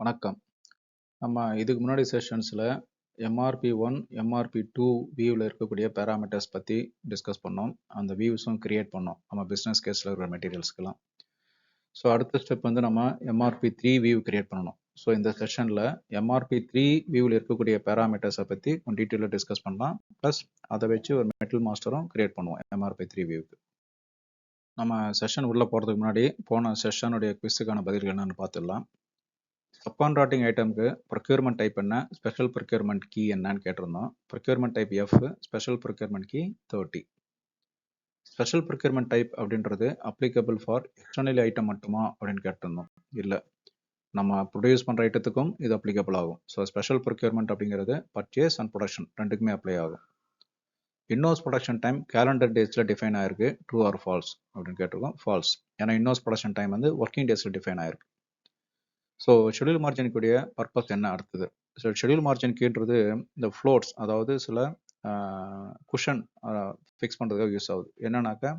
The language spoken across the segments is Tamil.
வணக்கம். நம்ம இதுக்கு முன்னாடி செஷன்ஸில் MRP1, MRP2 வியூவில் இருக்கக்கூடிய பேராமீட்டர்ஸ் பற்றி டிஸ்கஸ் பண்ணோம். அந்த வியூஸும் கிரியேட் பண்ணோம் நம்ம பிஸ்னஸ் கேஸில் இருக்கிற மெட்டீரியல்ஸ்க்கெல்லாம். ஸோ அடுத்த ஸ்டெப் வந்து நம்ம MRP3 வியூ கிரியேட் பண்ணணும். ஸோ இந்த செஷனில் MRP3 வியூவில் இருக்கக்கூடிய பேராமீட்டர்ஸை பற்றி கொஞ்சம் டீட்டெயிலாக டிஸ்கஸ் பண்ணலாம். ப்ளஸ் அதை வச்சு ஒரு மெட்டல் மாஸ்டரும் கிரியேட் பண்ணுவோம் MRP3 வியூக்கு. நம்ம செஷன் உள்ளே போகிறதுக்கு முன்னாடி போன செஷனுடைய குவிஸுக்கான பதில்கள் என்னன்னு பார்த்துடலாம். சப்பான்ராட்டிங் ஐட்டமுக்கு ப்ரொக்யூர்மெண்ட் டைப் என்ன, ஸ்பெஷல் ப்ரொக்யூர்மெண்ட் கீ என்னன்னு கேட்டிருந்தோம். Procurement type F, special procurement key 30. Special procurement type அப்படின்றது அப்ளிகபிள் ஃபார் எக்ஸ்டர்னல் ஐட்டம் மட்டுமா அப்படின்னு கேட்டிருந்தோம். இல்லை, நம்ம ப்ரொடியூஸ் பண்ணுற ஐட்டத்துக்கும் இது அப்ளிகபிள் ஆகும். ஸோ ஸ்பெஷல் ப்ரொக்யூர்மெண்ட் அப்படிங்கிறது பர்ச்சேஸ் அண்ட் ப்ரொடக்ஷன் ரெண்டுக்குமே அப்ளை ஆகும். இன்னோஸ் ப்ரொடக்ஷன் டைம் கேலண்டர் டேஸில் டிஃபைன் ஆயிருக்கு, ட்ரூ ஆர் ஃபால்ஸ் அப்படின்னு கேட்டிருக்கோம். ஃபால்ஸ், ஏன்னா இன்னோஸ் ப்ரொடக்ஷன் டைம் வந்து ஒர்க்கிங் டேஸில் டிஃபைன் ஆயிருக்கு. ஸோ ஷெடியூல் மார்ஜினுக்குரிய பர்பஸ் என்ன அடுத்தது? ஸோ ஷெடியூல் மார்ஜின் கீன்றது இந்த ஃப்ளோட்ஸ், அதாவது சில குஷன் ஃபிக்ஸ் பண்ணுறதுக்காக யூஸ் ஆகுது. என்னன்னாக்கா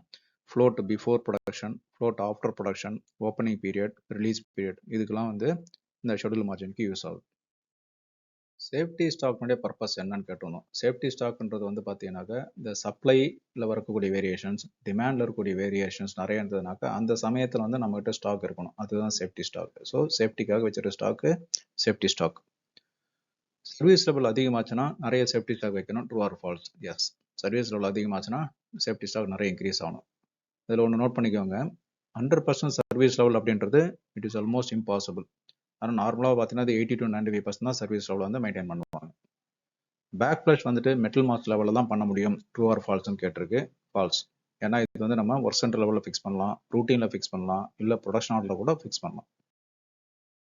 float before production, float after production, opening period, release period, இதுக்கெல்லாம் வந்து இந்த ஷெடியூல் மார்ஜினுக்கு யூஸ் ஆகுது. சேஃப்டி ஸ்டாக்னுடைய பர்பஸ் என்னன்னு கேட்டோம். சேஃப்டி ஸ்டாக்ன்றது வந்து பார்த்தீங்கன்னாக்கா இந்த சப்ளையில் வரக்கூடிய வேரியேஷன்ஸ், டிமாண்டில் இருக்கக்கூடிய வேரியேஷன்ஸ் நிறைய இருந்ததுனாக்கா அந்த சமயத்தில் வந்து நம்மகிட்ட ஸ்டாக் இருக்கணும். அதுதான் சேஃப்டி ஸ்டாக். ஸோ சேஃப்டிக்காக வச்சிருக்க stock safety stock. Service level அதிகமாச்சுன்னா நிறைய சேஃப்டி ஸ்டாக் வைக்கணும். True or false? Yes, service level அதிகமாச்சுன்னா சேஃப்டி ஸ்டாக் நிறைய இன்க்ரீஸ் ஆகணும். இதில் ஒன்று நோட் பண்ணிக்கோங்க, 100% சர்வீஸ் லெவல் அப்படின்றது இட் இஸ் ஆல்மோஸ்ட் இம்பாசிபிள். ஆனால் நார்மலாக பார்த்தீங்கன்னா அது 80 to 95% தான் சர்வீஸ் லெவலில் வந்து மெயின்டைன் பண்ணுவாங்க. பேக் ஃப்ளஷ் வந்துட்டு மெட்டல் மாஸ் லெவலில் தான் பண்ண முடியும். ட்ரூ ஆர் ஃபால்ஸ்னு கேட்டிருக்கு. ஃபால்ஸ், ஏன்னா இது வந்து நம்ம ஒர்க் சென்டர் லெவலில் ஃபிக்ஸ் பண்ணலாம், ரூட்டீனில் ஃபிக்ஸ் பண்ணலாம், இல்லை ப்ரொடக்ஷன் ஆர்டரில் கூட ஃபிக்ஸ் பண்ணலாம்.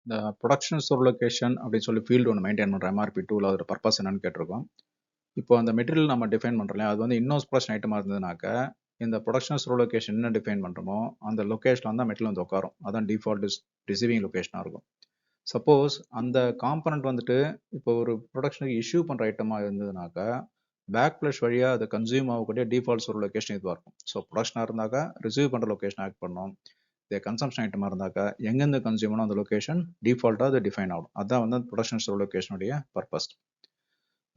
இந்த ப்ரொடக்ஷன் ஸ்டோர் லொகேஷன் அப்படின்னு சொல்லி ஃபீல்டு ஒன்று மெயின்டைன் பண்ணுற MRP2ல அதோட பர்பஸ் என்னன்னு கேட்டிருக்கோம். இப்போ அந்த மெட்டீரியல் நம்ம டிஃபைன் பண்ணுறோம், அது வந்து இன்னோஸ் ப்ரொடக்ஷன் ஐட்டமாக இருந்ததுனாக்கா இந்த ப்ரொடக்ஷன் ஸ்டோர் லொகேஷன் என்ன டிஃபைன் பண்ணுறோமோ அந்த லொகேஷனில் வந்து மெட்டீரியல் வந்து உட்காரும். அதான் டிஃபால்ட் ரிசீவிங் லொகேஷனாக இருக்கும். சப்போஸ் அந்த காம்பனண்ட் வந்துட்டு இப்போ ஒரு ப்ரொடக்ஷனுக்கு இஷ்யூ பண்ணுற ஐட்டமாக இருந்ததுனாக்கா பேக் ஃப்ளஷ் வழியாக அதை கன்சியூம் ஆகக்கூடிய டிஃபால்ட் ஸ்டோர் லொகேஷன் இதுவாக இருக்கும். ஸோ ப்ரொடக்ஷனாக இருந்தாக்கா ரிசீவ் பண்ணுற லொகேஷன் ஆக்ட் பண்ணோம். இதே கன்சம்ஷன் ஐட்டமாக இருந்தாக்கா எங்கேருந்து கன்சியூம் பண்ணோம் அந்த லொகேஷன் டிஃபால்ட்டாக அது டிஃபைன் ஆகும். அதுதான் வந்து ப்ரொடக்ஷன் ஸ்டோர் லொகேஷனுடைய purpose.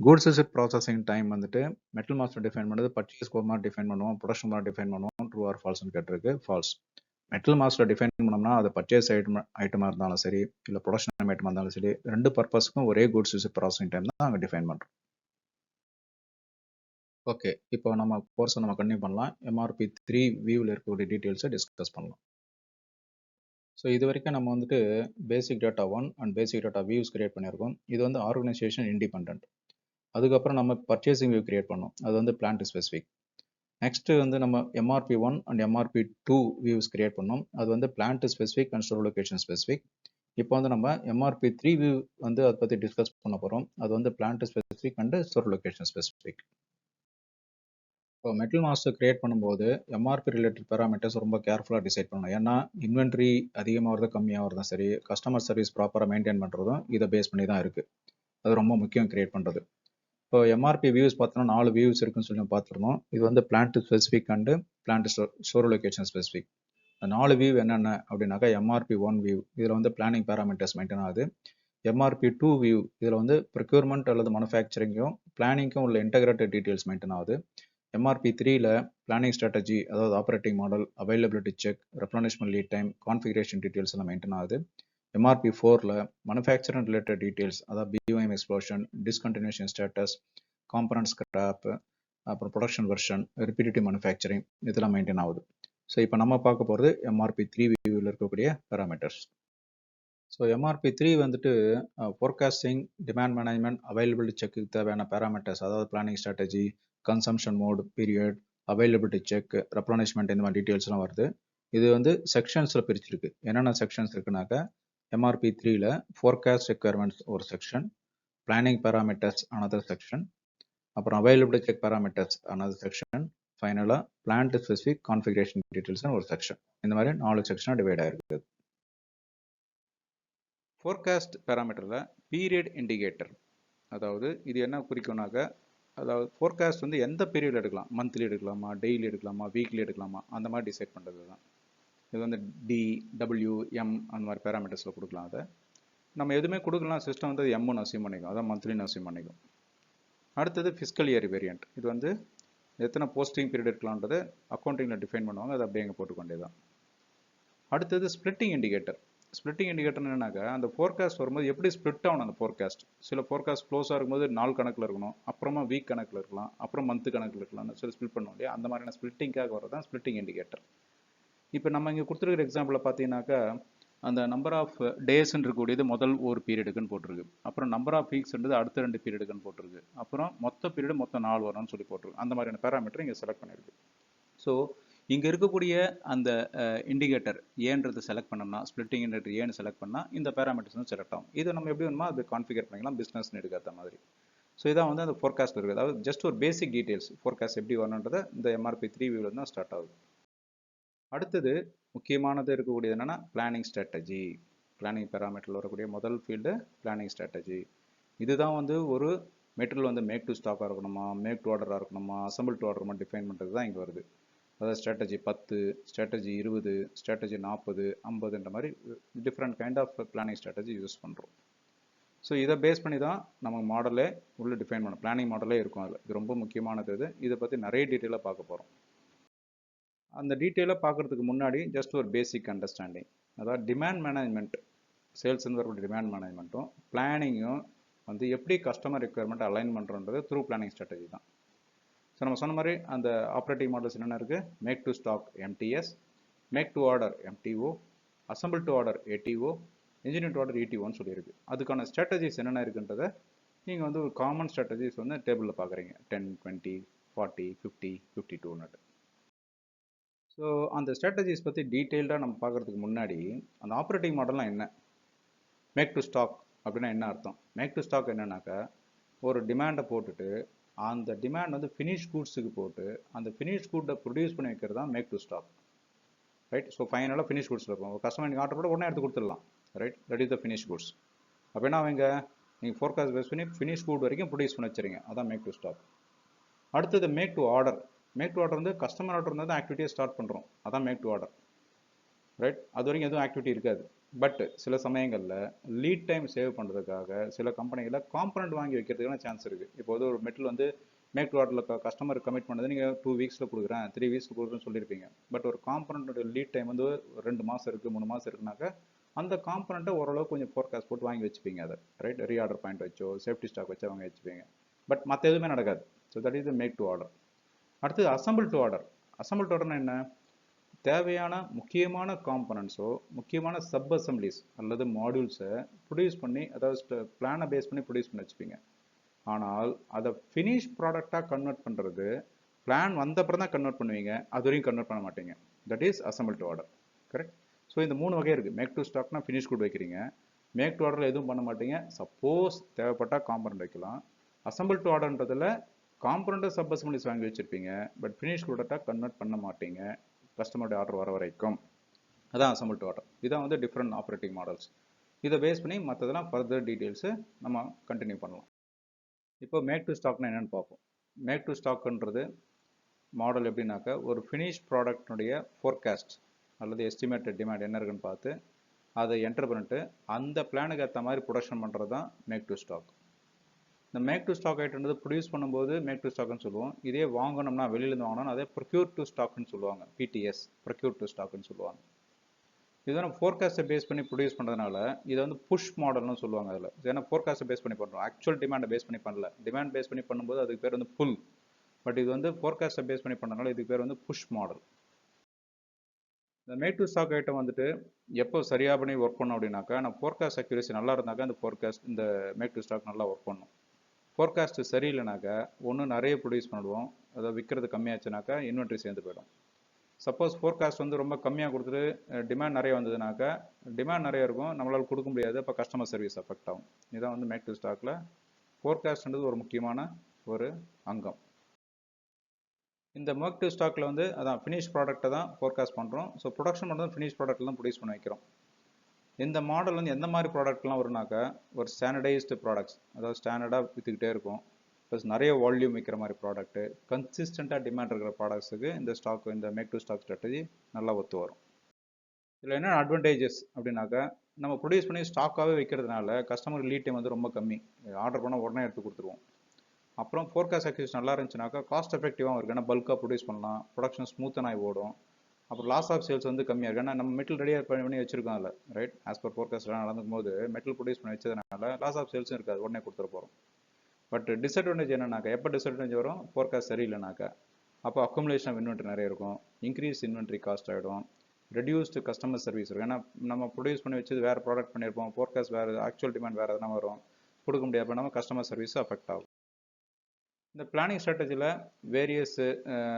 Goods receipt processing time வந்துட்டு மெட்டல் மாஸ்டர் டிஃபைன் பண்ணுறது பர்ச்சேஸ் கோட் மாதிரி டிஃபைன் பண்ணுவோம், ப்ரொடக்ஷன் மாதிரி டிஃபைன் பண்ணுவோம். ட்ரூ ஆர் ஃபால்ஸ்னு கேட்டிருக்கு. ஃபால்ஸ். மெட்டல் மாஸ்டர் டிஃபைன் பண்ணோம்னா அது பர்ச்சேஸ் ஐட்டமாக இருந்தாலும் சரி, இல்லை ப்ரொடக்ஷன் ஐட்டமாக இருந்தாலும் சரி, ரெண்டு பர்பஸ்க்கும் ஒரே கூட்ஸ் ரிசிப்ட் ப்ராசஸிங் டைம் தான் அங்கே டிஃபைன் பண்ணுறோம். ஓகே, இப்போ நம்ம கோர்ஸை நம்ம கண்டினியூ பண்ணலாம். MRP3 வியூவில் இருக்கக்கூடிய டீட்டெயில்ஸை டிஸ்கஸ் பண்ணலாம். ஸோ இது வரைக்கும் நம்ம வந்துட்டு பேசிக் data 1 and basic data views create பண்ணியிருக்கோம். இது வந்து ஆர்கனைசேஷன் இண்டிபெண்ட். அதுக்கப்புறம் நம்ம பர்ச்சேசிங் வியூ கிரியேட் பண்ணோம், அது வந்து பிளான்ட் ஸ்பெசிஃபிக். நெக்ஸ்ட் வந்து நம்ம MRP1 and MRP2 views create பண்ணோம், அது வந்து plant specific and store location specific. இப்போ வந்து நம்ம MRP3 வியூ வந்து அதை பற்றி டிஸ்கஸ் பண்ண போகிறோம், அது வந்து plant specific and store location specific. இப்போ மெட்டல் மாஸ்டர் கிரியேட் பண்ணும்போது MRP ரிலேட்டட் பேராமீட்டர்ஸ் ரொம்ப கேர்ஃபுல்லாக டிசைட் பண்ணணும். ஏன்னா இன்வென்ட்ரி அதிகமாகிறது கம்மியாகிறதும் சரி, கஸ்டமர் சர்வீஸ் ப்ராப்பராக மெயின்டைன் பண்ணுறதும் இதை பேஸ் பண்ணி தான் இருக்குது. அது ரொம்ப முக்கியம் கிரியேட் பண்ணுறது. இப்போ MRP வியூஸ் பார்த்தோன்னா 4 வியூஸ் இருக்குன்னு சொல்லி பார்த்துருந்தோம். இது வந்து plant specific and plant store location specific. அந்த 4 வியூ என்னென்ன அப்படின்னாக்கா MRP1 வியூ, இதில் வந்து பிளானிங் பேராமீட்டர்ஸ் மெயின்டைன் ஆகுது. MRP2 வியூ, இதில் வந்து ப்ரொக்யூர்மெண்ட் அல்லது மேனுஃபேக்சரிங்கும் பிளானிங்கும் உள்ள இன்டகிரேட்டட் டீட்டெயில்ஸ் மெயின்டைன் ஆகுது. MRP3ல பிளானிங் ஸ்ட்ராட்டஜி, அதாவது operating model, availability check, replenishment lead time, configuration details எல்லாம் மெயின்டைன் ஆகுது. MRP4ல மேனுஃபேக்சரிங் ரிலேட்டட் டீட்டெயில்ஸ், அதாவது BOM explosion, discontinuation status, component scrap, அப்புறம் ப்ரொடக்ஷன் வெர்ஷன், ரிப்பீட்டிவ் மேனுஃபேக்சரிங், இதெல்லாம் மெயின்டைன் ஆகுது. ஸோ இப்போ நம்ம பார்க்க போகிறது MRP3 வியூவில் இருக்கக்கூடிய பேராமீட்டர்ஸ். ஸோ MRP3 வந்துட்டு ஃபோர்காஸ்டிங், டிமாண்ட் மேனேஜ்மெண்ட், அவைலபிலிட்டி செக்குக்கு தேவையான பேராமீட்டர்ஸ், அதாவது planning strategy, consumption mode, period, availability check, replenishment, இந்த மாதிரி டீட்டெயில்ஸ்லாம் வருது. இது வந்து செக்ஷன்ஸில் பிரிச்சிருக்கு. என்னென்ன செக்ஷன்ஸ் இருக்குனாக்கா MRP3ல ஃபோர்காஸ்ட் ரெக்குயர்மெண்ட்ஸ் ஒரு section, planning parameters another section, அப்புறம் availability check parameters another section, ஃபைனலாக பிளான்ட் ஸ்பெசிஃபிக் கான்ஃபிகரேஷன் டீட்டெயில்ஸ்னு ஒரு செக்ஷன். இந்த மாதிரி 4 செக்ஷனாக டிவைட் ஆகிருக்கு. ஃபோர்காஸ்ட் பேராமீட்டரில் பீரியட் இண்டிகேட்டர், அதாவது இது என்ன குறிக்கும்னாக்கா, அதாவது ஃபோர்காஸ்ட் வந்து எந்த பீரியட் எடுக்கலாம், மந்த்லி எடுக்கலாமா, டெய்லி எடுக்கலாமா, வீக்லி எடுக்கலாமா, அந்த மாதிரி டிசைட் பண்ணுறது தான். இது வந்து D, W, M அந்த மாதிரி பேராமீட்டர்ஸில் கொடுக்கலாம். அதை நம்ம எதுவுமே கொடுக்கலாம், சிஸ்டம் வந்து எம்னு அசியூம் பண்ணிக்கும், அதான் மந்த்லின்னு அசியூம் பண்ணிக்கும். அடுத்தது ஃபிஸ்கல் இயர் வேரியன்ட். இது வந்து எத்தனை போஸ்டிங் பீரியட் இருக்கலான்றது அக்கௌண்டிங்கில் டிஃபைன் பண்ணுவாங்க, அது அப்படியே இங்கே போட்டுக்க வேண்டியதான். அடுத்தது ஸ்பிளிட்டிங் இண்டிகேட்டர். ஸ்பிளிட்டிங் இண்டிகேட்டர் என்னன்னாக்கா, அந்த ஃபோர்காஸ்ட் வரும்போது எப்படி ஸ்பிளிட் ஆகணும் அந்த ஃபோர்காஸ்ட். சில ஃபோர்காஸ்ட் க்ளோஸாக இருக்கும்போது நாள் கணக்கில் இருக்கணும், அப்புறமா வீக் கணக்கில் இருக்கலாம், அப்புறம் மந்த் கணக்கில் இருக்கலாம், சில ஸ்பிளிட் பண்ணுவோம் இல்லையா, அந்த மாதிரியான ஸ்பிளிட்டிங்காக வரது தான் ஸ்பிளிட்டிங் இண்டிகேட்டர். இப்போ நம்ம இங்கே கொடுத்துருக்கிற எக்ஸாம்பிளில் பார்த்தீங்கன்னாக்கா, அந்த நம்பர் ஆஃப் டேஸ்ன்னு இருக்கக்கூடியது முதல் ஒரு பீரியடுக்குன்னு போட்டிருக்கு, அப்புறம் நம்பர் ஆஃப் வீக்ஸ்ன்றது அடுத்த 2 பீரியடுக்குன்னு போட்டிருக்கு, அப்புறம் மொத்த பீரியடு மொத்தம் 4 வரும்னு சொல்லி போட்டிருக்கு. அந்த மாதிரியான பேராமீட்டர் இங்கே செலக்ட் பண்ணியிருக்கு. ஸோ இங்கே இருக்கக்கூடிய அந்த இண்டிகேட்டர் ஏன்றது செலக்ட் பண்ணோம்னா, ஸ்பிளிட்டிங் இண்டிகேட்டர் ஏன்னு செலக்ட் பண்ணால் இந்த பேராமீட்டர்ஸ் வந்து செலக்ட் ஆகும். இது நம்ம எப்படி வேணுமோ அது கான்ஃபிகர் பண்ணிக்கலாம், பிஸ்னஸ் எடுக்காத மாதிரி. ஸோ இதான் வந்து அந்த ஃபோர்காஸ்ட் இருக்குது. அதாவது ஜஸ்ட் ஒரு பேசிக் டீடைல்ஸ் ஃபோர்காஸ்ட் எப்படி வரணுன்றதை இந்த MRP3 வியூவில் தான் ஸ்டார்ட் ஆகுது. அடுத்தது முக்கியமானது இருக்கக்கூடியது என்னன்னா பிளானிங் ஸ்ட்ராட்டஜி. பிளானிங் பேராமீட்டரில் வரக்கூடிய முதல் ஃபீல்டு பிளானிங் ஸ்ட்ராட்டஜி. இதுதான் வந்து ஒரு மெட்டீரியல் வந்து மேக் டு ஸ்டாக்காக இருக்கணுமா, மேக் டு ஆர்டராக இருக்கணுமா, அசம்பிள் டு ஆர்டருமா டிஃபைன் பண்ணுறது தான் இங்கே வருது. அதாவது ஸ்ட்ராட்டஜி 10, ஸ்ட்ராட்டஜி 20, ஸ்ட்ராட்டஜி 40, 50ன்ற மாதிரி different kind of planning strategy use பண்ணுறோம். ஸோ இதை பேஸ் பண்ணி தான் நம்ம மாடலே உள்ள டிஃபைன் பண்ணோம், பிளானிங் மாடலே இருக்கும் அதில். இது ரொம்ப முக்கியமானது. இது இதை பற்றி நிறைய டீட்டெயிலாக பார்க்க போகிறோம். அந்த டீட்டெயிலாக பார்க்குறதுக்கு முன்னாடி ஜஸ்ட் ஒரு பேசிக் அண்டர்ஸ்டாண்டிங். அதாவது டிமாண்ட் மேனேஜ்மெண்ட், சேல்ஸ்ன்னு வரக்கூடிய டிமாண்ட் மேனேஜ்மெண்ட்டும் பிளானிங்கும் வந்து எப்படி கஸ்டமர் ரெக்குயர்மெண்ட் அலைன் பண்ணுறன்றது த்ரூ பிளானிங் ஸ்ட்ராட்டஜி தான். ஸோ நம்ம சொன்ன மாதிரி அந்த ஆப்ரேட்டிங் மாடல்ஸ் என்னென்ன இருக்குது, make to stock MTS, make to order MTO, assemble to order ATO, engineer to order ETOன்னு சொல்லியிருக்கு. அதுக்கான ஸ்ட்ராட்டஜிஸ் என்னென்ன இருக்குன்றதை நீங்கள் வந்து ஒரு காமன் ஸ்ட்ராட்டஜிஸ் வந்து டேபிளில் பார்க்குறீங்க, 10, 20, 40, 50, 52. ஸோ அந்த ஸ்ட்ராட்டஜிஸ் பற்றி டீட்டெயில்டாக நம்ம பார்க்குறதுக்கு முன்னாடி அந்த ஆப்ரேட்டிங் மாடல்லாம் என்ன, மேக் டு ஸ்டாக் அப்படின்னா என்ன அர்த்தம். மேக் டு ஸ்டாக் என்னன்னாக்கா, ஒரு டிமாண்டை போட்டுட்டு அந்த டிமாண்ட் வந்து ஃபினிஷ் கூட்ஸுக்கு போட்டு அந்த ஃபினிஷ் கூட்டை ப்ரொடியூஸ் பண்ணி வைக்கிறது தான் make to stock, right. So ஃபைனலாக ஃபினிஷ் கூட்ஸில் இருக்கும். ஒரு கஸ்டமர் நீங்கள் ஆர்டர் கூட உடனே எடுத்து கொடுத்துடலாம், right. That is the finish goods. அப்படின்னா அவங்க நீங்கள் ஃபோர்காஸ்ட் பேஸ் பண்ணி ஃபினிஷ் கூட் வரைக்கும் ப்ரொடியூஸ் பண்ணி வச்சுருங்க, அதான் மேக் டு ஸ்டாக். அடுத்தது make to order. Make to order வந்து கஸ்டமர் ஆர்டர் இருந்தால் தான் ஆக்டிவிட்டியை ஸ்டார்ட் பண்ணுறோம், அதான் மேக் டு ஆர்டர், ரைட். அது வரைக்கும் எதுவும் ஆக்டிவிட்டி இருக்காது. பட் சில சமயங்களில் லீட் டைம் சேவ் பண்ணுறதுக்காக சில கம்பெனிகளில் காம்பனண்ட் வாங்கி வைக்கிறதுக்கான சான்ஸ் இருக்குது. இப்போ வந்து ஒரு மெட்டல் வந்து மேக் டு ஆர்டரில் கஸ்டமர் கமிட் பண்ணது நீங்கள் 2 வீக்ஸில் கொடுக்குறேன், 3 வீக்ஸில் கொடுக்குறேன்னு சொல்லியிருப்பீங்க. பட் ஒரு காம்பனண்ட்டோட லீட் டைம் வந்து 2 மாதம் இருக்குது, 3 மாதம் இருக்குனாக்கா அந்த காம்பனண்ட்டை ஓரளவுக்கு கொஞ்சம் ஃபோர்காஸ்ட் போட்டு வாங்கி வச்சுப்பீங்க அதை, ரைட். ரீஆர்டர் பாயிண்ட் வச்சோ சேஃப்டி ஸ்டாக் வச்சு வாங்கி வச்சுப்பீங்க. பட் மற்ற எதுவுமே நடக்காது. So that is make to order. அடுத்து assemble to order. Assemble to ஆர்டர்னா என்ன, தேவையான முக்கியமான காம்பனன்ட்ஸோ முக்கியமான சப் அசம்பிளிஸ் அல்லது மாடியூல்ஸை ப்ரொடியூஸ் பண்ணி, அதாவது பிளானை பேஸ் பண்ணி ப்ரொடியூஸ் பண்ணி வச்சுப்பீங்க. ஆனால் அதை ஃபினிஷ் ப்ராடக்டாக கன்வெர்ட் பண்ணுறது பிளான் வந்தப்பறம் தான் கன்வெர்ட் பண்ணுவீங்க, அது வரையும் கன்வெர்ட் பண்ண மாட்டீங்க. That is assemble to order, correct. So இந்த 3 வகை இருக்குது. மேக் டு ஸ்டாக்னா ஃபினிஷ் குட் வைக்கிறீங்க, மேக் டு ஆர்டரில் எதுவும் பண்ண மாட்டீங்க, சப்போஸ் தேவைப்பட்டால் காம்பனண்ட் வைக்கலாம். அசம்பிள் டு ஆர்டர்ன்றதில் காம்பனண்ட் சப் அசம்பிளிஸ் வாங்கி வச்சுருப்பீங்க, பட் ஃபினிஷ் ப்ராடக்டாக கன்வெர்ட் பண்ண மாட்டீங்க கஸ்டமருடைய ஆர்டர் வர வரைக்கும், அதான் அசம்பிள் டு ஆர்டர். இதான் வந்து டிஃப்ரெண்ட் ஆப்ரேட்டிங் மாடல்ஸ். இதை பேஸ் பண்ணி மற்றதெல்லாம் ஃபர்தர் டீட்டெயில்ஸு நம்ம கண்டினியூ பண்ணலாம். இப்போ மேக் டு ஸ்டாக்னா என்னென்னு பார்ப்போம். மேக் டு ஸ்டாக்ன்றது மாடல் எப்படின்னாக்கா, ஒரு ஃபினிஷ் ப்ராடக்ட்னுடைய ஃபோர்காஸ்ட் அல்லது எஸ்டிமேட்டட் டிமாண்ட் என்ன இருக்குன்னு பார்த்து அதை என்டர் பண்ணிட்டு அந்த பிளானுக்கு ஏற்ற மாதிரி ப்ரொடக்ஷன் பண்ணுறது தான் மேக் டு ஸ்டாக். இந்த மேக் டு ஸ்டாக் ஐட்டம்ன்றது ப்ரொடியூஸ் பண்ணும்போது மேக் டு ஸ்டாக்னு சொல்லுவோம். இதே வாங்கணும்னா வெளியிலேருந்து வாங்கணும்னா அதே ப்ரொக்யூர் டு ஸ்டாக்னு சொல்லுவாங்க, PTS, ப்ரொக்யூர் டு ஸ்டாக்னு சொல்லுவாங்க. இதுதான் நம்ம ஃபோர்காஸ்ட்டை பேஸ் பண்ணி ப்ரொடியூஸ் பண்ணுறதுனால இதை வந்து புஷ் மாடல்னு சொல்லுவாங்க. அதில் ஏன்னா ஃபோர்காஸ்ட்டை பேஸ் பண்ணி பண்ணுறோம், ஆக்சுவல் டிமாண்டை பேஸ் பண்ணி பண்ணல. டிமாண்ட் பேஸ் பண்ணி பண்ணும்போது அதுக்கு பேர் வந்து புல். பட் இது வந்து ஃபோர்காஸ்ட்டை பேஸ் பண்ணி பண்ணனால இதுக்கு பேர் வந்து புஷ் மாடல். இந்த மேக் டு ஸ்டாக் ஐட்டம் வந்துட்டு எப்போ சரியாக பண்ணி ஒர்க் பண்ணோம் அப்படின்னாக்கா, நம்ம ஃபோர்காஸ்ட் அக்யூரேசி நல்லா இருந்தாக்கா இந்த ஃபோர்காஸ்ட் இந்த மேக் டு ஸ்டாக் நல்லா ஒர்க் பண்ணும். ஃபோர்காஸ்ட் சரியில்லைனாக்கா ஒன்று நிறைய ப்ரொடியூஸ் பண்ணுவோம், அதை விற்கிறது கம்மியாச்சுனாக்கா இன்வென்ட்ரி சேர்ந்து போயிடும். சப்போஸ் ஃபோர்காஸ்ட் வந்து ரொம்ப கம்மியாக கொடுத்துட்டு டிமாண்ட் நிறைய வந்ததுனாக்கா, டிமாண்ட் நிறைய இருக்கும், நம்மளால் கொடுக்க முடியாது, அப்போ கஸ்டமர் சர்வீஸ் அஃபெக்ட் ஆகும். இதுதான் வந்து மேக் டு ஸ்டாக்கில் ஃபோர்காஸ்ட்ன்றது ஒரு முக்கியமான ஒரு அங்கம். இந்த மேக் டு ஸ்டாக்கில் வந்து அதான் ஃபினிஷ் ப்ராடக்ட்டை தான் ஃபோர்காஸ்ட் பண்ணுறோம். ஸோ ப்ரொடக்ஷன் மட்டும் ஃபினிஷ் ப்ராடக்ட்டில் தான் ப்ரொடியூஸ் பண்ணி வைக்கிறோம். இந்த மாடல் வந்து எந்த மாதிரி ப்ராடக்ட்லாம் வரும்னாக்கா, ஒரு ஸ்டாண்டர்டைஸ்டு ப்ராடக்ட்ஸ், அதாவது ஸ்டாண்டர்டாக விற்றுக்கிட்டே இருக்கும், ப்ளஸ் நிறைய வால்யூம் விற்கிற மாதிரி ப்ராடக்ட்டு, கன்சிஸ்டண்ட்டாக டிமாண்ட் இருக்கிற ப்ராடக்ட்ஸுக்கு இந்த ஸ்டாக், இந்த மேக் டு ஸ்டாக் ஸ்ட்ராட்டஜி நல்லா ஒத்து வரும். இதில் என்ன அட்வான்டேஜஸ் அப்படின்னாக்கா, நம்ம ப்ரொடியூஸ் பண்ணி ஸ்டாக்காகவே வைக்கிறதுனால கஸ்டமர் லீட் டைம் வந்து ரொம்ப கம்மி. ஆர்டர் பண்ணால் உடனே எடுத்து கொடுத்துருவோம். அப்புறம் ஃபோர்காஸ்ட் அக்யூஸ் நல்லா இருந்துச்சுனாக்கா காஸ்ட் எஃபெக்டிவாகவும் இருக்குது. ஏன்னா பல்காக ப்ரொடியூஸ் பண்ணலாம், ப்ரொடக்ஷன் ஸ்மூத்தனாக ஓடும். அப்புறம் லாஸ் ஆஃப் சேல்ஸ் வந்து கம்மியாக இருக்குது. ஏன்னா நம்ம மெட்டல் ரெடியாக பண்ணி வச்சிருக்கோம் அதில், ரைட்? ஆஸ் பர் ஃபோர்காஸ்ட்லாம் நடந்துக்கும் போது மெட்டல் ப்ரொடியூஸ் பண்ணி வச்சதுனால லாஸ் ஆஃப் சேல்ஸும் இருக்காது, உடனே கொடுத்துட போகிறோம். பட் டிஸ்அட்வான்டேஜ் என்னன்னாக்கா, எப்போ டிஸ்அட்வான்டேஜ் வரும்? ஃபோர்காஸ்ட் சரியில்லைனாக்கா அப்போ அக்குமுலேஷன் ஆஃப் இன்வென்ட்ரி நிறைய இருக்கும், இன்க்ரீஸ் இன்வென்ட்ரி காஸ்ட் ஆகிடும், ரெடியூஸ்டு கஸ்டமர் சர்வீஸ் இருக்கும். ஏன்னா நம்ம ப்ரொடியூஸ் பண்ணி வச்சது வேறு ப்ராடக்ட் பண்ணியிருப்போம், ஃபோர்காஸ்ட் வேறு, ஆக்சுவல் டிமாண்ட் வேறு எதனா வரும், கொடுக்க முடியாது, நம்ம கஸ்டமர் சர்வீஸ் அஃபெக்ட் ஆகும். இந்த பிளானிங் ஸ்ட்ராட்டஜியில் வேரியஸ்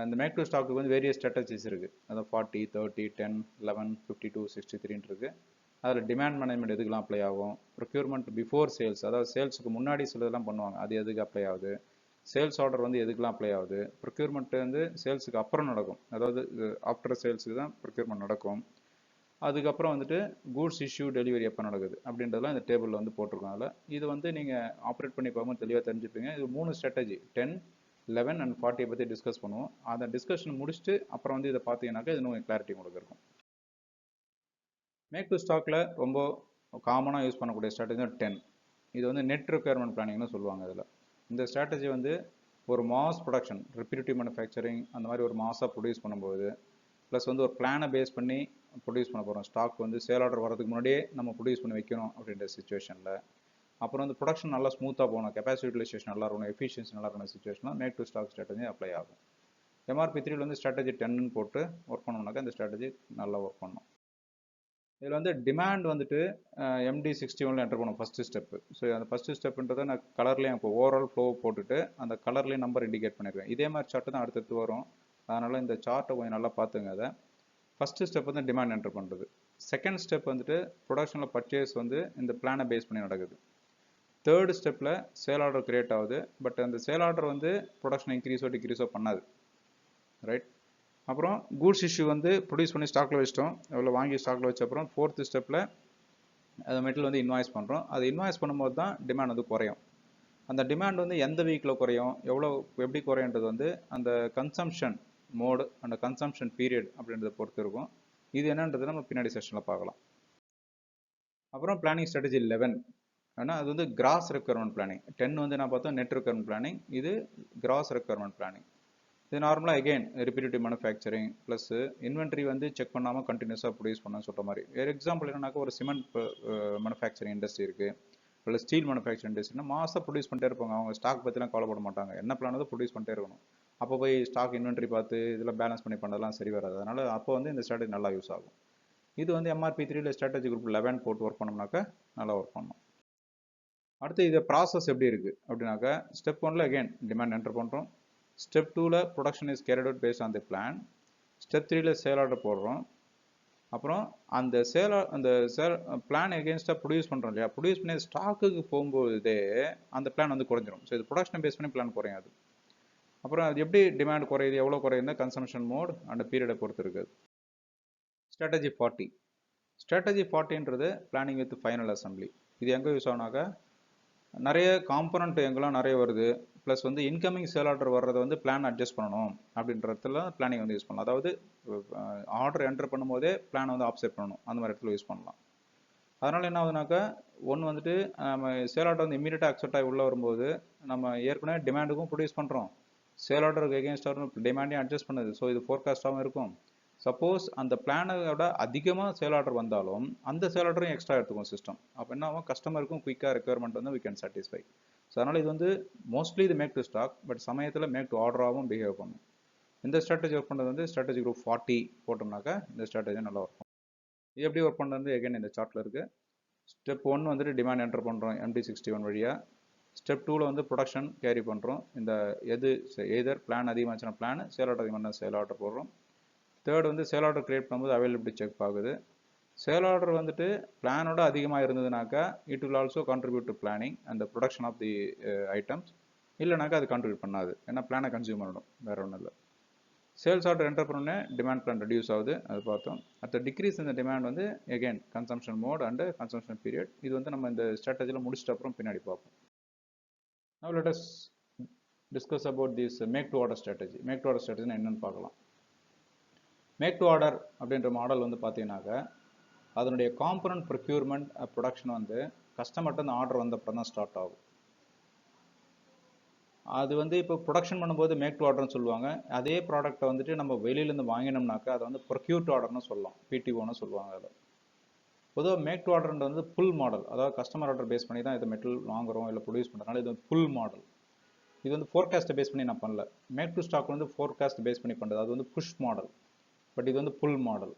இந்த மேக் டு ஸ்டாக்கு வந்து வேரியஸ் ஸ்ட்ராட்டஜிஸ் இருக்குது. அதாவது 40, 30, 10, 11, 52, 63 இருக்குது. அதில் டிமாண்ட் மேனேஜ்மெண்ட் எதுக்கெல்லாம் அப்ளை ஆகும், ப்ரொக்யூர்மெண்ட் பிஃபோர் சேல்ஸ், அதாவது சேல்ஸுக்கு முன்னாடி சிலதெல்லாம் பண்ணுவாங்க, அது எதுக்கு அப்ளை ஆகுது, சேல்ஸ் ஆர்டர் வந்து எதுக்கெல்லாம் அப்ளை ஆகுது, ப்ரொக்யூர்மெண்ட் வந்து சேல்ஸுக்கு அப்புறம் நடக்கும், அதாவது ஆஃப்டர் சேல்ஸுக்கு தான் ப்ரொக்யூர்மெண்ட் நடக்கும். அதுக்கப்புறம் வந்துட்டு கூட்ஸ் இஷ்யூ டெலிவரி எப்போ நடக்குது அப்படின்றதெல்லாம் இந்த டேபிளில் வந்து போட்டிருக்கோம். அதில் இது வந்து நீங்கள் ஆப்ரேட் பண்ணி பார்க்கும்போது தெளிவாக தெரிஞ்சுப்பீங்க. இது 3 ஸ்ட்ராட்டஜி 10, 11 அண்ட் 40 பற்றி டிஸ்கஸ் பண்ணுவோம். அந்த டிஸ்கஷன் முடிச்சுட்டு அப்புறம் வந்து இதை பார்த்தீங்கன்னாக்கா இது இன்னும் கிளாரிட்டி உங்களுக்கு இருக்கும். மேக் டு ஸ்டாக்கில் ரொம்ப காமனாக யூஸ் பண்ணக்கூடிய ஸ்ட்ராட்டஜி 10. இது வந்து நெட் ரெக்யர்மெண்ட் பிளானிங்னு சொல்லுவாங்க. இதில் இந்த ஸ்ட்ராட்டஜி வந்து ஒரு மாஸ் ப்ரொடக்ஷன், ரிப்பீட்டிவ் மேனுஃபேக்சரிங் அந்த மாதிரி ஒரு மாஸாக ப்ரொடியூஸ் பண்ணும்போது, ப்ளஸ் வந்து ஒரு பிளானை பேஸ் பண்ணி ப்ரொடியூஸ் பண்ண போகிறோம். ஸ்டாக் வந்து சேல் ஆர்டர் வரதுக்கு முன்னாடியே நம்ம ப்ரொடியூஸ் பண்ணி வைக்கணும் அப்படின்ற சுச்சுவேஷனில், அப்புறம் வந்து ப்ரொடக்ஷன் நல்லா ஸ்மூத்தாக போகணும், கெப்பாசிட்டி யூட்டிலைசேஷன் நல்லா இருக்கணும், எஃபிஷியன்சி நல்லா இருக்கணும் சுச்சுவேஷனில் make to stock strategy apply ஆகும். MRP 3 வந்து ஸ்ட்ராட்டஜி 10 போட்டு ஒர்க் பண்ணோம்னாக்கா இந்த ஸ்ட்ராட்டஜி நல்லா ஒர்க் பண்ணும். இதில் வந்து டிமாண்ட் வந்துட்டு MD61 என்டர் பண்ணும் ஃபஸ்ட்டு ஸ்டெப்பு. ஸோ அந்த ஃபஸ்ட்டு ஸ்டெப்புன்றதை நான் கலர்லேயும் இப்போ ஓவரால் ஃப்ளோ போட்டுட்டு அந்த கலர்லேயும் நம்பர் இண்டிகேட் பண்ணிடுவேன். இதே மாதிரி சார்ட்டு தான் அடுத்தடுத்து வரும், அதனால் இந்த சார்ட்டை கொஞ்சம் நல்லா பார்த்துங்க. அதை ஃபஸ்ட்டு ஸ்டெப் வந்து டிமாண்ட் என்டர் பண்ணுறது. செகண்ட் ஸ்டெப் வந்துட்டு ப்ரொடக்ஷனில் பர்ச்சேஸ் வந்து இந்த பிளானை பேஸ் பண்ணி நடக்குது. தேர்டு ஸ்டெப்பில் சேல் ஆர்டர் கிரியேட் ஆகுது, பட் அந்த சேல் ஆர்டர் வந்து ப்ரொடக்ஷன் இன்க்ரீஸோ டிக்ரீஸோ பண்ணாது, ரைட்? அப்புறம் கூட்ஸ் இஷ்யூ வந்து ப்ரொடியூஸ் பண்ணி ஸ்டாக்கில் வச்சிட்டோம், எவ்வளோ வாங்கி ஸ்டாக்கில் வச்ச அப்புறம் ஃபோர்த்து ஸ்டெப்பில் அந்த மெட்டல் வந்து இன்வாய்ஸ் பண்ணுறோம். அது இன்வாய்ஸ் பண்ணும்போது தான் டிமாண்ட் வந்து குறையும். அந்த டிமாண்ட் வந்து எந்த வீக்கில் குறையும், எவ்வளோ எப்படி குறையுன்றது வந்து அந்த கன்சம்ஷன் மோடு அந்த கன்சம்ஷன் பீரியட் அப்படின்றத பொறுத்து இருக்கும். இது என்னன்றது நம்ம பின்னாடி செஷனில் பார்க்கலாம். அப்புறம் பிளானிங் ஸ்ட்ராட்டஜி 11, ஆனால் அது வந்து கிராஸ் ரெக்யர்மெண்ட் பிளானிங். 10 வந்து நான் பார்த்தோம் நெட் ரெக்யர்மெண்ட் பிளானிங், இது கிராஸ் ரெக்யர்மெண்ட் பிளானிங். இது நார்மலாக again repetitive manufacturing plus inventory வந்து செக் பண்ணாமல் கண்டினியூஸாக ப்ரொடியூஸ் பண்ண சொல்கிற மாதிரி. வேறு எக்ஸாம்பிள் என்னன்னாக்கா ஒரு சிமெண்ட் மேனுஃபேக்சரிங் இண்டஸ்ட்ரி இருக்குது, இல்லை ஸ்டீல் மேனுஃபேக்சரிங் இண்டஸ்ட்ரினா மாதம் ப்ரொடியூஸ் பண்ணிட்டே இருப்பாங்க. அவங்க ஸ்டாக் பற்றிலாம் கவலைப்பட மாட்டாங்க, என்ன பிளான் வந்து ப்ரொடியூஸ் பண்ணிட்டே இருக்கணும். அப்போ போய் ஸ்டாக் இன்வென்ட்ரி பார்த்து இதில் பேலன்ஸ் பண்ணி பண்ணதெல்லாம் சரி வராது. அதனால் அப்போ வந்து இந்த ஸ்ட்ராட்டஜி நல்லா யூஸ் ஆகும். இது வந்து MRP 3 ஸ்ட்ராட்டஜி குரூப் 11 போட்டு ஒர்க் பண்ணோம்னாக்கா நல்லா ஒர்க் பண்ணணும். அடுத்து இது ப்ராசஸ் எப்படி இருக்குது அப்படின்னாக்கா, ஸ்டெப் 1ல் அகெயின் டிமாண்ட் என்டர் பண்ணுறோம். ஸ்டெப் 2ல் production is carried out based on the plan. Step 3ல் சேல் ஆர்டர் போடுறோம். அப்புறம் அந்த சேல் பிளான் எகெயின்ஸ்டாக ப்ரொடியூஸ் பண்ணுறோம் இல்லையா, ப்ரொடியூஸ் பண்ணி ஸ்டாக்குக்கு போகும்போதே அந்த பிளான் வந்து குறைஞ்சிரும். ஸோ இது ப்ரொடக்ஷனை பேஸ் பண்ணி பிளான் குறையாது. அப்புறம் அது எப்படி டிமாண்ட் குறையுது, எவ்வளோ குறையுதுன்னா கன்சம்ஷன் மோட் அண்ட் பீரியடை பொறுத்து இருக்குது. ஸ்ட்ராட்டஜி 40. ஸ்ட்ராட்டஜி 40ன்றது பிளானிங் வித் ஃபைனல் அசம்பிளி. இது எங்கே யூஸ் ஆகுனாக்கா, நிறைய காம்பனண்ட் எங்கெல்லாம் நிறைய வருது, ப்ளஸ் வந்து இன்கமிங் சேல் ஆர்டர் வர்றதை வந்து பிளான் அட்ஜஸ்ட் பண்ணணும் அப்படின்றதுல பிளானிங் வந்து யூஸ் பண்ணலாம். அதாவது ஆர்டர் என்டர் பண்ணும்போதே பிளான் வந்து ஆப்செட் பண்ணணும், அந்த மாதிரி இடத்துல யூஸ் பண்ணலாம். அதனால் என்ன ஆகுதுனாக்கா, ஒன்று வந்துட்டு நம்ம சேல் ஆர்டர் வந்து இமீடியட்டாக அக்செப்ட் ஆகி உள்ளே வரும்போது நம்ம ஏற்கனவே டிமாண்டுக்கும் ப்ரொடியூஸ் பண்ணுறோம், சேல் ஆர்டருக்கு எகெயின்ஸ்டாக டிமாண்டையும் அட்ஜஸ்ட் பண்ணுது. ஸோ இது ஃபோர்காஸ்டாகவும் இருக்கும். சப்போஸ் அந்த பிளானை விட அதிகமாக சேல் ஆர்டர் வந்தாலும் அந்த சேல் ஆர்டரும் எக்ஸ்ட்ரா எடுத்துக்கும் சிஸ்டம். அப்போ என்ன ஆகும், கஸ்டமருக்கும் குயிக்காக ரெக்யர்மெண்ட் வந்து வி கேன் சாட்டிஸ்ஃபை. ஸோ அதனால் இது வந்து மோஸ்ட்லி இது மேக் டு ஸ்டாக், பட் சமயத்தில் மேக் டு ஆர்டராகவும் பிஹேவ் பண்ணும். இந்த ஸ்ட்ராட்டஜி ஒர்க் பண்ணுறது வந்து ஸ்ட்ராட்டஜி குரூப் 40 போட்டோம்னாக்கா இந்த ஸ்ட்ராட்டஜி நல்லா ஒர்க் பண்ணும். இது எப்படி ஒர்க் பண்ணுறது எகைன் இந்த சார்ட்டில் இருக்குது. ஸ்டெப் 1 வந்துட்டு டிமாண்ட் என்டர் பண்ணுறோம் MD61 வழியாக. ஸ்டெப் 2ல் வந்து ப்ரொடக்ஷன் கேரி பண்ணுறோம். இந்த எதர் பிளான் அதிகமாச்சுன்னா பிளான், சேல் ஆர்டர் அதிகமாக சேல் ஆர்டர் போடுறோம். தேர்ட் வந்து சேல் ஆர்டர் கிரியேட் பண்ணும்போது அவைலபிலிட்டி செக் ஆகுது. சேல் ஆர்டர் வந்துட்டு பிளானோட அதிகமாக இருந்ததுனாக்கா it will also contribute to planning and production of the items. இல்லைனாக்கா அது கான்ட்ரிபியூட் பண்ணாது, ஏன்னா பிளானை கன்சியூம் பண்ணணும், வேறு ஒன்றும் இல்லை. சேல்ஸ் ஆர்டர் என்டர் பண்ணோன்னே டிமாண்ட் பிளான் ரெடியூஸ் ஆகுது, அது பார்த்தோம். அடுத்த டிக்ரீஸ் இந்த டிமாண்ட் வந்து again consumption mode and consumption period. இது வந்து நம்ம இந்த ஸ்ட்ராட்டஜியில் முடிச்சிட்ட அப்புறம் பின்னாடி பார்ப்போம். Now let us discuss about this make to order strategy. Make to order strategy என்னன்னு பார்க்கலாம். மேக் டு ஆர்டர் அப்படின்ற மாடல் வந்து பார்த்தீங்கன்னாக்கா, அதனுடைய காம்பனன்ட் ப்ரொக்யூர்மெண்ட் ப்ரொடக்ஷன் வந்து கஸ்டமர்கிட்ட அந்த ஆர்டர் வந்த அப்புறம் தான் ஸ்டார்ட் ஆகும். அது வந்து இப்போ ப்ரொடக்ஷன் பண்ணும்போது மேக் டு ஆர்டர்னு சொல்லுவாங்க. அதே ப்ராடக்ட்டை வந்துட்டு நம்ம வெளியிலேருந்து வாங்கினோம்னாக்கா அதை வந்து ப்ரொக்யூர் டு ஆர்டர்னு சொல்லலாம், பிடிஓன்னு சொல்லுவாங்க. அதில் பொதுவாக மேக் டு ஆர்டர் வந்து புல் மாடல், அதாவது கஸ்டமர் ஆர்டர் பேஸ் பண்ணி தான் இது மெட்டல் வாங்குறோம் இல்லை ப்ரொடியூஸ் பண்ணுறதுனால இது வந்து புல் மாடல். இது வந்து ஃபோர்காஸ்ட்டை பேஸ் பண்ணி நான் பண்ணல. மேக் டு ஸ்டாக் வந்து ஃபோர்காஸ்ட் பேஸ் பண்ணி பண்ணுறது, அது வந்து புஷ் மாடல். பட் இது வந்து புல் மாடல்.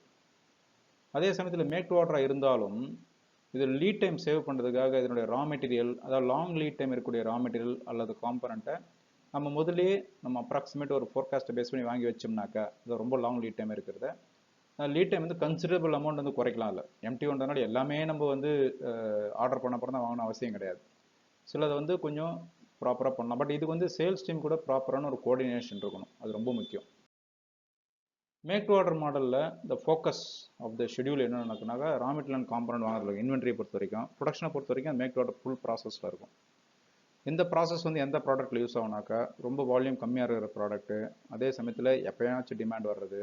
அதே சமயத்தில் மேக் டு ஆர்டராக இருந்தாலும் இதில் லீட் டைம் சேவ் பண்ணுறதுக்காக இதனுடைய ரா மெட்டீரியல், அதாவது லாங் லீட் டைம் இருக்கக்கூடிய ரா மெட்டீரியல் அல்லது காம்பனண்ட்டை நம்ம முதலே நம்ம அப்ராக்சிமேட் ஒரு ஃபோர்காஸ்ட்டை பேஸ் பண்ணி வாங்கி வச்சோம்னாக்கா, இது ரொம்ப லாங் லீட் டைம் இருக்கிறத லீட் டைம் வந்து கன்சிடரபிள் அமௌண்ட் வந்து குறைக்கலாம். இல்லை எம்டி ஒன்றனால எல்லாமே நம்ம வந்து ஆர்டர் பண்ண அப்புறம் தான் வாங்கணும் அவசியம் கிடையாது. சிலதை வந்து கொஞ்சம் ப்ராப்பராக பண்ணலாம். பட் இதுக்கு வந்து சேல்ஸ் டீம் கூட ப்ராப்பரான ஒரு கோஆர்டினேஷன் இருக்கணும், அது ரொம்ப முக்கியம். மேக் டு ஆர்டர் மாடலில் இந்த ஃபோக்கஸ் ஆஃப் த ஷெடியூல் என்ன நடக்குனாக்கா, ரா மெட்டீரியல் அண்ட் காம்பனண்ட் வாங்குறது இன்வென்ட்ரியை பொறுத்த வரைக்கும், ப்ரொடக்ஷனை பொறுத்த வரைக்கும் மேக் டு ஆர்டர் ஃபுல் ப்ராசஸில் இருக்கும். இந்த ப்ராசஸ் வந்து எந்த ப்ராடக்ட்டில் யூஸ் ஆகுனாக்கா, ரொம்ப வால்யூம் கம்மியாக இருக்கிற ப்ராடக்ட்டு, அதே சமயத்தில் எப்போயாச்சும் டிமாண்ட் வர்றது,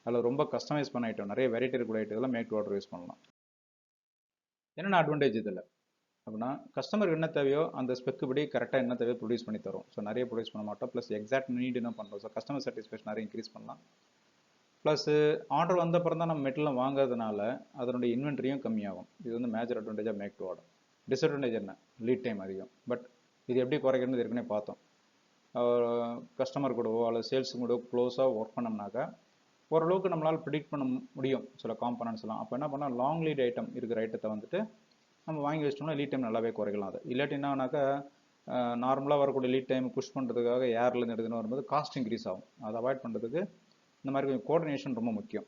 அதில் ரொம்ப கஸ்டமைஸ் பண்ண ஐட்டம், நிறைய வெரைட்டி இருக்கிற ஐட்டத்தில் மேக் டு ஆர்டர் யூஸ் பண்ணலாம். என்னென்ன அட்வான்டேஜ் இதில் அப்படின்னா, கஸ்டமருக்கு என்ன தேவையோ அந்த ஸ்பெக்கு படி கரெக்டாக என்ன தேவையோ ப்ரொடியூஸ் பண்ணி தரும். ஸோ நிறைய ப்ரொடியூஸ் பண்ண மாட்டோம். ப்ளஸ் எக்ஸாக்ட் நீட் என்ன பண்ணுறோம். ஸோ கஸ்டமர் சாட்டிஸ்ஃபேக்ஷன் நிறைய இன்க்ரீஸ் பண்ணலாம். ப்ளஸ் ஆர்டர் வந்த அப்புறம் தான் நம்ம மெட்டீரியல் வாங்குறதுனால அதனுடைய இன்வென்ட்ரியும் கம்மியாகும். இது வந்து மேஜர் அட்வான்டேஜாக மேக் டு ஆர்டர். டிஸ்அட்வான்டேஜ் என்ன, லீட் டைம் அதிகம். பட் இது எப்படி குறைக்கிறது ஏற்கனவே பார்த்தோம். கஸ்டமர் கூடவோ அல்லது சேல்ஸு கூட க்ளோஸாக ஒர்க் பண்ணோம்னாக்கா ஓரளவுக்கு நம்மளால் ப்ரிடிக்ட் பண்ண முடியும் சில காம்பனன்ட்ஸ் எல்லாம். அப்போ என்ன பண்ணால் லாங் லீட் ஐட்டம் இருக்கிற ஐட்டத்தை வந்துட்டு நம்ம வாங்கி வச்சிட்டோம்னா லீட் டைம் நல்லாவே குறைக்கலாம். அது இல்லாட்டி என்னன்னாக்கா, நார்மலாக வரக்கூடிய லீட் டைம் புஷ் பண்ணுறதுக்காக ஏர்லேருந்து எடுத்துன்னு வரும்போது காஸ்ட் இன்க்ரீஸ் ஆகும். அதை அவாய்ட் பண்ணுறதுக்கு இந்த மாதிரி கொஞ்சம் கோஆர்டினேஷன் ரொம்ப முக்கியம்.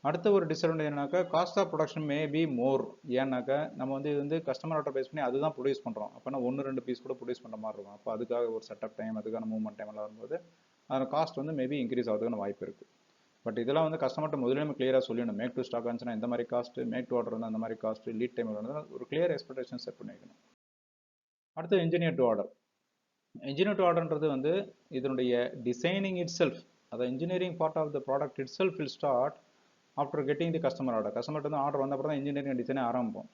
அடுத்த ஒரு டிஸ்அட்வான்டேஜ் என்னன்னாக்கா, cost of production may be more. ஏன்னாக்கா நம்ம வந்து இது வந்து கஸ்டமர் ஆர்டர் பேஸ் பண்ணி அதுதான் ப்ரொடியூஸ் பண்ணுறோம். அப்போனா 1-2 பீஸ் கூட ப்ரொடியூஸ் பண்ணுற மாதிரி இருக்கும். அப்போ அதுக்காக ஒரு செட்டப் டைம், அதுக்கான மூவ்மெண்ட் டைம் எல்லாம் வரும்போது அதோட காஸ்ட் வந்து மேபி இன்க்ரீஸ் ஆகிறதுக்கான வாய்ப்பு இருக்குது. பட் இதெல்லாம் வந்து கஸ்டமர்கிட்ட முதல்ல நம்ம கிளியராக சொல்லணும். மேக் டு ஸ்டாக் இருந்துச்சுன்னா இந்த மாதிரி காஸ்ட், மேக் டு ஆர்டர் வந்து அந்த மாதிரி காஸ்ட், லீட் டைம் வந்து ஒரு கிளியர் எக்ஸ்பெக்டேஷன் செட் பண்ணி வைக்கணும். அடுத்து engineer to order. Engineer to ஆர்டர்ன்றது வந்து இதனுடைய டிசைனிங் இட் செல்ஃப், அதாவது engineering part of the product itself will start after getting the customer order. கஸ்டமர்கிட்ட வந்து ஆர்டர் வந்த அப்புறம் தான் இன்ஜினியரிங் டிசைனே ஆரம்பிப்போம்.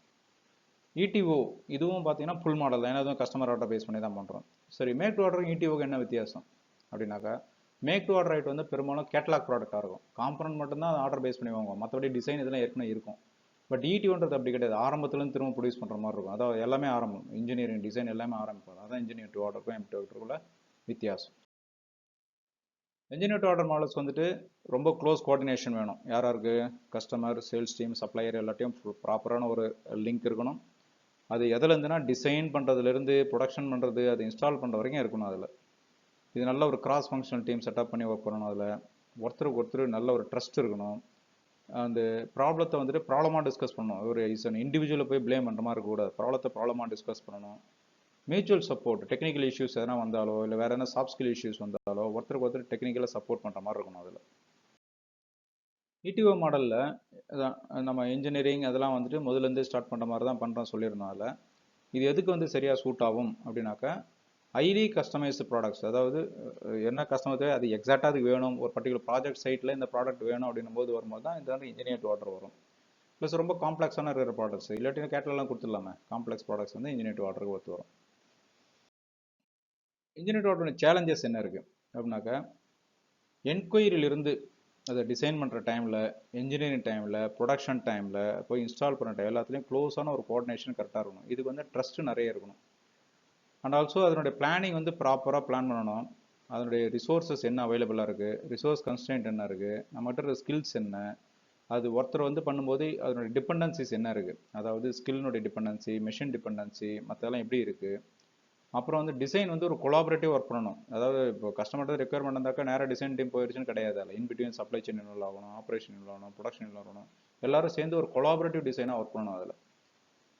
இடிஓ இதுவும் பார்த்தீங்கன்னா ஃபுல் மாடல் தான், ஏன்னா அதுவும் கஸ்டமர் ஆர்டர் பேஸ் பண்ணி தான் பண்ணுறோம். சரி, மேக் டு ஆர்டர் இடிஓக்கு என்ன வித்தியாசம் அப்படின்னாக்கா, மேக் டு ஆர்டர் ஐட் வந்து பெரும்பாலும் கேட்டலாக் ப்ராடக்டாக இருக்கும். காம்பனன்ட் மட்டும்தான் ஆர்டர் பேஸ் பண்ணி வாங்குவோம், மற்றபடி டிசைன் இதெல்லாம் ஏற்கனவே இருக்கும். பட் இடிஓன்றது அப்படி கிடையாது, ஆரம்பத்துலேருந்து திரும்ப ப்ரொடியூஸ் பண்ணுற மாதிரி இருக்கும். அதாவது எல்லாமே ஆரம்பம், இன்ஜினியரிங் டிசைன் எல்லாமே ஆரம்பிப்போம். அதான் இன்ஜினியர் டு ஆர்டருக்கும் எம்டி ஆர்டருக்குள்ள வித்தியாசம். இன்ஜினியர் டு ஆர்டர் மாடல்ஸ் வந்துட்டு ரொம்ப க்ளோஸ் கோஆர்டினேஷன் வேணும். யாராருக்கு, கஸ்டமர், சேல்ஸ் டீம், சப்ளையர் எல்லாத்தையும் ப்ராப்பரான ஒரு லிங்க் இருக்கணும். அது எதில் இருந்துன்னா டிசைன் பண்ணுறதுலேருந்து ப்ரொடக்ஷன் பண்ணுறது, அது இன்ஸ்டால் பண்ணுற வரைக்கும் இருக்கணும். அதில் இது நல்ல ஒரு கிராஸ் ஃபங்க்ஷனல் டீம் செட்டப் பண்ணி ஒர்க் பண்ணணும். அதில் ஒருத்தருக்கு ஒருத்தர் நல்ல ஒரு ட்ரஸ்ட் இருக்கணும். அந்த ப்ராப்ளத்தை வந்துட்டு ப்ராப்ளமாக டிஸ்கஸ் பண்ணணும். ஒரு இண்டிவிஜுவலை போய் ப்ளேம் பண்ணுற மாதிரி இருக்கக்கூடாது. ப்ராப்ளத்தை ப்ராப்ளமாக டிஸ்கஸ் பண்ணணும். மியூச்சுவல் சப்போர்ட், டெக்னிக்கல் இஷ்யூஸ் எதனா வந்தாலோ இல்லை வேறு என்ன சாஃப்ட் ஸ்கில் இஷ்யூஸ் வந்தாலோ ஒருத்தருக்கு ஒருத்தர் டெக்னிக்கலாக சப்போர்ட் பண்ணுற மாதிரி இருக்கணும். அதில் இடிஓ மாடலில் நம்ம இன்ஜினியரிங் அதெல்லாம் வந்துட்டு முதலேருந்து ஸ்டார்ட் பண்ணுற மாதிரி தான் பண்ணுறோம் சொல்லியிருந்தோம். அதில் இது எதுக்கு வந்து சரியாக சூட் ஆகும் அப்படின்னாக்கா, ஹைலி கஸ்டமைஸ்டு ப்ராடக்ட்ஸ், அதாவது என்ன கஸ்டமர் தேவை அது எக்ஸாக்டாக அதுக்கு வேணும், ஒரு பர்டிகுலர் ப்ராஜெக்ட் சைட்டில் இந்த ப்ராடக்ட் வேணும் அப்படின்னும் போது வரும்போது தான் இந்த வந்து இன்ஜினியர் டு ஆர்டர் வரும். ப்ளஸ் ரொம்ப காம்ப்ளெக்ஸான இருக்கிற ப்ராடக்ட்ஸ், இல்லாட்டி கேட்டலாம் கொடுத்துடலாமே, காம்ப்ளெக்ஸ் ப்ராடக்ட்ஸ் வந்து இன்ஜினியர் டு ஆர்டருக்கு ஒத்து வரும். இன்ஜினியர் டு ஆர்டர் சேலஞ்சஸ் என்ன இருக்குது அப்படின்னாக்கா, என்கொயரியிலிருந்து அதை டிசைன் பண்ணுற டைமில், இன்ஜினியரிங் டைமில், ப்ரொடக்ஷன் டைமில், போய் இன்ஸ்டால் பண்ணுற டைம் எல்லாத்துலேயும் க்ளோஸான ஒரு கோஆர்டினேஷன் கரெக்டாக இருக்கணும். இதுக்கு வந்து ட்ரஸ்ட்டு நிறைய இருக்கணும். அண்ட் ஆல்சோ அதனுடைய பிளானிங் வந்து ப்ராப்பராக பிளான் பண்ணணும். அதனுடைய ரிசோர்ஸஸ் என்ன அவைலபிளாக இருக்குது, ரிசோர்ஸ் கன்ஸ்டன்ட் என்ன இருக்குது, நம்மகிட்ட இருக்கிற ஸ்கில்ஸ் என்ன, அது ஒருத்தர் வந்து பண்ணும்போது அதனுடைய டிபெண்டன்சிஸ் என்ன இருக்குது, அதாவது ஸ்கில்னுடைய டிபெண்டன்சி, மெஷின் டிபெண்டன்சி, மற்றெல்லாம் எப்படி இருக்குது. அப்புறம் வந்து டிசைன் வந்து ஒரு கொலாபரேட்டிவ் ஒர்க் பண்ணணும். அதாவது இப்போ கஸ்டமர்கிட்ட ரெக்யர்மெண்ட் இருந்தாக்கா நேராக டிசைன் டீம் போயிடுச்சுன்னு கிடையாது. அதில் இன்பிட்வீன் சப்ளை செயின் இன்வால்வ் ஆகணும், ஆப்ரேஷன் இன்வால்வ் ஆகணும், ப்ரொடக்ஷன் இன்வால்வ் ஆகணும். எல்லாரும் சேர்ந்து ஒரு கொலாபரேட்டிவ் டிசைனாக ஒர்க் பண்ணணும் அதில்.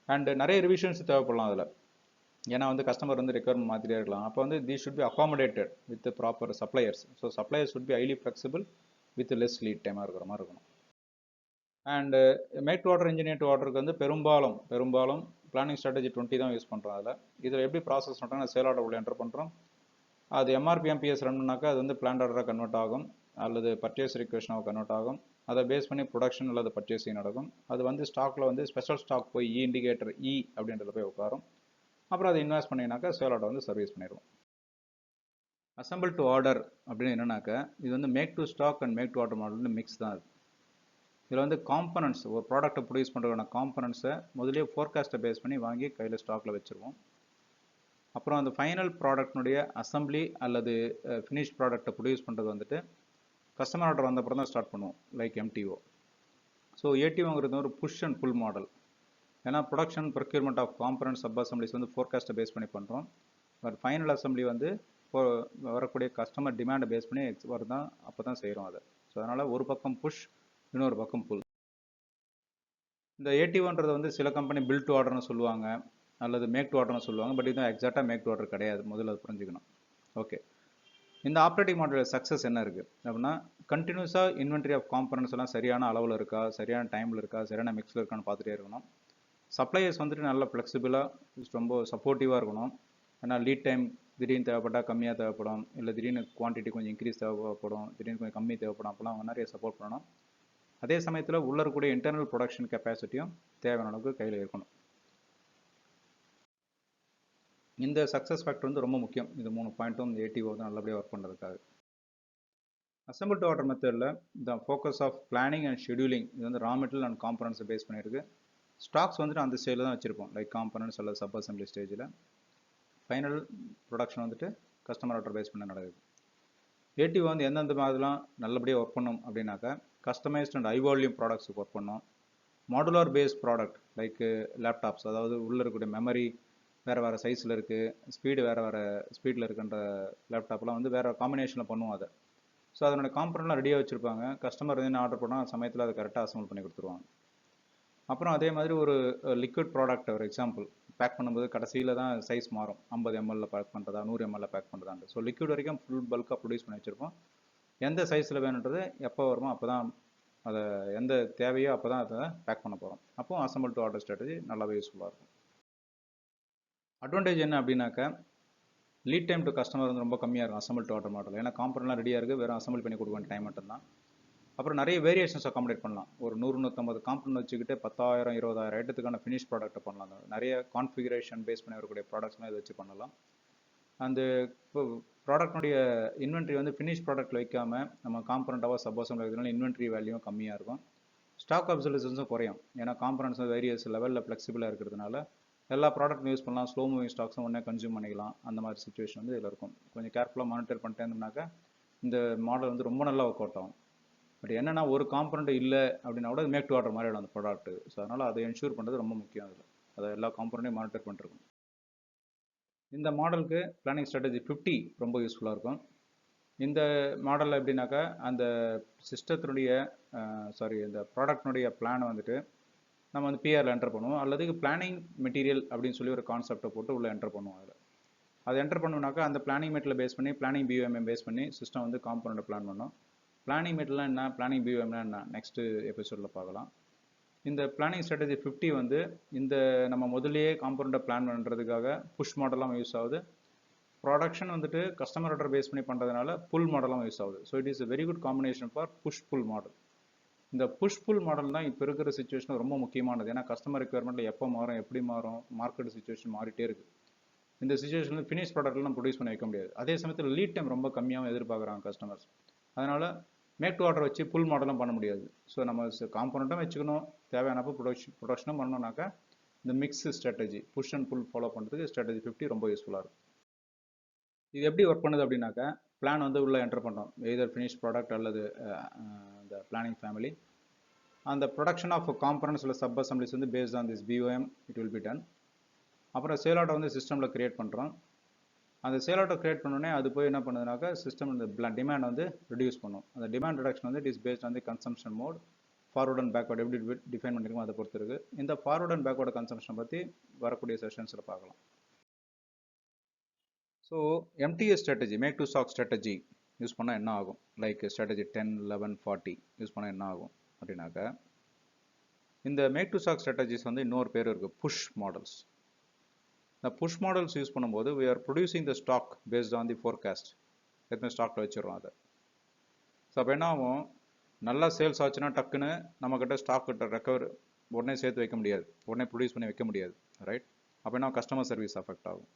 அண்ட் நிறைய ரிவிஷன்ஸ் தேவைப்படலாம் அதில். ஏன்னா வந்து கஸ்டமர் வந்து ரெக்யர்மெண்ட் மாற்றிட்டே இருக்கலாம். அப்போ வந்து the should be accommodated with proper suppliers. So suppliers should be highly flexible with less lead டைமாக இருக்கிற மாதிரி இருக்கணும். And make to order, engineer to ஆர்டருக்கு வந்து பெரும்பாலும் பிளானிங் ஸ்ட்ராட்டஜி 20 தான் யூஸ் பண்ணுறோம். இதில் எப்படி ப்ராசஸ் பண்ணுறோம், சேல் ஆர்டர் உள்ள என்டர் பண்ணுறோம். அது எம்ஆர்பி எம்பிஎஸ் ரன் பண்ணாக்கா அது வந்து பிளான் ஆர்டராக கன்வெர்ட் ஆகும் அல்லது பர்ச்சேஸ் ரிக்வெஸ்டாக கன்வெர்ட் ஆகும். அதை பேஸ் பண்ணி ப்ரொடக்ஷன் அல்லது பர்ச்சேசிங் நடக்கும். அது வந்து ஸ்டாக்கில் வந்து ஸ்பெஷல் ஸ்டாக் போய் இண்டிகேட்டர் அப்படின்றத போய் உட்காரும். அப்புறம் அதை இன்வெஸ்ட் பண்ணிங்கனாக்கா சேல் ஆர்டர் வந்து சர்வீஸ் பண்ணிடுவோம். அசம்பிள் டு ஆர்டர் அப்படின்னு என்னன்னாக்கா இது வந்து make to stock and make to order model mix தான் அது. இதில் வந்து காம்பனன்ட்ஸ் ஒரு ப்ராடக்ட்டை ப்ரொடியூஸ் பண்ணுறதுக்கான காம்பனன்ட்ஸை முதலே ஃபோர்காஸ்ட்டை பேஸ் பண்ணி வாங்கி கையில் ஸ்டாக்கில் வச்சுருவோம். அப்புறம் அந்த ஃபைனல் ப்ராடக்ட்னுடைய அசம்பிளி அல்லது ஃபினிஷ் ப்ராடக்ட்டை ப்ரொடியூஸ் பண்ணுறது வந்துட்டு கஸ்டமர் ஆர்டர் வந்த அப்புறம் தான் ஸ்டார்ட் பண்ணுவோம், லைக் எம்டிஓ. ஸோ ஏடிஓங்கிறது ஒரு புஷ் அண்ட் புல் மாடல். ஏன்னா production procurement of component sub assemblies வந்து ஃபோர்காஸ்ட்டை பேஸ் பண்ணி பண்ணுறோம். பட் ஃபைனல் அசம்பிளி வந்து வரக்கூடிய கஸ்டமர் டிமாண்டை பேஸ் பண்ணி தான் அப்போ தான் செய்கிறோம் அதை. ஸோ அதனால் ஒரு பக்கம் புஷ், இன்னொரு பக்கம் புல். இந்த ஏடிஓன்றது வந்து சில கம்பெனி பில்ட் டு ஆர்டர்னு சொல்லுவாங்க அல்லது மேக் டு ஆர்டர்னு சொல்லுவாங்க. பட் இதுதான் எக்ஸாக்டாக மேக் டு ஆர்டர் கிடையாது, முதல்ல அது புரிஞ்சுக்கணும். ஓகே, இந்த ஆப்ரேட்டிங் மாடலோட சக்ஸஸ் என்ன இருக்குது அப்படின்னா கண்டினியூஸாக இன்வென்ட்ரி ஆஃப் காம்பனன்ட்ஸ் எல்லாம் சரியான அளவில் இருக்கா, சரியான டைமில் இருக்கா, சரியான மிக்ஸில் இருக்கான்னு பார்த்துட்டே இருக்கணும். சப்ளையர்ஸ் வந்துட்டு நல்லா ஃப்ளெக்சிபிளாக ரொம்ப சப்போர்ட்டிவாக இருக்கணும். ஏன்னா லீட் டைம் திடீர்னு தேவைப்பட்டால் கம்மியாக தேவைப்படும், இல்லை திடீர்னு குவான்டிட்டி கொஞ்சம் இன்க்ரீஸ் தேவைப்படும், திடீர்னு கொஞ்சம் கம்மி தேவைப்படும். அப்போலாம் அவங்க நிறைய சப்போர்ட் பண்ணணும். அதே சமயத்தில் உள்ள இருக்கக்கூடிய இன்டர்னல் ப்ரொடக்ஷன் கெப்பாசிட்டியும் தேவையான அளவுக்கு கையில் இருக்கணும். இந்த சக்ஸஸ் ஃபேக்டர் வந்து ரொம்ப முக்கியம். இது 3 பாயிண்ட்டும் இந்த ஏடிஓ வந்து நல்லபடியாக ஒர்க் பண்ணுறதுக்காக. அசம்பிள் டு ஆர்டர் மெத்தடில் the focus of planning and scheduling இது வந்து ரா மெட்டீரியல் அண்ட் காம்பனன்ட்ஸை பேஸ் பண்ணியிருக்கு. ஸ்டாக்ஸ் வந்துட்டு அந்த ஸ்டேஜில் தான் வச்சுருப்போம், லைக் காம்பனன்ட்ஸ் அல்லது சப் அசம்பிளி ஸ்டேஜில். ஃபைனல் ப்ரொடக்ஷன் வந்துட்டு கஸ்டமர் ஆர்டர் பேஸ் பண்ண நடக்குது. ஏடிஓ வந்து எந்தெந்த மாதிரிலாம் நல்லபடியாக ஒர்க் பண்ணும் அப்படின்னாக்கா கஸ்டமைஸ்ட் அண்ட் ஹை வால்யூம் ப்ராடக்ட்ஸுக்கு ஒர்க் பண்ணும். Modular based product like laptops, அதாவது உள்ளே இருக்கக்கூடிய மெமரி வேறு சைஸில் இருக்குது, ஸ்பீடு வேறு ஸ்பீடில் இருக்குன்ற லேப்டாப்லாம் வந்து வேறு காம்பினேஷனில் பண்ணுவோம் அதை. ஸோ அதனோட காம்பனெண்ட்லாம் ரெடியாக வச்சுருப்பாங்க. கஸ்டமர் என்ன ஆர்டர் பண்ணால் சமயத்தில் அதை கரெக்டாக அசம்பிள் பண்ணி கொடுத்துருவாங்க. அப்புறம் அதே மாதிரி ஒரு லிக்விட் ப்ராடக்ட் ஒரு எக்ஸாம்பிள் பேக் பண்ணும்போது கடைசியில் தான் சைஸ் மாறும், 50 ml பேக் பண்ணுறதா 100 ml பேக் பண்ணுறதான்ட்டு. ஸோ லிக்விட் வரைக்கும் ஃபுல் பல்காக ப்ரொடியூஸ் பண்ணி வச்சுருப்போம். எந்த சைஸில் வேணுன்றது எப்போ வருமோ அப்போ தான் அதை எந்த தேவையோ அப்போ தான் அதை பேக் பண்ண போகிறோம். அப்போ அசம்பிள் டு ஆர்டர் ஸ்ட்ராட்டஜி நல்லாவே யூஸ்ஃபுல்லாக இருக்கும். அட்வான்டேஜ் என்ன அப்படின்னாக்கா லீட் டைம் டு கஸ்டமர் வந்து ரொம்ப கம்மியாக இருக்கும் அசம்பிள் டு ஆர்டர் மாடல். ஏன்னா காம்பனெண்ட்லாம் ரெடியாக இருக்குது, வெறும் அசம்பிள் பண்ணி கொடுக்க வேண்டிய டைம் மட்டும்தான். அப்புறம் நிறைய வேரியேஷன்ஸ் அக்காமடேட் பண்ணலாம். ஒரு 100-150 காம்பனெண்ட் வச்சுக்கிட்டு 10,000-20,000 ஐட்டத்துக்கான ஃபினிஷ் ப்ராடக்ட்டை பண்ணலாம். நிறைய கான்ஃபிகரேஷன் பேஸ் பண்ணி வரக்கூடிய ப்ராடக்ட்ஸ்லாம் இதை வச்சு பண்ணலாம். அந்த ப்ராடக்ட்னுடைய இன்வென்ட்ரி வந்து ஃபினிஷ் ப்ராடக்ட்டில் வைக்காமல் நம்ம காம்பனண்ட்டாக சப் அசம்பிள் வைக்கிறதுனால இன்வென்ட்ரி வேல்யூவும் கம்மியாக இருக்கும். ஸ்டாக் அப்சல்யூஷன்ஸும் குறையும். ஏன்னா காம்பனண்ட்ஸ் வேரியஸ் லெவலில் ஃப்ளெக்சிபிளாக இருக்கிறதுனால எல்லா ப்ராடக்ட்டும் யூஸ் பண்ணலாம், ஸ்லோ மூவிங் ஸ்டாக்ஸும் ஒன்றே கன்சியூம் பண்ணிக்கலாம். அந்த மாதிரி சுச்சுவேஷன் வந்து இதில் இருக்கும். கொஞ்சம் கேர்ஃபுல்லாக மானிட்டர் பண்ணிட்டே இருந்தோம்னாக்கா இந்த மாடல் வந்து ரொம்ப நல்லா ஒர்க் அவுட் ஆகும். பட் என்னன்னா ஒரு காம்பனண்ட் இல்லை அப்படின்னா கூட மேக் டு ஆர்டர் மாதிரி ஆகிடும் அந்த ப்ராடக்ட். ஸோ அதனால் அதை என்ஷூர் பண்ணுறது ரொம்ப முக்கியம். அதில் அதை எல்லா காம்பனண்ட்டையும் மானிட்டர் பண்ணிருக்கும். இந்த மாடலுக்கு பிளானிங் ஸ்ட்ராட்டஜி 50 ரொம்ப யூஸ்ஃபுல்லாக இருக்கும். இந்த மாடலில் எப்படின்னாக்கா அந்த சிஸ்டத்தினுடைய இந்த ப்ராடக்ட்னுடைய பிளானை வந்துட்டு நம்ம வந்து பிஆரில் என்டர் பண்ணுவோம், அல்லது பிளானிங் மெட்டீரியல் அப்படின்னு சொல்லி ஒரு கான்செப்டை போட்டு உள்ளே என்டர் பண்ணுவோம். அதில் அதை என்டர் பண்ணுனாக்கா அந்த பிளானிங் மெட்டீரியல் பேஸ் பண்ணி பிளானிங் பிஓஎம் பேஸ் பண்ணி சிஸ்டம் வந்து காம்பனண்ட்டை பிளான் பண்ணோம். பிளானிங் மெட்டீரியல்னா என்ன, பிளானிங் பிஓஎம்னா என்ன, நெக்ஸ்ட்டு எபிசோடில் பார்க்கலாம். இந்த பிளானிங் ஸ்ட்ராட்டஜி 50 வந்து இந்த நம்ம முதலியே காம்பனண்ட்டை பிளான் பண்ணுறதுக்காக புஷ் மாடலாம் யூஸ் ஆகுது. ப்ரொடக்ஷன் வந்துட்டு கஸ்டமர் ஆர்டர் பேஸ் பண்ணி பண்ணுறதுனால புல் மாடலாம் யூஸ் ஆகுது. So it is a very good combination for push pull model. இந்த புஷ் புல் மாடல் தான் இப்போ இருக்கிற சுச்சுவேஷன் ரொம்ப முக்கியமானது. ஏன்னா கஸ்டமர் ரெக்யர்மெண்ட்டில் எப்போ மாறும், எப்படி மாறும், மார்க்கெட் சுச்சுவேஷன் மாறிட்டே இருக்குது. இந்த சுச்சுவேஷனில் ஃபினிஷ் ப்ராடக்ட்லாம் நம்ம ப்ரொடியூஸ் பண்ணி வைக்க முடியாது. அதே சமயத்தில் லீட் டைம் ரொம்ப கம்மியாகவும் எதிர்பார்க்குறாங்க கஸ்டமர்ஸ். அதனால் மேக் டு ஆர்டர் வச்சு புல் மாடலும் பண்ண முடியாது. ஸோ நம்ம காம்பனண்ட்டும் வச்சுக்கணும், தேவையானப்போ ப்ரொடக்ஷனும் பண்ணோம்னாக்கா இந்த mix strategy push and pull follow பண்ணுறதுக்கு ஸ்ட்ராட்டஜி 50 ரொம்ப யூஸ்ஃபுல்லாக இருக்கும். இது எப்படி ஒர்க் பண்ணுது அப்படின்னாக்கா பிளான் வந்து உள்ளே என்டர் பண்ணுறோம், எய்தர் ஃபினிஷ் ப்ராடக்ட் அல்லது இந்த பிளானிங் ஃபேமிலி. அந்த ப்ரொடக்ஷன் ஆஃப் காம்பனன்ட்ஸ் இல்லை சப் அசம்பிளிஸ் வந்து based on this BOM it will be done. அப்புறம் சேல் ஆர்டர் வந்து சிஸ்டமில் கிரியேட் பண்ணுறோம். அந்த சேல் ஆர்டர் கிரியேட் பண்ணோடனே அது போய் என்ன பண்ணுதுனாக்கா சிஸ்டம் இந்த டிமாண்ட் வந்து ரெடியூஸ் பண்ணும். அந்த டிமாண்ட் ரிடக்ஷன் வந்து it is based on the consumption mode. Forward and backward எப்படி டிஃபைன் பண்ணிருக்கோம் அதை பொறுத்து இருக்குது. இந்த ஃபார்வர்ட் அண்ட் பேக்வர்ட் கன்சம்ஷனை பற்றி வரக்கூடிய செஷன்ஸில் பார்க்கலாம். So MTS strategy, make to stock strategy use பண்ணால் என்ன ஆகும், லைக் ஸ்ட்ராட்டஜி 10, 11, 40 யூஸ் பண்ணால் என்ன ஆகும் அப்படின்னாக்கா இந்த மேக் டு ஸ்டாக் ஸ்ட்ராட்டஜிஸ் வந்து இன்னொரு பேர் இருக்குது, புஷ் மாடல்ஸ். இந்த புஷ் மாடல்ஸ் யூஸ் பண்ணும்போது we are producing the stock based on the forecast. எத்தனை ஸ்டாக்கில் வச்சிடறோம் அதை. ஸோ அப்போ என்ன ஆகும், நல்லா சேல்ஸ் ஆச்சுன்னா டக்குன்னு நம்மக்கிட்ட ஸ்டாக் கிட்ட ரெக்கவர் உடனே சேர்த்து வைக்க முடியாது, உடனே ப்ரொடியூஸ் பண்ணி வைக்க முடியாது, ரைட்? அப்படின்னா கஸ்டமர் சர்வீஸ் அஃபெக்ட் ஆகும்.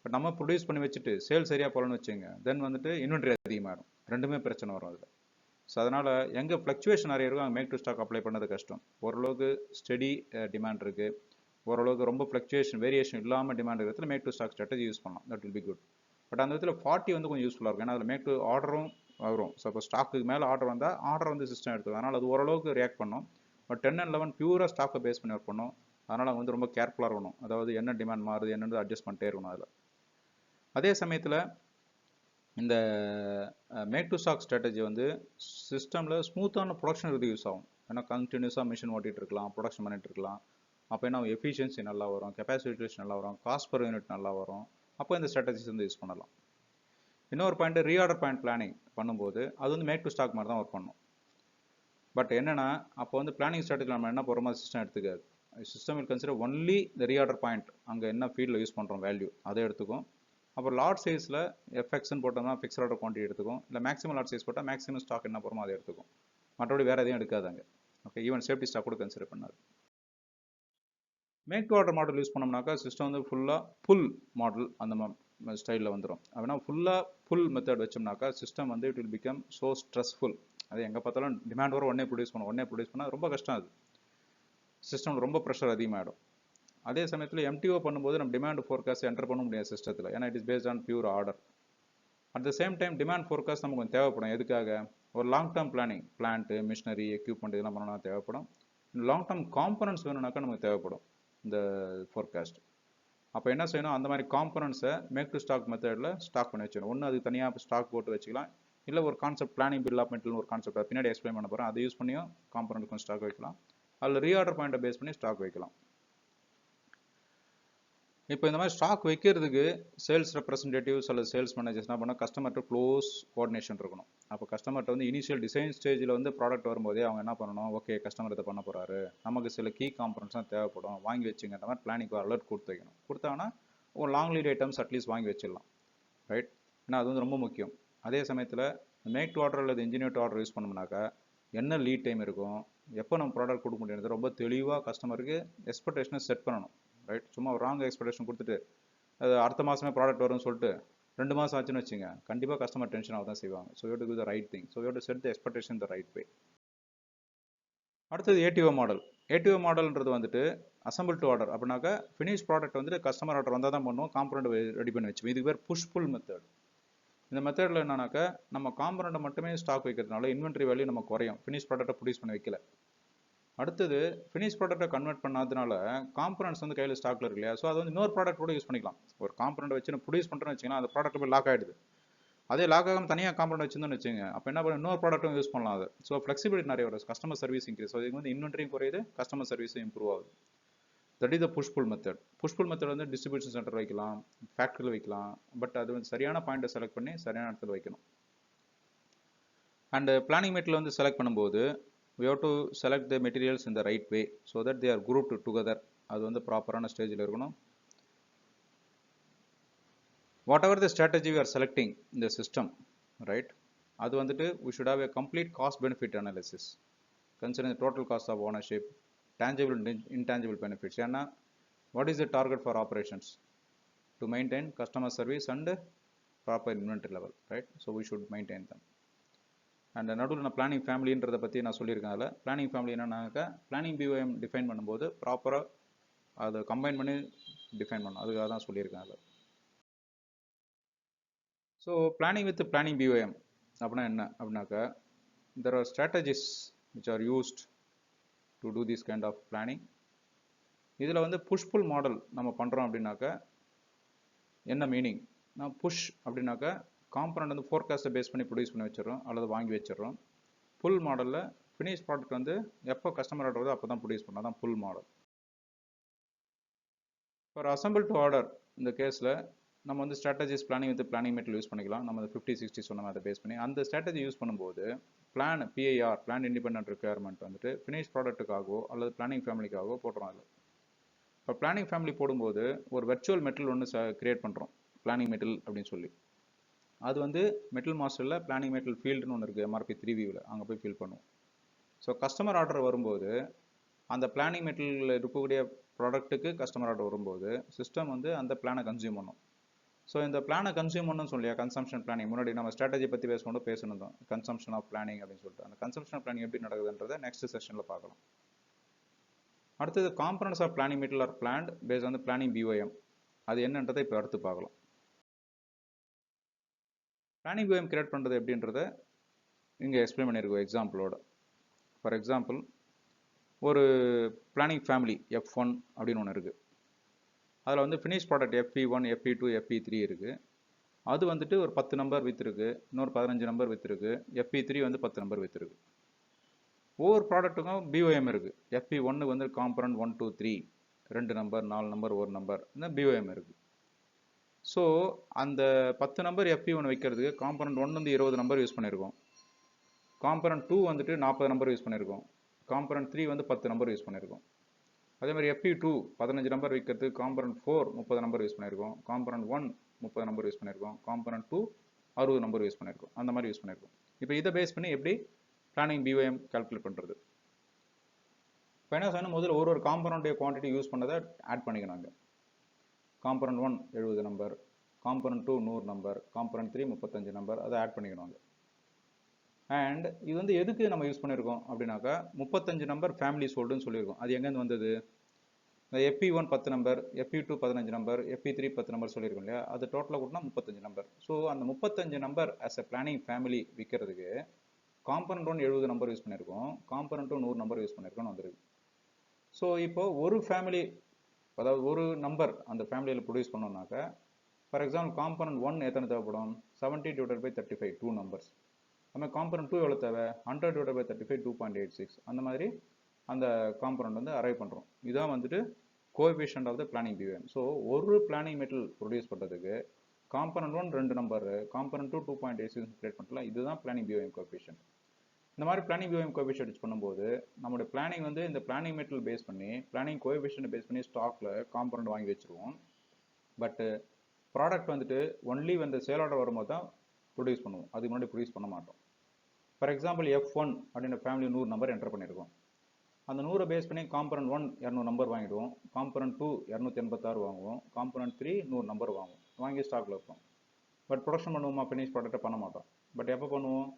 பட் நம்ம ப்ரொடியூஸ் பண்ணி வச்சுட்டு சேல் சரியாக போகலன்னு வச்சுங்க, தென் வந்துட்டு இன்வென்ட்ரி அதிகமாகிடும், ரெண்டுமே பிரச்சனை வரும் அதில். ஸோ அதனால் எங்கே ஃப்ளக்சுவேஷன் நிறைய இருக்கும் அங்கே மேக் டு ஸ்டாக் அப்ளை பண்ணது கஷ்டம். ஓரளவுக்கு ஸ்டெடி டிமாண்ட் இருக்குது, ஓரளவுக்கு ரொம்ப ஃப்ளக்சுவேஷன் வேரியேஷன் இல்லாமல் டிமாண்ட் இருக்கிறதுல make to stock strategy use பண்ணலாம், that will be good. But அந்த விதத்தில் 40 வந்து கொஞ்சம் யூஸ்ஃபுல்லாக இருக்கும், ஏன்னா அதில் மேக் டு ஆர்டரும் வரும். சப்போஸ் ஸ்டாக்கு மேலே ஆர்டர் வந்தால் ஆர்டர் வந்து சிஸ்டம் எடுத்துக்கும், அதனால் அது ஓரளவுக்கு ரியாக்ட் பண்ணும். பட் 10 and 11 பியூராக ஸ்டாக்கை பேஸ் பண்ணி ஒர்க் பண்ணும், அதனால் அவங்க வந்து ரொம்ப கேர்ஃபுல்லாக இருக்கணும். அதாவது என்ன டிமாண்ட் மாறுது என்னென்னு அட்ஜஸ்ட் பண்ணிட்டே இருக்கணும் அதில். அதே சமயத்தில் இந்த மேக் டு ஸ்டாக் ஸ்ட்ராட்டஜி வந்து சிஸ்டமில் ஸ்மூத்தான ப்ரொடக்ஷன் இது யூஸ் ஆகும். ஏன்னா கண்டினியூஸாக மிஷின் ஓட்டிகிட்டு இருக்கலாம், ப்ரொடக்ஷன் பண்ணிட்டு இருக்கலாம். அப்போ என்ன எஃபிஷியன்சி நல்லா வரும், கெப்பாசிட்டி நல்லா வரும், காஸ்ட் பர் யூனிட் நல்லா வரும். அப்போ இந்த ஸ்ட்ராட்டஜிஸ் வந்து யூஸ் பண்ணலாம். இன்னொரு பாயிண்ட், ரீஆர்டர் பாயிண்ட் பிளானிங் பண்ணும்போது அது வந்து மேக் டு ஸ்டாக் மாதிரி தான் ஒர்க் பண்ணும். பட் என்னன்னா அப்போ வந்து பிளானிங் ஸ்ட்ராட்டஜி நம்ம என்ன போகிற மாதிரி சிஸ்டம் எடுத்துக்காது. System will consider only the reorder point, அங்கே என்ன ஃபீல்டில் யூஸ் பண்ணுறோம் வேல்யூ அதை எடுத்துக்கும். அப்புறம் லாட் சைஸில் எஃப்எக்ஸ்ன்னு போட்டோம்னா ஃபிக்ஸ்ட் ஆர்டர் குவான்டிட்டி எடுத்துக்கும், இல்லை மேக்ஸிமம் லாட் சைஸ் போட்டால் மேக்ஸிமம் ஸ்டாக் என்ன போகிறோமோ அதை எடுத்துக்கும். மற்றபடி வேறு எதையும் எடுக்காதாங்க. ஓகே, ஈவன் சேஃப்டி ஸ்டாக் கூட கன்சிடர் பண்ணாது. Make to order model use பண்ணோம்னாக்கா சிஸ்டம் வந்து ஃபுல்லாக புல் மாடல் அந்த ஸ்டைலில் வந்துடும். அப்படின்னா ஃபுல்லாக புல் மெத்தட் வச்சோம்னாக்கா சிஸ்டம் வந்து it will become so stressful. அது எங்கே பார்த்தாலும் டிமாண்ட் வர உடனே ப்ரொடியூஸ் பண்ணால் ரொம்ப கஷ்டம். அது சிஸ்டம் ரொம்ப ப்ரெஷர் அதிகமாகிடும். அதே சமயத்தில் எம்டிஓ பண்ணும்போது நம்ம டிமாண்ட் ஃபோர்காஸ்ட் என்டர் பண்ண முடியாது சிஸ்டத்தில், ஏன்னா it is based on pure order. At the same time demand forecast நமக்கு கொஞ்சம் தேவைப்படும். எதுக்காக? ஒரு long term planning, plant machinery equipment இதெல்லாம் பண்ணணும்னா தேவைப்படும். லாங் டேர்ம் காம்பனன்ட்ஸ் வேணும்னாக்கா நமக்கு தேவைப்படும் இந்த ஃபோர்காஸ்ட். அப்போ என்ன செய்யணும், அந்த மாதிரி காம்பனன்ட்ஸை மேக் டு ஸ்டாக் மெத்தடில் ஸ்டாக் பண்ணி வச்சிடணும். ஒன்று அது தனியாக ஸ்டாக் போட்டு வச்சுக்கலாம், இல்லை ஒரு கான்செப்ட் பிளானிங் டெவலப்மெண்ட்னு ஒரு கான்செப்ட் பின்னாடி எக்ஸ்பிளைன் பண்ண போகிறேன், அதை யூஸ் பண்ணியும் காம்பனன்ட் கொஞ்சம் ஸ்டாக் வைக்கலாம். அதில் ரீஆர்டர் பாயிண்ட்டை பேஸ் பண்ணி ஸ்டாக் வைக்கலாம். இப்போ இந்த மாதிரி ஸ்டாக் வைக்கிறதுக்கு சேல்ஸ் ரெப்ரஸன்டேட்டிவ்ஸ் அல்லது சேல்ஸ் மேனேஜர்ஸ் என்ன பண்ணால் கஸ்டமர்கிட்ட க்ளோஸ் கோஆர்டினேஷன் இருக்கணும். அப்போ கஸ்டமர்கிட்ட வந்து இனிஷியல் டிசைன் ஸ்டேஜில் வந்து ப்ராடக்ட் வரும்போதே அவங்க என்ன பண்ணணும், ஓகே கஸ்டமர் இதை பண்ண போகிறாரு, நமக்கு சில கீ காம்பனன்ட்ஸ் தான் தேவைப்படும், வாங்கி வச்சுங்கிற மாதிரி பிளானிங் அலர்ட் கொடுத்து வைக்கணும். கொடுத்தாங்கன்னா ஒரு லாங் லீட் ஐட்டம்ஸ் அட்லீஸ்ட் வாங்கி வச்சிடலாம், ரைட்? ஏன்னா அது வந்து ரொம்ப முக்கியம். அதே சமயத்தில் மேக் டு ஆர்டர் அல்லது இன்ஜினியர் டு ஆர்டர் யூஸ் பண்ணோம்னாக்கா என்ன லீட் டைம் இருக்கும், எப்போ நம்ம ப்ராடக்ட் கொடுக்க முடியாது, ரொம்ப தெளிவாக கஸ்டமருக்கு எக்ஸ்பெக்டேஷனை செட் பண்ணணும், ரைட்? சும்மா ஒரு ராங் எக்ஸ்பெக்டேஷன் கொடுத்துட்டு அது அடுத்த மாதமே ப்ராடக்ட் வரும்னு சொல்லிட்டு 2 மாதம் ஆச்சுன்னு வச்சுங்க, கண்டிப்பாக கஸ்டமர் டென்ஷன் ஆக தான் செய்வாங்க. So you to to the right thing. So you to set the expectation the right way. அடுத்தது ஏடிஓ மாடல். ஏடிஓ மாடல்ன்றது வந்துட்டு அசம்பிள் டு ஆர்டர். அப்படின்னாக்கா ஃபினிஷ் ப்ராடக்ட் வந்துட்டு கஸ்டமர் ஆர்டர் வந்தால் தான் பண்ணுவோம், காம்பனண்ட் ரெடி பண்ணி வச்சு. இதுக்கு பேர் புஷ் புல் மெத்தட். இந்த மெத்தடில் என்னன்னாக்கா நம்ம காம்பனண்ட்டை மட்டுமே ஸ்டாக் வைக்கிறதுனால இன்வென்ட்ரி வேல்யூ நம்ம குறையும், ஃபினிஷ் ப்ராடக்ட்டை ப்ரொடியூஸ் பண்ணி வைக்கல. அடுத்தது ஃபினிஷ் ப்ராடக்ட்டை கன்வெர்ட் பண்ணாதனால காம்பனன்ட்ஸ் வந்து கையில் ஸ்டாக்ல இருக்கு இல்லையா, ஸோ அதை வந்து இன்னொரு ப்ராடக்ட் கூட யூஸ் பண்ணிக்கலாம். ஒரு காம்பனண்ட் வச்சு நம்ம ப்ரொடியூஸ் பண்ணுறோன்னு வச்சுக்கலாம், அந்த ப்ராடக்ட் போய் லாக் ஆகிடுது. அதே லாக் ஆகாமல் தனியாக காம்பனண்ட் வச்சுருந்தோன்னு வச்சுங்க, அப்போ என்ன பண்ண இன்னொரு ப்ராடக்ட்டும் யூஸ் பண்ணலாம். அது ஸோ ஃப்ளெக்சிபிலிட்டி நிறைய வரும், கஸ்டமர் சர்வீஸ் இன்க்ரீஸ். ஸோ இதுக்கு வந்து இன்வென்ட்ரியும் குறையுது, கஸ்டமர் சர்வீஸும் இம்ப்ரூவ் ஆகுது. That is the push pull method. Push pull method வந்து டிஸ்ட்ரிபியூஷன் சென்டர் வைக்கலாம், ஃபேக்ட்ரியில் வைக்கலாம். பட் அது வந்து சரியான பாயிண்ட்டை செலக்ட் பண்ணி சரியான இடத்துல வைக்கணும். அண்ட் பிளானிங் மெட்டீரியல் வந்து செலக்ட் பண்ணும்போது we have to select the materials in the right way so that they are grouped together. அது வந்து ப்ராப்பரான ஸ்டேஜில் இருக்கணும். whatever the strategy we are selecting in the system, right, அது வந்துட்டு we should have a complete cost benefit analysis considering the total cost of ownership, tangible and intangible benefits. ஏன்னா what is the target for operations? To maintain customer service and proper inventory level, right? So we should maintain them. And நடுவில் நான் பிளானிங் ஃபேமிலின்றதை பற்றி நான் சொல்லியிருக்கேன். அதில் பிளானிங் ஃபேமிலி என்னன்னாக்கா பிளானிங் பிஓஎம் டிஃபைன் பண்ணும்போது ப்ராப்பராக அதை கம்பைன் பண்ணி டிஃபைன் பண்ணணும், அதுக்காக தான் சொல்லியிருக்கேன் அதில். So planning with planning BOM அப்படின்னா என்ன அப்படின்னாக்கா there are strategies which are used to do this kind of planning. இதில் வந்து புஷ் புல் மாடல் நம்ம பண்ணுறோம் அப்படின்னாக்கா என்ன மீனிங்? நான் புஷ் அப்படின்னாக்கா காம்பனண்ட் வந்து ஃபோர்காஸ்ட்டை பேஸ் பண்ணி ப்ரொடியூஸ் பண்ணி வச்சிடறோம் அல்லது வாங்கி வச்சிடறோம். புல் மாடலில் ஃபினிஷ் ப்ராடக்ட் வந்து எப்போ கஸ்டமர் ஆர்டர் வருதோ அப்போ தான் ப்ரொடியூஸ் பண்ணால் தான் pull model. For assemble to order இந்த கேஸில் நம்ம வந்து strategies planning with planning material use பண்ணிக்கலாம். நம்ம 50-60 சொன்ன அதை பேஸ் பண்ணி அந்த ஸ்ட்ராட்டஜி யூஸ் பண்ணும்போது plan PIR plan independent requirement வந்துட்டு ஃபினிஷ் ப்ராடக்ட்டுக்காகவோ அல்லது பிளானிங் ஃபேமிலிக்காகவோ போட்டுறோம். அதில் இப்போ பிளானிங் ஃபேமிலி போடும்போது ஒரு வெர்ச்சுவல் மெட்டீரியல் ஒன்று கிரியேட் பண்ணுறோம், பிளானிங் மெட்டீரியல் அப்படின்னு சொல்லி. அது வந்து மெட்டல் மாஸ்டரில் பிளானிங் மெட்டல் ஃபீல்டுன்னு ஒன்று இருக்குது, எம்ஆர்பி 3 வியூவில், அங்கே போய் ஃபில் பண்ணுவோம். ஸோ கஸ்டமர் ஆர்டர் வரும்போது அந்த பிளானிங் மெட்டீரியலில் இருக்கக்கூடிய ப்ராடக்ட்டுக்கு கஸ்டமர் ஆர்டர் வரும்போது சிஸ்டம் வந்து அந்த பிளானை கன்சியூம் பண்ணும். ஸோ இந்த பிளானை கன்சியூம் பண்ணணும்னு சொல்லியா கன்சம்ஷன் பிளானிங் முன்னாடி நம்ம ஸ்ட்ராட்டஜி பற்றி பேசணும் தான் கன்சம்ஷன் ஆஃப் பிளானிங் அப்படின்னு சொல்லிட்டு அந்த கன்சம்ஷன் பிளானிங் எப்படி நடக்குதுன்றதை நெக்ஸ்ட் செஷனில் பார்க்கலாம். அடுத்தது components of planning material are plant based on planning BOM. அது என்னன்றதை இப்போ அடுத்து பார்க்கலாம். பிளானிங் BOM கிரியேட் பண்ணுறது எப்படின்றத இங்கே எக்ஸ்பிளைன் பண்ணியிருக்கோம் எக்ஸாம்பிளோட. ஃபார் எக்ஸாம்பிள் ஒரு பிளானிங் ஃபேமிலி F1 அப்படின்னு ஒன்று இருக்குது. அதில் வந்து finish product FP1, FP2, FP3 இருக்குது. அது வந்துட்டு ஒரு 10 நம்பர் விற்றுருக்கு, இன்னொரு 15 நம்பர் விற்றுருக்கு, FP3 வந்து 10 நம்பர் விற்றுருக்கு. ஒவ்வொரு ப்ராடக்ட்டுக்கும் BOM இருக்குது. FP1 வந்து காம்பனன்ட் 1, 2, 3 2 நம்பர் 4 நம்பர் 1 நம்பர் இந்த BOM இருக்குது. ஸோ அந்த 10 நம்பர் FP1 வைக்கிறதுக்கு காம்பனன்ட் 1 வந்து 20 நம்பர் யூஸ் பண்ணியிருக்கோம், காம்பனன்ட் 2 வந்துட்டு 40 நம்பர் யூஸ் பண்ணியிருக்கோம், காம்பனன்ட் 3 வந்து 10 நம்பர் யூஸ் பண்ணியிருக்கோம். அதே மாதிரி FP2 15 நம்பர் வைக்கிறதுக்கு காம்பனன்ட் 4 30 நம்பர் யூஸ் பண்ணியிருக்கோம், காம்பனன்ட் 1 30 நம்பர் யூஸ் பண்ணியிருக்கோம், காம்பனன்ட் 2 60 நம்பர் யூஸ் பண்ணியிருக்கோம், அந்த மாதிரி யூஸ் பண்ணியிருக்கோம். இப்போ இதை பேஸ் பண்ணி எப்படி பிளானிங் BOM கால்குலேட் பண்ணுறது? இப்போ என்ன செய்யணும், முதல்ல ஒரு காம்பனண்டைய குவான்டிட்டி யூஸ் பண்ணதை ஆட் பண்ணிக்கணும். Component 1 70 number, component 2 100 number, component 3 35 number, அதை ஆட் பண்ணிக்கணும். அண்ட் இது வந்து எதுக்கு நம்ம யூஸ் பண்ணியிருக்கோம் அப்படின்னாக்கா 35 நம்பர் ஃபேமிலி சோல்டுன்னு சொல்லியிருக்கோம். அது எங்கேருந்து வந்தது? இந்த FP1 10 number, FP2 15 number, FP3 10 number சொல்லியிருக்கோம் இல்லையா, அது டோட்டலாக கூட்டினா 35 நம்பர். ஸோ அந்த 35 number as a planning family விற்கிறதுக்கு காம்பனன்ட் 1 70 நம்பர் யூஸ் பண்ணியிருக்கோம், காம்பனன்ட் 2 100 நம்பர் யூஸ் பண்ணியிருக்கோம்னு வந்துருக்கு. ஸோ இப்போ ஒரு ஃபேமிலி, அதாவது ஒரு நம்பர் அந்த ஃபேமிலியில் ப்ரொடியூஸ் பண்ணோம்னாக்கா, ஃபார் எக்ஸாம்பிள் காம்பனன்ட் 1 எத்தனை தேவைப்படும்? 70 டிவைடட் பை 35 2 நம்பர்ஸ். நம்ம காம்பனன்ட் 2 எவ்வளோ தேவை? 100 டிவைடட் பை 35 2.86. அந்த மாதிரி அந்த காம்பனன்ட் வந்து அரைவ் பண்ணுறோம். இதுதான் வந்துட்டு coefficient of the planning BOM. So ஒரு பிளானிங் மெட்டீரியல் ப்ரொடியூஸ் பண்ணுறதுக்கு காம்பனன்ட் 1 2 நம்பர், காம்பனன்ட் 2 2.86 கிரியேட் பண்ணலாம். இதுதான் பிளானிங் BOM கோஎஃபிஷியன்ட். இந்த மாதிரி பிளானிங் BOM கோஎஃபிஷியன்ட் யூஸ் பண்ணும்போது நம்மளுடைய பிளானிங் வந்து இந்த பிளானிங் மெட்டீரியல் பேஸ் பண்ணி பிளானிங் கோஎஃபிஷியன்ட் பேஸ் பண்ணி ஸ்டாக்ல காம்பனன்ட் வாங்கி வச்சிருவோம். பட் ப்ராடக்ட் வந்துட்டு ஒன்லி வந்து சேல் ஆர்டர் வரும்போது தான் ப்ரொடியூஸ் பண்ணுவோம், அதுக்கு முன்னாடி ப்ரொடியூஸ் பண்ண மாட்டோம். ஃபார் எக்ஸாம்பிள் F1 அப்படின்ற ஃபேமிலி 100 நம்பர் என்டர் பண்ணியிருக்கோம். அந்த 100 பேஸ் பண்ணி காம்பனன்ட் 1 200 நம்பர் வாங்கிடுவோம், காம்பனன்ட் 2 286 வாங்குவோம், காம்பனன்ட் 3 100 நம்பர் வாங்குவோம், வாங்கி ஸ்டாக்ல வைப்போம். பட் ப்ரொடக்ஷன் பண்ணுவோமா? ஃபினிஷ் ப்ராடக்ட்டை பண்ண மாட்டோம். பட் எப்போ பண்ணுவோம்?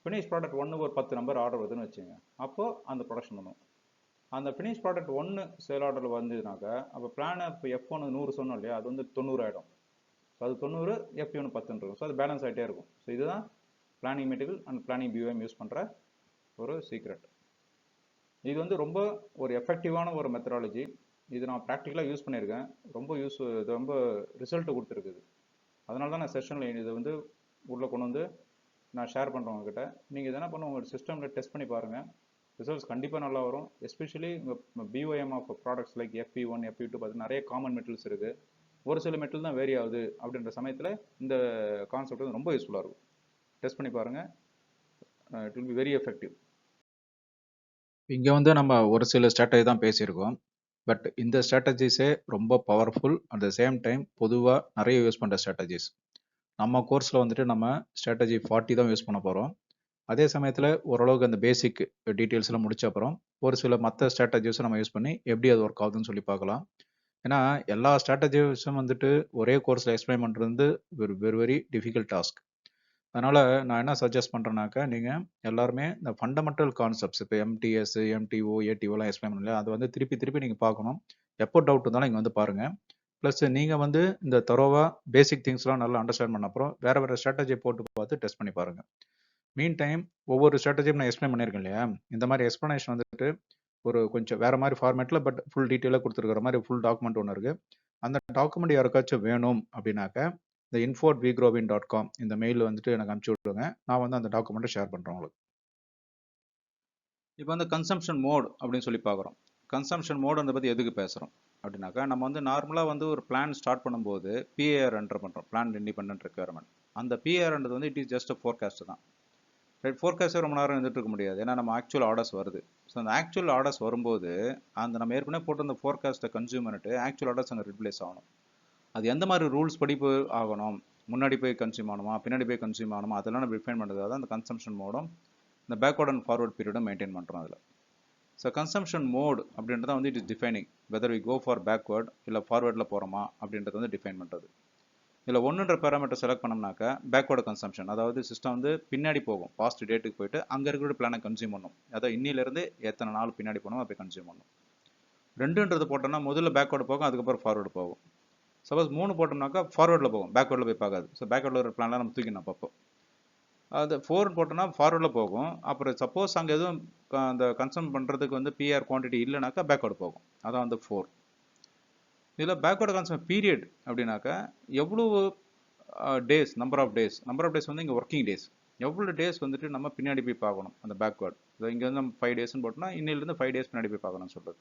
ஃபினிஷ் ப்ராடக்ட் 1 ஒரு 10 நம்பர் ஆர்டர் வருதுன்னு வச்சுங்க, அப்போ அந்த ப்ரொடக்ஷன் பண்ணுவோம். அந்த ஃபினிஷ் ப்ராடக்ட் 1 சேல் ஆர்டர் வந்ததுனாக்கா அப்போ பிளான் இப்போ F1 100 சொன்னோம் இல்லையா, அது வந்து 90 ஆகிடும். ஸோ அது 90, FP1 10 இருக்கும். ஸோ அது பேலன்ஸ் ஆகிட்டே இருக்கும். ஸோ இதுதான் planning material and planning BOM use பண்ணுற ஒரு சீக்ரெட். இது வந்து ரொம்ப ஒரு எஃபெக்டிவான ஒரு மெத்தடாலஜி. இது நான் ப்ராக்டிக்கலாக யூஸ் பண்ணியிருக்கேன். இது ரொம்ப ரிசல்ட் கொடுத்துருக்குது. அதனால தான் நான் செஷனில் இதை வந்து உள்ளே கொண்டு வந்து நான் ஷேர் பண்ணுறேன் உங்ககிட்ட. நீங்கள் இதை என்ன பண்ண உங்கள் சிஸ்டமில் டெஸ்ட் பண்ணி பாருங்கள், ரிசல்ட்ஸ் கண்டிப்பாக நல்லா வரும். எஸ்பெஷலி உங்கள் BOM of products like FP1 FP2 பார்த்து நிறைய காமன் மெட்டீரியல்ஸ் இருக்குது, ஒரு சில மெட்டீரியல் தான் வேரி ஆகுது. அப்படின்ற சமயத்தில் இந்த கான்செப்ட் வந்து ரொம்ப யூஸ்ஃபுல்லாக இருக்கும். டெஸ்ட் பண்ணி பாருங்கள், it will be very effective. இங்கே வந்து நம்ம ஒரு சில ஸ்ட்ராட்டஜி தான் பேசியிருக்கோம். பட் இந்த ஸ்ட்ராட்டஜிஸே ரொம்ப powerful. At the same time பொதுவாக நிறைய யூஸ் பண்ணுற ஸ்ட்ராட்டஜிஸ். நம்ம கோர்ஸில் வந்துட்டு நம்ம ஸ்ட்ராட்டஜி 40 தான் யூஸ் பண்ண போகிறோம். அதே சமயத்தில் ஓரளவுக்கு அந்த பேசிக் டீட்டெயில்ஸ்லாம் முடிச்ச அப்புறம் ஒரு சில மற்ற ஸ்ட்ராட்டஜிஸும் நம்ம யூஸ் பண்ணி எப்படி அது ஒர்க் ஆகுதுன்னு சொல்லி பார்க்கலாம். ஏன்னா எல்லா ஸ்ட்ராட்டஜிஸும் வந்துட்டு ஒரே கோர்ஸில் எக்ஸ்பிளைன் பண்ணுறது வந்து வெரி வெரி டிஃபிகல்ட் டாஸ்க். அதனால் நான் என்ன சஜஸ்ட் பண்ணுறேன்னாக்கா, நீங்கள் எல்லாருமே இந்த ஃபண்டமெண்டல் கான்செப்ட்ஸ் இப்போ MTS MTO ATOலாம் எக்ஸ்பிளைன் பண்ணல, அது வந்து திருப்பி நீங்கள் பார்க்கணும். எப்போ டவுட் இருந்தாலும் இங்கே வந்து பாருங்கள். ப்ளஸ் நீங்கள் வந்து இந்த தரோவாக பேசிக் திங்ஸ்லாம் நல்லா அண்டர்ஸ்டாண்ட் பண்ண அப்புறம் வேறு ஸ்ட்ராட்டஜி போட்டு பார்த்து டெஸ்ட் பண்ணி பாருங்கள். மீன் டைம் ஒவ்வொரு ஸ்ட்ராட்டஜியும் நான் எக்ஸ்பிளைன் பண்ணியிருக்கேன் இல்லையா, இந்த மாதிரி எக்ஸ்ப்ளனேஷன் வந்துட்டு ஒரு கொஞ்சம் வேறு மாதிரி ஃபார்மேட்டில் பட் ஃபுல் டீட்டெயிலாக கொடுத்துருக்கிற மாதிரி ஃபுல் டாக்குமெண்ட் ஒன்று இருக்குது. அந்த டாக்குமெண்ட் யாருக்காச்சும் வேணும் அப்படின்னாக்கா இந்த info@wegrowin.com இந்த மெயில் வந்துட்டு எனக்கு அனுப்பிச்சி விடுங்க. நான் வந்து அந்த டாக்குமெண்ட்டை ஷேர் பண்ணுறேன் உங்களுக்கு. இப்போ வந்து கன்சம்ஷன் மோட் அப்படின்னு சொல்லி பார்க்குறோம். கன்சம்ஷன் மோடு அதை பற்றி எதுக்கு பேசுகிறோம் அப்படின்னாக்கா, நம்ம வந்து நார்மலாக வந்து ஒரு பிளான் ஸ்டார்ட் பண்ணும்போது PIR என்டர் பண்ணுறோம், பிளான் இண்டிபெண்டன்ட் ரெக்யர்மெண்ட். அந்த PIRன்றது வந்து இட் இஸ் ஜஸ்ட் ஃபோர்காஸ்ட் தான். ரைட், ஃபோர்காஸ்ட்டே ரொம்ப நேரம் இருந்துட்டு இருக்க முடியாது, ஏன்னா நம்ம ஆக்சுவல் ஆர்டர்ஸ் வருது. ஸோ அந்த ஆக்சுவல் ஆர்டர்ஸ் வரும்போது அந்த நம்ம ஏற்கனவே போட்டு அந்த ஃபோர்காஸ்ட்டை கன்சியூம் பண்ணிட்டு ஆக்சுவல் ஆர்டர்ஸ் அங்கே ரிப்ளேஸ் ஆகணும். அது எந்த மாதிரி ரூல்ஸ் படி போய் ஆகணும், முன்னாடி போய் கன்சியூம் ஆகணுமா பின்னாடி போய் கன்சியூம் ஆகணுமா, அதெல்லாம் நம்ம டிஃபைன் பண்ணுறது தான் அந்த கன்சம்ஷன் மோடும் இந்த பேக்வர்ட் அண்ட் ஃபார்வர்ட் பீரியடும் மெயின்டைன் பண்ணுறோம் அதில். ஸோ கன்சம்ஷன் மோட் அப்படின்றத வந்து it is defining whether we go for backward இல்லை ஃபார்வர்டில் போகிறோமா அப்படின்றத வந்து டிஃபைன் பண்ணுறது. இதில் ஒன்றுன்ற பேராமீட்டர் செலக்ட் பண்ணோம்னாக்கா பேக்வர்டு கன்சம்ஷன், அதாவது சிஸ்டம் வந்து பின்னாடி போகும், பாஸ்ட் டேட்டுக்கு போயிட்டு அங்கே இருக்கிற பிளானை கன்சியூம் பண்ணும். அதாவது இன்னிலேருந்து எத்தனை நாள் பின்னாடி போகணும் அப்படி கன்சியூம் பண்ணும். 2ன்றது போட்டோம்னா முதல்ல பேக்வர்டு போகும், அதுக்கப்புறம் ஃபார்வர்டு போகும். சப்போஸ் 3 போட்டோம்னாக்கா ஃபார்வர்டில் போகும், பேக்வர்டில் போய் பார்க்காது. ஸோ பேக்வர்டில் இருக்கிற பிளான்லாம் நம்ம தூக்கணும் அப்பப்போ. அது 4 போட்டோம்னா ஃபார்வர்டில் போகும். அப்புறம் சப்போஸ் அங்கே எதுவும் அந்த கன்சம் பண்ணுறதுக்கு வந்து பிஆர் குவான்டிட்டி இல்லைனாக்கா பேக்வர்டு போகும். அதான் வந்து 4. இதில் பேக்வர்டு கன்சம் பீரியட் அப்படின்னாக்கா எவ்வளோ டேஸ், நம்பர் ஆஃப் டேஸ் வந்து இங்கே ஒர்க்கிங் டேஸ், எவ்வளோ டேஸ் வந்துட்டு நம்ம பின்னாடி போய் பார்க்கணும் அந்த பேக்வர்டு. ஸோ இங்கே வந்து நம்ம 5 டேஸ்ன்னு போட்டோம்னா இன்னிலேருந்து 5 டேஸ் பின்னாடி போய் பார்க்கணும்னு சொல்கிறது.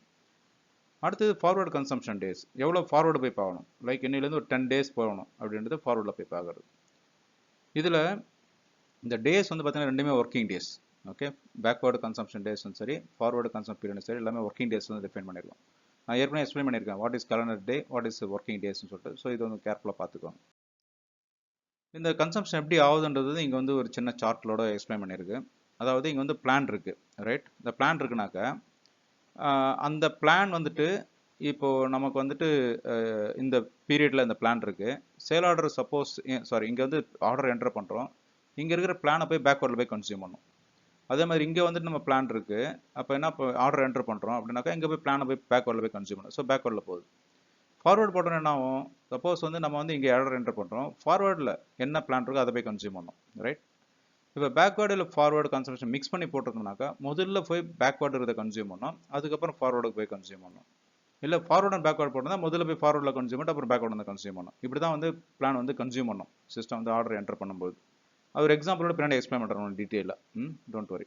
அடுத்தது ஃபார்வர்டு கன்சம்ஷன் டேஸ், எவ்வளோ ஃபார்வர்டு போய் பார்க்கணும், லைக் இன்னிலேருந்து ஒரு 10 டேஸ் போகணும் அப்படின்றது ஃபார்வர்டில் போய் பார்க்குறது. இதில் இந்த டேஸ் வந்து பார்த்தீங்கன்னா ரெண்டுமே working days. Okay, backward consumption டேஸும் சரி, ஃபார்வர்டு கன்சம் பீரியடும் சரி, எல்லாமே ஒர்க்கிங் டேஸ் வந்து டிஃபைன் பண்ணியிருக்கோம். நான் ஏற்கனவே எக்ஸ்பிளைன் பண்ணியிருக்கேன் what is calendar day, what is working டேஸ்ன்னு சொல்லிட்டு. ஸோ இது வந்து கேர்ஃபுல்லாக பார்த்துக்கோங்க. இந்த கன்சம்ஷன் எப்படி ஆகுதுன்றது இங்கே வந்து ஒரு சின்ன சார்ட்லோட எக்ஸ்பிளைன் பண்ணியிருக்கு. அதாவது இங்கே வந்து பிளான் இருக்குது, ரைட்? இந்த பிளான் இருக்குனாக்கா அந்த பிளான் வந்துட்டு இப்போது நமக்கு வந்துட்டு இந்த பீரியடில் இந்த பிளான் இருக்குது. சேல் ஆர்டர் சப்போஸ் இங்கே வந்து ஆர்டர் என்டர் பண்ணுறோம், இங்கே இருக்கிற பிளானை போய் பேக்வர்டில் போய் கன்சியூம் பண்ணும். அதே மாதிரி இங்கே வந்துட்டு நம்ம பிளான் இருக்குது, அப்போ என்ன இப்போ ஆர்டர் என்டர் பண்ணுறோம் அப்படின்னாக்கா இங்கே போய் பிளானை போய் பேக்வர்டில் போய் கன்சியூம் பண்ணும். ஸோ பேக்வர்டில் போகுது. ஃபார்வர்டு போட்டோன்னா என்ன ஆகும், சப்போஸ் வந்து நம்ம வந்து இங்கே ஆர்டர் என்டர் பண்ணுறோம், ஃபார்வர்டில் என்ன பிளான் இருக்கோ அதை போய் கன்சியூம் பண்ணோம், ரைட்? இப்போ பேக்வேர்டு இல்லை ஃபார்வர்டு கன்சம்ஷன் மிக்ஸ் பண்ணி போட்டிருந்தோம்னாக்கா முதல்ல போய் பேக்வேர்டு இருக்கிறத கன்சியூம் பண்ணோம், அதுக்கப்புறம் ஃபார்வர்டுக்கு போய் கன்சியூம் பண்ணோம். இல்லை ஃபார்வர்டு அண்ட் பேக்வேர்டு போட்டோம்னா முதல்ல போய் ஃபார்வர்டில் கன்சியூம் பண்ணிட்டு அப்புறம் பேக்வேர்டு வந்து கன்சியூம் பண்ணோம். இப்படி தான் வந்து பிளான் வந்து கன்சியூம் பண்ணோம் சிஸ்டம் வந்து ஆர்டர் என்டர் பண்ணும்போது. அது ஒரு எக்ஸாம்பிளோட பின்னாடி எக்ஸ்பிளைன் பண்ணுறோம் டீட்டெயிலாக. Don't worry.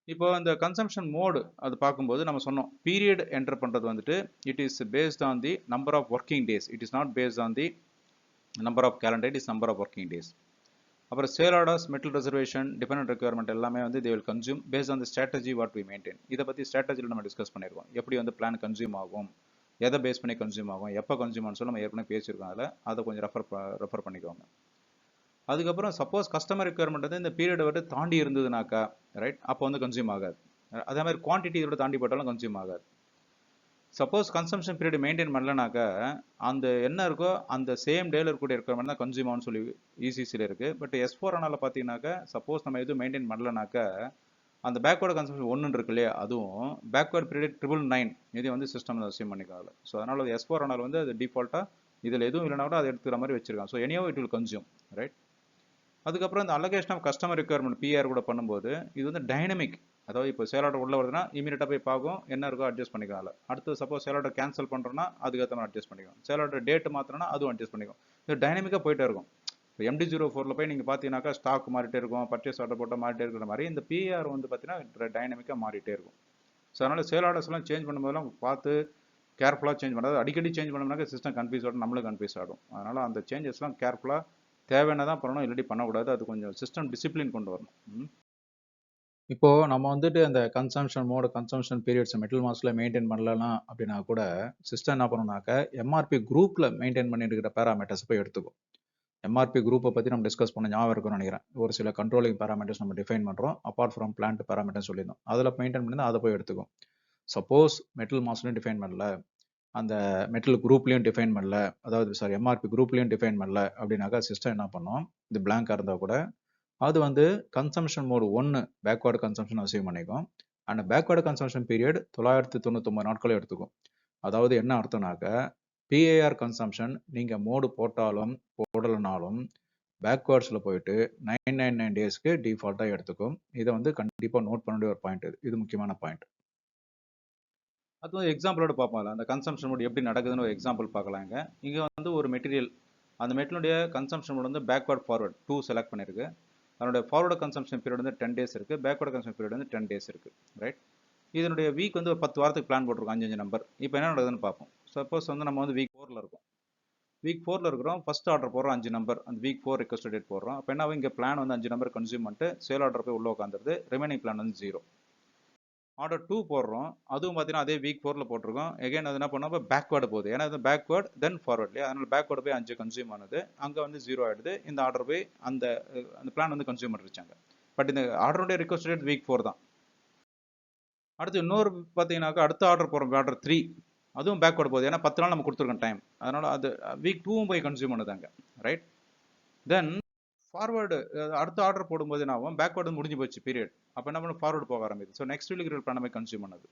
இப்போ இந்த கன்சம்ஷன் மோடு அது பார்க்கும்போது நம்ம சொன்னோம் பீரியட் என்டர் பண்ணுறது வந்துட்டு it is based on the number of working days, it is not based on the number of calendar, it is number of working days. அப்புறம் sale orders, material reservation, dependent requirement எல்லாமே வந்து they will consume based on the strategy what we maintain. இதை பற்றி ஸ்ட்ராட்டஜியில் நம்ம டிஸ்கஸ் பண்ணியிருக்கோம், எப்படி வந்து பிளான் கன்சியூம் ஆகும், எதை பேஸ் பண்ணி கன்சியூம் ஆகும், எப்போ கன்சியூம் ஆகும் சொல்லி நம்ம ஏற்கனவே பேசியிருக்கோம். அதில் அதை கொஞ்சம் ரெஃபர் பண்ணிக்கோங்க. அதுக்கப்புறம் சப்போஸ் கஸ்டமர் ரெக்யர்மெண்ட் வந்து இந்த பீரியடை விட்டு தாண்டி இருந்ததுனாக்கா, ரைட், அப்போ வந்து கன்சியூம் ஆகாது. அதே மாதிரி குவான்டிட்டி இதோட தாண்டி போட்டாலும் கன்சியூம் ஆகாது. சப்போஸ் கன்சம்ஷன் பீரியட் மெயின்டைன் பண்ணலனாக்கா அந்த என்ன இருக்கோ அந்த சேம் டேல இருக்கக்கூடிய ரெக்யர்மெண்ட் தான் கன்சியூம் ஆகும்னு சொல்லி இசிசியில் இருக்குது. பட் S4 ஆனால் பார்த்தீங்கன்னாக்கா சப்போஸ் நம்ம எதுவும் மெயின்டைன் பண்ணலனாக்கா அந்த பேக்வேர்டு கன்சம்ஷன் 1 இருக்கு இல்லையா, அதுவும் பேக்வேர்டு பீரியட் 999 இதையும் வந்து சிஸ்டம் அசியூம் பண்ணிக்காங்க. ஸோ அதனால் S4 ஆனால் வந்து அது டிஃபால்ட்டாக இதில் எதுவும் இல்லைனா கூட அதை எடுத்துக்கிற மாதிரி வச்சிருக்காங்க. So anyhow it will consume, right? அதுக்கப்புறம் இந்த allocation of customer requirement PR கூட பண்ணும்போது இது வந்து டைனமிக். அதாவது இப்போ சேல் ஆர்டர் உள்ள வருதுன்னா இமீடியட்டாக போய் பார்க்கும், என்ன இருக்கோ அட்ஜஸ்ட் பண்ணிக்கலாம். அடுத்து சப்போஸ் சேல் ஆர்டர் கேன்சல் பண்ணுறோன்னா அதுக்கேற்ற மாதிரி அட்ஜஸ்ட் பண்ணிக்கும். சேல் ஆர்டர் டேட் மாத்திரம்னா அதுவும் அட்ஜஸ்ட் பண்ணிக்கும். இது டைனமிக்காக போயிட்டே இருக்கும். இப்போ MD04 போய் நீங்கள் பார்த்தீங்கன்னாக்கா ஸ்டாக் மாறிட்டே இருக்கும், பர்ச்சேஸ் ஆர்டர் போட்டால் மாறிட்டே இருக்கிற மாதிரி இந்த பிஆர் வந்து பார்த்தீங்கன்னா டைனமிக்காக மாறிட்டே இருக்கும். ஸோ அதனால் சேல் ஆர்டர்ஸ்லாம் சேஞ்ச் பண்ணும்போதெல்லாம் பார்த்து கேர்ஃபுல்லாக சேஞ்ச் பண்ணாது. அடிக்கடி சேஞ்ச் பண்ணோம்னாக்கா சிஸ்டம் கன்ஃபியூஸ் ஆகும், நம்மளும் கன்ஃபியூஸ் ஆகும். அதனால் அந்த சேஞ்சஸ்லாம் கேர்ஃபுல்லாக தேவையான தான் பண்ணணும், இல்லாட்டி பண்ணக்கூடாது. அது கொஞ்சம் சிஸ்டம் டிசிப்ளின் கொண்டு வரணும். இப்போ நம்ம வந்துட்டு அந்த consumption mode, consumption periods material மாஸ்ல மெயின்டைன் பண்ணலாம் அப்படின்னா கூட சிஸ்டம் என்ன பண்ணணும்னாக்க எம்ஆர்பி குரூப்ல மெயின்டைன் பண்ணிட்டு இருக்கிற பேராமீட்டர்ஸ் போய் எடுத்துக்கும். எம்ஆர்பி குரூப்பை பற்றி நம்ம டிஸ்கஸ் பண்ண ஞாபகம் இருக்கும்னு நினைக்கிறேன். ஒரு சில கண்ட்ரோலிங் பேராமீட்டர்ஸ் நம்ம டிஃபைன் பண்ணுறோம், அப்பார்ட் ஃப்ரம் பிளான்ட் பேராமீட்டர்ஸ் சொல்லியிருந்தோம். அதில் மெயின்டைன் பண்ணி அதை போய் எடுத்துக்கும். சப்போஸ் மெட்டல் மாஸ்லையும் டிஃபைன் பண்ணல, அந்த மெட்டல் குரூப்லையும் டிஃபைன் பண்ணல, அதாவது எம்ஆர்பி குரூப்லையும் டிஃபைன் பண்ணல அப்படின்னாக்கா சிஸ்டம் என்ன பண்ணும், இது பிளாங்காக இருந்தால் கூட அது வந்து consumption mode 1 backward consumption achieve பண்ணிக்கும். அண்ட் பேக்வேர்டு கன்சம்ஷன் பீரியட் 999 நாட்களும் எடுத்துக்கும். அதாவது என்ன அர்த்தம்னாக்க பிஏஆர் கன்சம்ஷன் நீங்கள் மோடு போட்டாலும் போடலைனாலும் பேக்வேர்ட்ஸில் போயிட்டு 999 டேஸ்க்கு டிஃபால்ட்டாக எடுத்துக்கும். இதை வந்து கண்டிப்பாக நோட் பண்ண வேண்டிய ஒரு பாயிண்ட். இது முக்கியமான பாயிண்ட். அது வந்து எக்ஸாம்பிளோட பார்ப்போம். அந்த கன்சம்ஷன் மோடு எப்படி நடக்குதுன்னு ஒரு எக்ஸாம்பிள் பார்க்கலாங்க. இங்கே வந்து ஒரு மெட்டீரியல், அந்த மெட்டீரியலுடைய கன்சம்ஷன் மோடு வந்து பேக்வேர்ட் ஃபார்வர்ட் 2 செலக்ட் பண்ணியிருக்கு. அதனுடைய ஃபார்வர்டு கன்சம்ஷன் பீரியட் வந்து 10 டேஸ் இருக்குது, பேக்வேர்டு கன்சம்ஷன் பீரியட் வந்து 10 டேஸ் இருக்குது, ரைட்? இதனுடைய வீக் வந்து ஒரு 10 வாரத்துக்கு பிளான் போட்டிருக்கோம், 5 நம்பர். இப்போ என்ன நடக்குதுன்னு பார்ப்போம். சப்போஸ் வந்து நம்ம வந்து வீக் 4ல் இருக்கோம். வீக் 4ல் இருக்கிறோம், ஃபர்ஸ்ட் ஆர்டர் போடுறோம் 5 நம்பர், அந்த வீக் 4 ரெக்வஸ்ட் டேட் போடுறோம். அப்போ என்ன இங்கே பிளான் வந்து 5 நம்பர் கன்சியூம் பண்ணிட்டு சேல் ஆர்டர் போய் உள்ளே உட்காந்துருது, ரிமைனிங் பிளான் வந்து 0. ஆர்டர் 2 போடுறோம், அதுவும் பார்த்தீங்கன்னா அதே வீக் 4ல் போட்டிருக்கோம். எகைன் அது என்ன பண்ணோம், பேக்வேர்டு போகுது. ஏன்னா இது பேக்வேர்டு தென் ஃபார்வர்ட் இல்லையா, அதனால பேக்வேர்டு போய் 5 கன்சியூம் ஆனது, அங்கே வந்து 0 ஆகிடுது. இந்த ஆர்டர் போய் அந்த பிளான் வந்து கன்சியூம் பண்ணிருச்சாங்க. பட் இந்த ஆர்டருடைய ரிக்வஸ்ட் டேட் வீக் 4 தான். அடுத்து இன்னொரு பார்த்தீங்கன்னாக்கா அடுத்த ஆர்டர் போகிறோம், ஆர்டர் 3, அதுவும் பேக்வர்டு போகுது. ஏன்னா 10 நாள் நம்ம கொடுத்துருக்கோம் டைம், அதனால் அது வீக் 2 போய் கன்சியூம் பண்ணுதாங்க, ரைட். தென் ஃபார்வர்டு அடுத்த ஆர்டர் போடும்போது என்ன ஆகும், பேக்வர்டு முடிஞ்சு போச்சு பீரியட். அப்போ என்ன பண்ண, ஃபார்வர்டு போக ஆரம்பிது. ஸோ நெக்ஸ்ட் வீக் பிளான் நம்ம கன்சியூம் பண்ணது.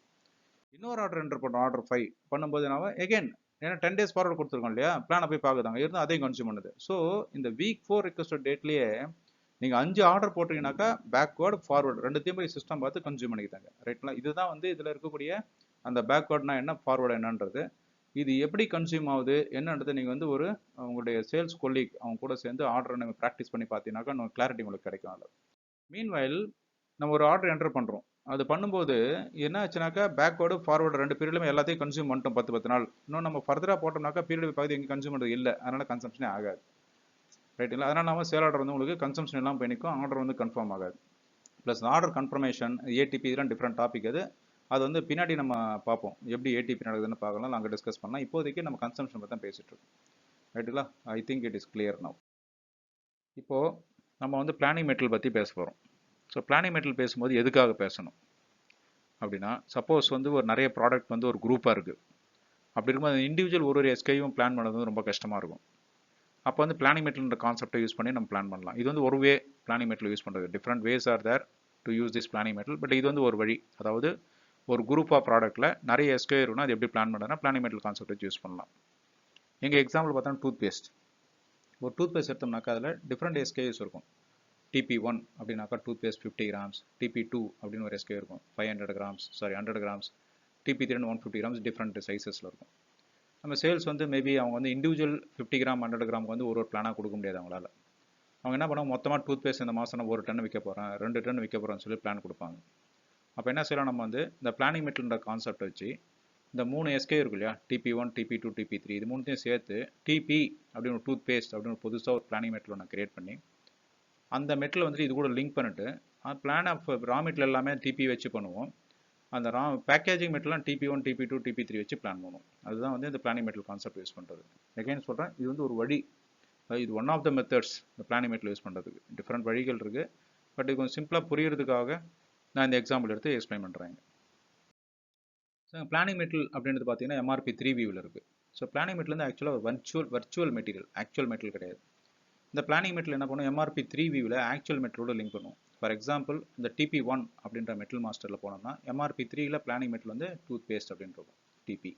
இன்னொரு ஆர்டர் என்டர் பண்ணுறோம், ஆர்டர் 5 பண்ணும்போது என்ன ஆகும், எகைன் ஏன்னா 10 days ஃபார்வர்டு கொடுத்துருக்கோம் இல்லையா, பிளானை போய் பார்க்குதாங்க, இருந்தால் அதையும் கன்சியூம் பண்ணுது. ஸோ இந்த வீக் 4 ரிக்வஸ்ட் டேட்லேயே நீங்கள் 5 ஆர்டர் போட்டிங்கனாக்கா பேக்வேர்டு ஃபார்வர்டு ரெண்டுத்தையும் போய் சிஸ்டம் பார்த்து கன்சியூம் பண்ணிக்கிட்டாங்க, ரைட்லாம். இதுதான் வந்து இதில் இருக்கக்கூடிய அந்த பேக்வேர்டுனா என்ன, ஃபார்வர்டு என்னன்றது. இது எப்படி கன்சியூம் ஆகுது என்னன்றது நீங்கள் வந்து ஒரு உங்களுடைய சேல்ஸ் கொலீக் அவங்க கூட சேர்ந்து ஆர்டரை நம்ம ப்ராக்டிஸ் பண்ணி பார்த்தீங்கன்னாக்கா இன்னும் கிளாரிட்டி உங்களுக்கு கிடைக்கும் அதில். மீன்வைல் நம்ம ஒரு ஆர்டர் என்டர் பண்ணுறோம், அது பண்ணும்போது என்ன ஆச்சுனாக்கா பேக்வேர்டு ஃபார்வர்டு ரெண்டு பீரியட்லையுமே எல்லாத்தையும் கன்சியூம் பண்ணிட்டோம் 10 நாள். இன்னும் நம்ம ஃபர்தராக போட்டோம்னாக்கா பீரியட் பகுதி எங்கே கன்சியூம் பண்ணுறது இல்லை, அதனால் கன்சம்ஷனே ஆகாது, ரைட்டுங்களா. அதனால் நம்ம சேல் ஆர்டர் வந்து உங்களுக்கு கன்சம்ஷன் எல்லாம் போய் நிற்கும், ஆர்டர் வந்து கன்ஃபார்ம் ஆகாது. ப்ளஸ் ஆர்டர் கன்ஃபர்மேஷன், ஏடிபி, இதெல்லாம் டிஃப்ரெண்ட் டாபிக். அது வந்து பின்னாடி நம்ம பார்ப்போம், எப்படி ஏடிபி நடக்குதுன்னு பார்க்கலாம், நாங்கள் டிஸ்கஸ் பண்ணலாம். இப்போதைக்கு நம்ம கன்சம்ஷன் பற்றி தான் பேசிகிட்டு இருக்கோம், ரைட்டுங்களா. I think it is clear now. இப்போது நம்ம வந்து பிளானிங் மெட்டீரியல் பற்றி பேச போகிறோம். ஸோ பிளானிங் மெட்டீரியல் பேசும்போது எதுக்காக பேசணும் அப்படின்னா, சப்போஸ் வந்து ஒரு நிறைய ப்ராடக்ட் வந்து ஒரு குரூப்பாக இருக்குது, அப்படி இருக்கும்போது இண்டிவிஜுவல் ஒரு எஸ்கையும் பிளான் பண்ணுறது வந்து ரொம்ப கஷ்டமாக இருக்கும். அப்போ வந்து பிளானிங் மெட்டீரியல்ன்ற கான்செப்டை யூஸ் பண்ணி நம்ம பிளான் பண்ணலாம். இது வந்து ஒரு வே பிளானிங் மெட்டீரியல் யூஸ் பண்ணுறது. Different ways are there to use this planning material. But இது வந்து ஒரு வழி. அதாவது ஒரு குரூப் ஆஃப் ப்ராடக்ட்டில் நிறைய எஸ்கே இருக்குன்னா அது எப்படி பிளான் பண்ணுறதுனா பிளானிங் மெட்டீரியல் கான்செப்ட் வச்சு யூஸ் பண்ணலாம். எங்கள் எக்ஸாம்பிள் பார்த்தோன்னா டூத் பேஸ்ட். ஒரு டூத் பேஸ்ட் எடுத்தோம்னாக்கா அதில் டிஃப்ரெண்ட் எஸ்கேஸ் இருக்கும். TP1 அப்படின்னாக்கா டூத் பேஸ்ட் 50 grams, TP2 அப்படின்னு ஒரு எஸ்கே இருக்கும் 100 grams, TP3 150 grams, டிஃப்ரெண்ட் சைஸஸில் இருக்கும். நம்ம சேல்ஸ் வந்து மேபி அவங்க வந்து இண்டிவிஜுவல் 50 gram 100 gram வந்து ஒரு பிளானாக கொடுக்க முடியாது அவங்களால. அவங்க என்ன பண்ணுவாங்க, மொத்தமாக டூத் பேஸ்ட் இந்த மாதம் நான் 1 டன் விற்க போகிறேன், 2 டன் விற்க போகிறேன்னு சொல்லி பிளான் கொடுப்பாங்க. அப்போ என்ன செய்யலாம், நம்ம வந்து இந்த பிளானிங் மெட்டீரியல்ன்ற கான்செப்ட் வச்சு இந்த 3 எஸ்கே இருக்கு இல்லையா, TP1, TP2, TP3, இது மூணுத்தையும் சேர்த்து TP அப்படின்னு ஒரு டூத் பேஸ்ட் அப்படின்னு ஒரு புதுசாக ஒரு பிளானிங் மெட்டீரியல் ஒன்று கிரியேட் பண்ணி அந்த மெட்டீரியல் வந்துட்டு இது கூட லிங்க் பண்ணிட்டு பிளான் ஆஃப் ரா மெட்டீரியல் எல்லாமே TP வச்சு பண்ணுவோம். அந்த பேக்கேஜிங் மெட்டீரியல்லாம் TP1, TP2, TP3 வச்சு பிளான் பண்ணுவோம். அதுதான் வந்து இந்த பிளானிங் மெட்டீரியல் கான்செப்ட் யூஸ் பண்ணுறது. எகைன் சொல்கிறேன், இது வந்து ஒரு வழி, இது ஒன் ஆஃப் த மெத்தட்ஸ் இந்த பிளானிங் மெட்டீரியல் யூஸ் பண்ணுறதுக்கு. டிஃப்ரெண்ட் வழிகள் இருக்குது, பட் இது கொஞ்சம் சிம்பிளாக புரியறதுக்காக நான் இந்த எக்ஸாம்பிள் எடுத்து எக்ஸ்பிளைன் பண்ணுறேன். ஸோ பிளானிங் மெட்டீரியல் அப்படின்றது பார்த்தீங்கன்னா MRP3 வியூவில் இருக்குது. ஸோ பிளானிங் மெட்டீரியல் வந்து ஆக்சுவலாக ஒரு வர்ச்சுவல் மெட்டீரியல், ஆக்சுவல் மெட்டீரியல் கிடையாது. இந்த பிளானிங் மெட்டீரியல் என்ன பண்ணும், MRP3 வியூவில் ஆக்சுவல் மெட்டீரியலோட லிங்க் பண்ணுவோம். ஃபார் எக்ஸாம்பிள் இந்த TP1 அப்படின்ற மெட்டல் மாஸ்டரில் போனோம்னா MRP3யில் பிளானிங் மெட்டல் வந்து டூத் பேஸ்ட் அப்படின்னு இருக்கும் TP.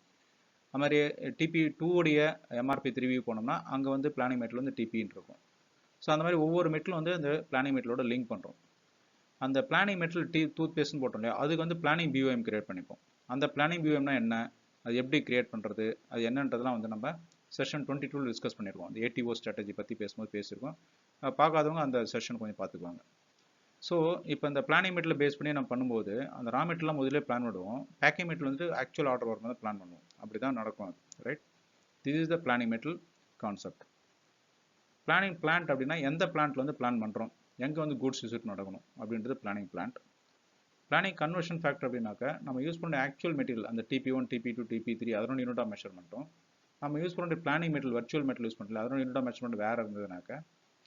அது மாதிரி TP2 உடைய MRP3 வியூ போனோம்னா அங்கே வந்து பிளானிங் மெட்டல் வந்து TPன்னு இருக்கும். ஸோ அந்த மாதிரி ஒவ்வொரு மெட்டலும் வந்து அந்த பிளானிங் மெட்டலோட லிங்க் பண்ணுறோம். அந்த பிளானிங் மெட்டல் டூத் பேஸ்ட்னு போட்டோம் இல்லையா, அதுக்கு வந்து பிளானிங் BOM கிரியேட் பண்ணிப்போம். அந்த பிளானிங் BOMனா என்ன, அது எப்படி கிரியேட் பண்ணுறது, அது என்னன்றதுலாம் வந்து நம்ம செஷன் 22 டிஸ்கஸ் பண்ணியிருக்கோம். அந்த ATO ஸ்ட்ராட்டஜி பற்றி பேசும்போது பேசியிருக்கோம். பார்க்காதவங்க அந்த செஷன் கொஞ்சம் பார்த்துக்குவாங்க. ஸோ இப்போ இந்த பிளானிங் மெட்டீரியல் பேஸ் பண்ணி நம்ம பண்ணும்போது அந்த ரா மெட்டீரியல்லாம் முதல்ல பிளான் பண்ணுவோம், பேக்கிங் மெட்டீரியல் வந்து ஆக்சுவல் ஆர்டர் வரும்போது பிளான் பண்ணுவோம். அப்படி தான் நடக்கும், right. This is the planning material concept. Planning plant அப்படின்னா எந்த பிளான்ட்ல வந்து பிளான் பண்ணுறோம், எங்கே வந்து கூட்ஸ் விசிட் நடக்கணும் அப்படின்றது planning plant. Planning conversion factor அப்படின்னாக்கா நம்ம யூஸ் பண்ண ஆக்சுவல் மெட்டீரியல் அந்த TP1, TP2, TP3 அதனோட யூனிட் ஆஃப் மெஷர்மெண்ட்டும் நம்ம யூஸ் பண்ணுற planning material virtual material use பண்ணல அதனோட யூனிட் ஆஃப் மெஷர்மெண்ட் வேறு இருந்ததுனாக்கா,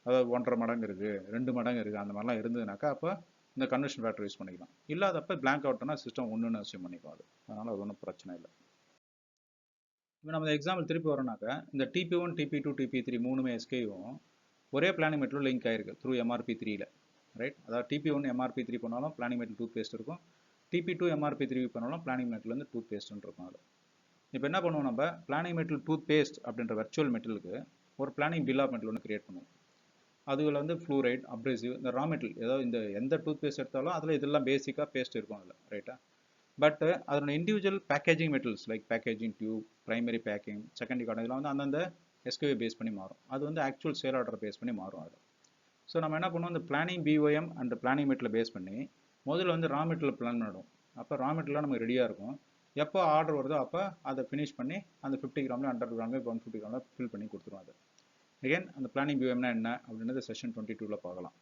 அதாவது 1.5 மடங்கு இருக்குது, 2 மடங்கு இருக்குது, அந்த மாதிரிலாம் இருந்ததுனாக்கா அப்போ இந்த கன்வர்ஷன் ஃபேக்டர் யூஸ் பண்ணிக்கலாம். இல்லாதப்போ பிளாங்க் அவுட்னா சிஸ்டம் ஒன்றுன்னு அசியூம் பண்ணிக்கும் அது, அதனால் அது ஒன்றும் பிரச்சனை இல்லை. இப்போ நம்ம எக்ஸாம்பிள் திருப்பி வரோம்னாக்கா இந்த TP1, TP2, TP3 மூணுமே எஸ்கேயும் ஒரே பிளானிங் மெட்டீரியல் லிங்க் ஆயிருக்கு த்ரூ MRP3யில், ரைட். அதாவது TP1 MRP3 பண்ணாலும் பிளானிங் மெட்டீரியல் டூத் பேஸ்ட் இருக்கும், TP2 MRP3 பண்ணாலும் பிளானிங் மெட்டீரியல் வந்து டூத் பேஸ்ட்னு இருக்கும். அதில் இப்போ என்ன பண்ணுவோம், நம்ம பிளானிங் மெட்டீரியல் டூத் பேஸ்ட் அப்படின்ற வர்ச்சுவல் மெட்டீரியலுக்கு ஒரு பிளானிங் பில் ஆஃப் மெட்டீரியல் ஒன்று கிரியேட் பண்ணுவோம். அதில் வந்து ஃப்ளூரைட், அப்ரேசிவ், இந்த ரா மெட்டீரியல் ஏதாவது இந்த எந்த டூத் பேஸ்ட் எடுத்தாலும் அதில் இதெல்லாம் பேசிக்காக பேஸ்ட் இருக்கும் அதில், ரைட்டா. பட் அதோட individual packaging materials like packaging tube, primary packing, secondary card, இதெல்லாம் வந்து அந்தந்த எஸ்கேவை பேஸ் பண்ணி மாறும். அது வந்து ஆக்சுவல் சேல் ஆர்டர் பேஸ் பண்ணி மாறும் அது. ஸோ நம்ம என்ன பண்ணுவோம், இந்த planning BOM and planning material base பண்ணி முதல்ல வந்து ரா மெட்டீரியல் பிளான் பண்ணுவோம். அப்போ ரா மெட்டீரியலாக நமக்கு ரெடியாக இருக்கும், எப்போ ஆர்டர் வருதோ அப்போ அதை ஃபினிஷ் பண்ணி அந்த 50 கிராமில் 100 கிராமில் 150 கிராமில் ஃபில் பண்ணி கொடுத்துருவோம். அது அகேன் அந்த பிளானிங் BOMனா என்ன அப்படின்றது செஷன் 22ல் பார்க்கலாம்,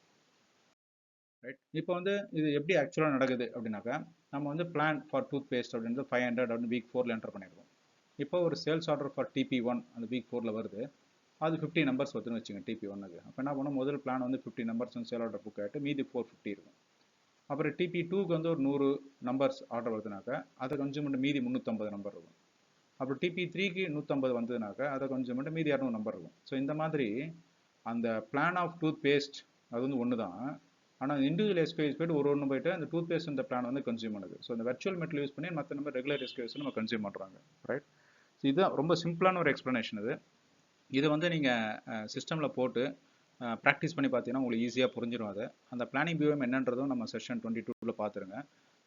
ரைட். இப்போ வந்து இது எப்படி ஆக்சுவலாக நடக்குது அப்படின்னாக்கா, நம்ம வந்து பிளான் ஃபார் டூத் பேஸ்ட் அப்படின்றது 500 அப்படின்னு வீக் 4ல் என்டர் பண்ணியிருக்கோம். இப்போ ஒரு சேல்ஸ் ஆர்டர் ஃபார் TP1 அந்த வீக் 4ல் வருது. அது 50 நம்பர்ஸ் வருதுன்னு வச்சுங்க டிபி ஒன்றுக்கு. அப்போ என்ன பண்ணணும், முதல் பிளான் வந்து 50 நம்பர்ஸ் வந்து சேல் ஆர்டர் புக் ஆகிட்டு மீதி 450 இருக்கும். அப்புறம் டிபி டூக்கு வந்து ஒரு 100 நம்பர்ஸ் ஆர்டர் வருதுனாக்கா அதை கன்சியூம் பண்ணி மீதி 350 நம்பர் இருக்கும். அப்புறம் டிபி த்ரீக்கு 150 வந்ததுனாக்கா அதை கன்சியூம் பண்ணி மீதி 200 நம்பர் இருக்கும். ஸோ இந்த மாதிரி அந்த பிளான் ஆஃப் டூத் பேஸ்ட் அது வந்து ஒன்று தான். ஆனால் இண்டிவிஜுவல் எஸ்கியூஎஸ் போய்ட்டு ஒரு ஒன்று போயிட்டு அந்த டூத் பேஸ்ட் இந்த பிளான் வந்து கன்சியூம் பண்ணுது. ஸோ இந்த வெர்ச்சுவல் மெட்டல் யூஸ் பண்ணி மற்ற நம்ம ரெகுலர் எஸ்கியூஎஸ் நம்ம கன்சியூம் பண்ணுறாங்க, ரைட்? ஸோ இதுதான் ரொம்ப சிம்பிளான ஒரு எக்ஸ்ப்ளனேஷன் இது. இதை வந்து நீங்கள் சிஸ்டமில் போட்டு ப்ராக்டிஸ் பண்ணி பார்த்தீங்கன்னா உங்களுக்கு ஈஸியாக புரிஞ்சிடும். அது அந்த பிளானிங் பியூஎம் என்னன்றதும் நம்ம செஷன் 22ல் பார்த்துருங்க.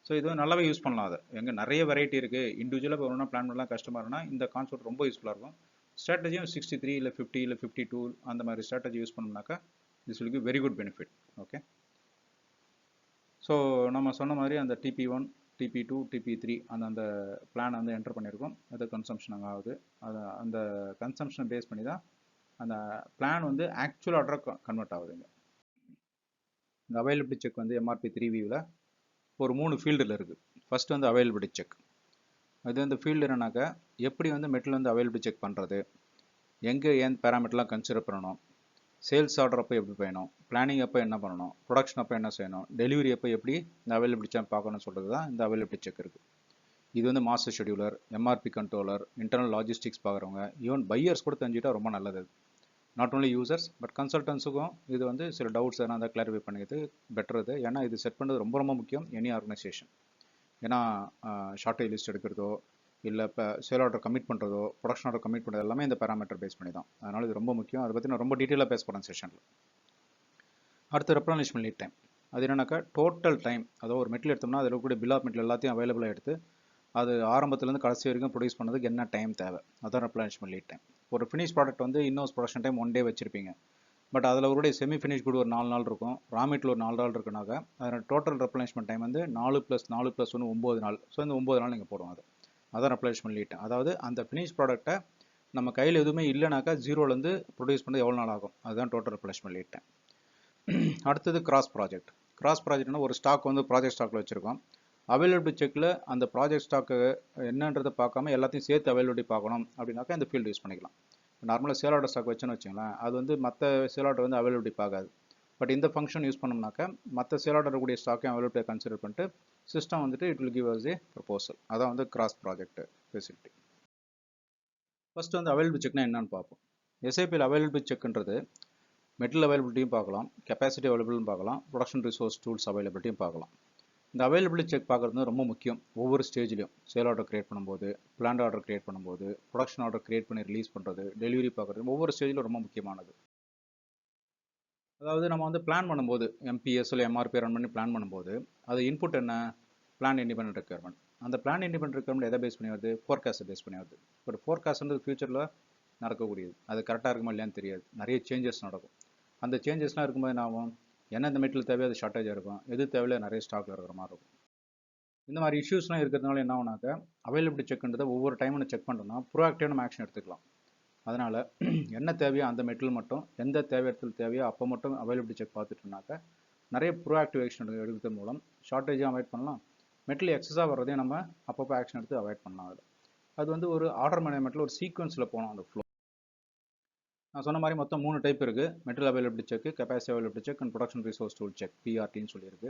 ஸோ இது நல்லாவே யூஸ் பண்ணலாம். அது எங்கே நிறைய வெரைட்டி இருக்குது, இண்டிவிஜுவலாக இப்போ ஒன்றா பிளான் பண்ணலாம் கஷ்டமாக இருக்குன்னா இந்த கான்செப்ட் ரொம்ப யூஸ்ஃபுல்லாக இருக்கும். ஸ்ட்ராட்டஜியும் 63 இல்லை 50 இல்லை 52 அந்த மாதிரி ஸ்ட்ராட்டஜி யூஸ் பண்ணோம்னாக்கா this will give very good benefit. Okay, so நம்ம சொன்ன மாதிரி அந்த TP1 TP2 TP3 அந்த பிளான் வந்து என்டர் பண்ணியிருக்கோம். அது கன்சம்ஷன் அங்கே ஆகுது. அது அந்த கன்சம்ஷனை பேஸ் பண்ணி தான் அந்த பிளான் வந்து ஆக்சுவல் ஆர்டராக கன்வெர்ட் ஆகுதுங்க. இந்த அவைலபிலிட்டி செக் வந்து MRP3 வியூவில் ஒரு 3 ஃபீல்டில் இருக்குது. ஃபர்ஸ்ட் வந்து அவைலபிலிட்டி செக். அது வந்து ஃபீல்டு என்னன்னாக்கா எப்படி வந்து மெட்டல் வந்து அவைலபிலிட்டி செக் பண்ணுறது, எங்கே ஏன் பேராமீட்டர்லாம் கன்சிடர் பண்ணணும், சேல்ஸ் ஆர்டர் அப்போ எப்படி பண்ணணும், பிளானிங் அப்போ என்ன பண்ணணும், ப்ரொடக்ஷன் அப்போ என்ன செய்யணும், டெலிவரி அப்போ எப்படி இந்த அவைலபிலிட்டி செக் பார்க்கணும்னு சொல்கிறது தான் இந்த அவைலபிலிட்டி செக் இருக்குது. இது வந்து master scheduler, MRP controller, internal logistics பார்க்குறவங்க, ஈவன் பையர்ஸ் கூட தெரிஞ்சுட்டா ரொம்ப நல்லது. நாட் ஓன்லி யூசர்ஸ் பட் கன்சல்டன்ஸுக்கும் இது வந்து சில டவுட்ஸ் எதனா அதை கிளாரிஃபை பண்ணிக்கிறது பெட்டர். இது ஏன்னா இது செட் பண்ணுறது ரொம்ப ரொம்ப முக்கியம் எனி ஆர்கனைசேஷன். ஏன்னா ஷார்ட்டேஜ் லிஸ்ட் எடுக்கிறதோ இல்லை இப்போ சேல் ஆர்டர் கமிட் பண்ணுறதோ ப்ரொடக்ஷன் ஆர்டர் கமிட் பண்ணுறது எல்லாமே இந்த பேராமீட்டர் பேஸ் பண்ணி தான். அதனால் இது ரொம்ப முக்கியம். அதை பற்றி நான் ரொம்ப டீட்டெயிலாக பேச போகிறேன் செஷனில். அடுத்து ரெப்ளனிஷ்மெண்ட் லீட் டைம். அது என்னன்னாக்கா டோட்டல் டைம், அதாவது ஒரு மெட்டீரியல் எடுத்தோம்னா அதில் இருக்கக்கூடிய பில் ஆஃப் மெட்டீரியல் எல்லாத்தையும் அவைலபிளாக எடுத்து அது ஆரம்பத்துலேருந்து கடைசி வரைக்கும் ப்ரொடியூஸ் பண்ணதுக்கு என்ன டைம் தேவை, அதான் ரெப்ளனிஷ்மெண்ட் லீட் டைம். ஒரு ஃபினிஷ் ப்ராடக்ட் வந்து இன்னோஸ் ப்ரொடக்ஷன் டைம் 1 டே வச்சிருப்பீங்க. பட் அதில் அவருடைய செமி ஃபினிஷ் குட் ஒரு 4 நாள் இருக்கும், ரா மெட்டீரியல் ஒரு 4 நாள் இருக்குனாக்கா அதோட டோட்டல் ரெப்ளனிஷ்மெண்ட் டைம் வந்து 4 + 4 + 1 9 நாள். ஸோ இந்த 9 நாள் நீங்கள் போடுவோம். அதான் ரெப்ளனிஷ்மெண்ட் லீட் டைம். அதாவது அந்த ஃபினிஷ் ப்ராடக்ட்டை நம்ம கையில் எதுவுமே இல்லைனாக்கா ஜீரோலேருந்து ப்ரொடியூஸ் பண்ணது எவ்வளோ நாள் ஆகும், அதுதான் டோட்டல் ரெப்ளனிஷ்மெண்ட் லீட் டைம். அடுத்தது கிராஸ் ப்ராஜெக்ட். கிராஸ் ப்ராஜெக்ட்னா ஒரு ஸ்டாக் வந்து ப்ராஜெக்ட் ஸ்டாக்கில் வச்சுருக்கோம். அவைலபிலிட்டி செக்கில் அந்த ப்ராஜெக்ட் ஸ்டாக்கு என்னன்றதை பார்க்காம எல்லாத்தையும் சேர்த்து அவைலபிலிட்டி பார்க்கணும் அப்படின்னாக்கா இந்த ஃபீல்டு யூஸ் பண்ணிக்கலாம். நார்மலாக சேல் ஆர்டர் ஸ்டாக் வச்சுன்னு வச்சுங்களேன், அது வந்து மற்ற சேல் ஆர்டர் வந்து அவைலபிலிட்டி பார்க்காது. பட் இந்த ஃபங்க்ஷன் யூஸ் பண்ணோம்னாக்கா மற்ற சேல் ஆர்டர் கூடிய ஸ்டாக்கையும் அவைலபிலிட்டியை கன்சிடர் பண்ணிட்டு சிஸ்டம் வந்துட்டு it will give us a proposal. அதான் வந்து கிராஸ் ப்ராஜெக்ட் ஃபெசிலிட்டி. ஃபர்ஸ்ட் வந்து அவைலபிலிட்டி செக்னா என்னன்னு பார்ப்போம். எஸ்ஐபியில் அவைலபிலிட்டி செக்ன்றது மெட்டல் அவைலபிலிட்டியும் பார்க்கலாம், கெப்பாசிட்டி அவைலபிள்னு பார்க்கலாம், ப்ரொடக்ஷன் ரிசோர்ஸ் டூல்ஸ் அவைலபிலிட்டியும் பார்க்கலாம். இந்த அவைலபிலிட்டி செக் பார்க்குறது ரொம்ப முக்கியம். ஒவ்வொரு ஸ்டேஜ்லையும் சேல் ஆர்டர் கிரியேட் பண்ணும்போது, பிளான் ஆர்டர் கிரியேட் பண்ணும்போது, ப்ரொடக்ஷன் ஆர்டர் கிரியேட் பண்ணி ரிலீஸ் பண்ணுறது, டெலிவரி பார்க்குறது, ஒவ்வொரு ஸ்டேஜிலும் ரொம்ப முக்கியமானது. அதாவது நம்ம வந்து பிளான் பண்ணும்போது MPS இல்லை MRP ரன் பண்ணி பிளான் பண்ணும்போது அது இன்புட் என்ன, பிளான் இண்டிபெண்டன்ட் ரெக்யர்மெண்ட். அந்த பிளான் இண்டிபெண்டன்ட் ரெக்யர்மெண்ட் எதை பேஸ் பண்ணி வருது, ஃபோர்காஸ்ட்டை பேஸ் பண்ணி வருது. பட் ஃபோர்காஸ்ட்ன்றது ஃபியூச்சரில் நடக்கக்கூடியது, அது கரெக்டாக இருக்குமா இல்லையான்னு தெரியாது, நிறைய சேஞ்சஸ் நடக்கும். அந்த சேஞ்சஸ்லாம் இருக்கும்போது என்ன ஆகும், என்ன இந்த மெட்டீரியல் தேவையோ அது ஷார்ட்டேஜாக இருக்கும், எது தேவையில்லை நிறைய ஸ்டாக்ல இருக்கிற மாதிரி இருக்கும். இந்த மாதிரி இஷ்யூஸ்லாம் இருக்கிறதுனால என்ன ஆகுனாக்கா அவைலபிலிட்டி செக்ன்றதை ஒவ்வொரு டைமும் செக் பண்ணுறோம்னா ப்ரோஆக்டிவாக நம்ம ஆக்ஷன் எடுத்துக்கலாம். அதனால் என்ன தேவையோ அந்த மெட்டீரியல் மட்டும் எந்த தேவையத்தில் தேவையோ அப்போ மட்டும் அவைலபிலிட்டி செக் பார்த்துட்டோம்னாக்கா நிறைய ப்ரோஆக்டிவ் ஆக்ஷன் எடுக்கிறது மூலம் ஷார்ட்டேஜையும் அவாய்ட் பண்ணலாம், மெட்டீரியல் எக்ஸஸாக வர்றதையும் நம்ம அப்பப்போ ஆக்ஷன் எடுத்து அவாய்ட் பண்ணலாம். அது வந்து ஒரு ஆர்டர் மேனேஜ்மெண்ட்டில் ஒரு சீக்வன்ஸில் போகணும் அந்த ஃப்ளோ. நான் சொன்ன மாதிரி மொத்தம் 3 டைப் இருக்குது. Material availability check, capacity availability check and production resource tool check, PRTன்னு சொல்லியிருக்கு.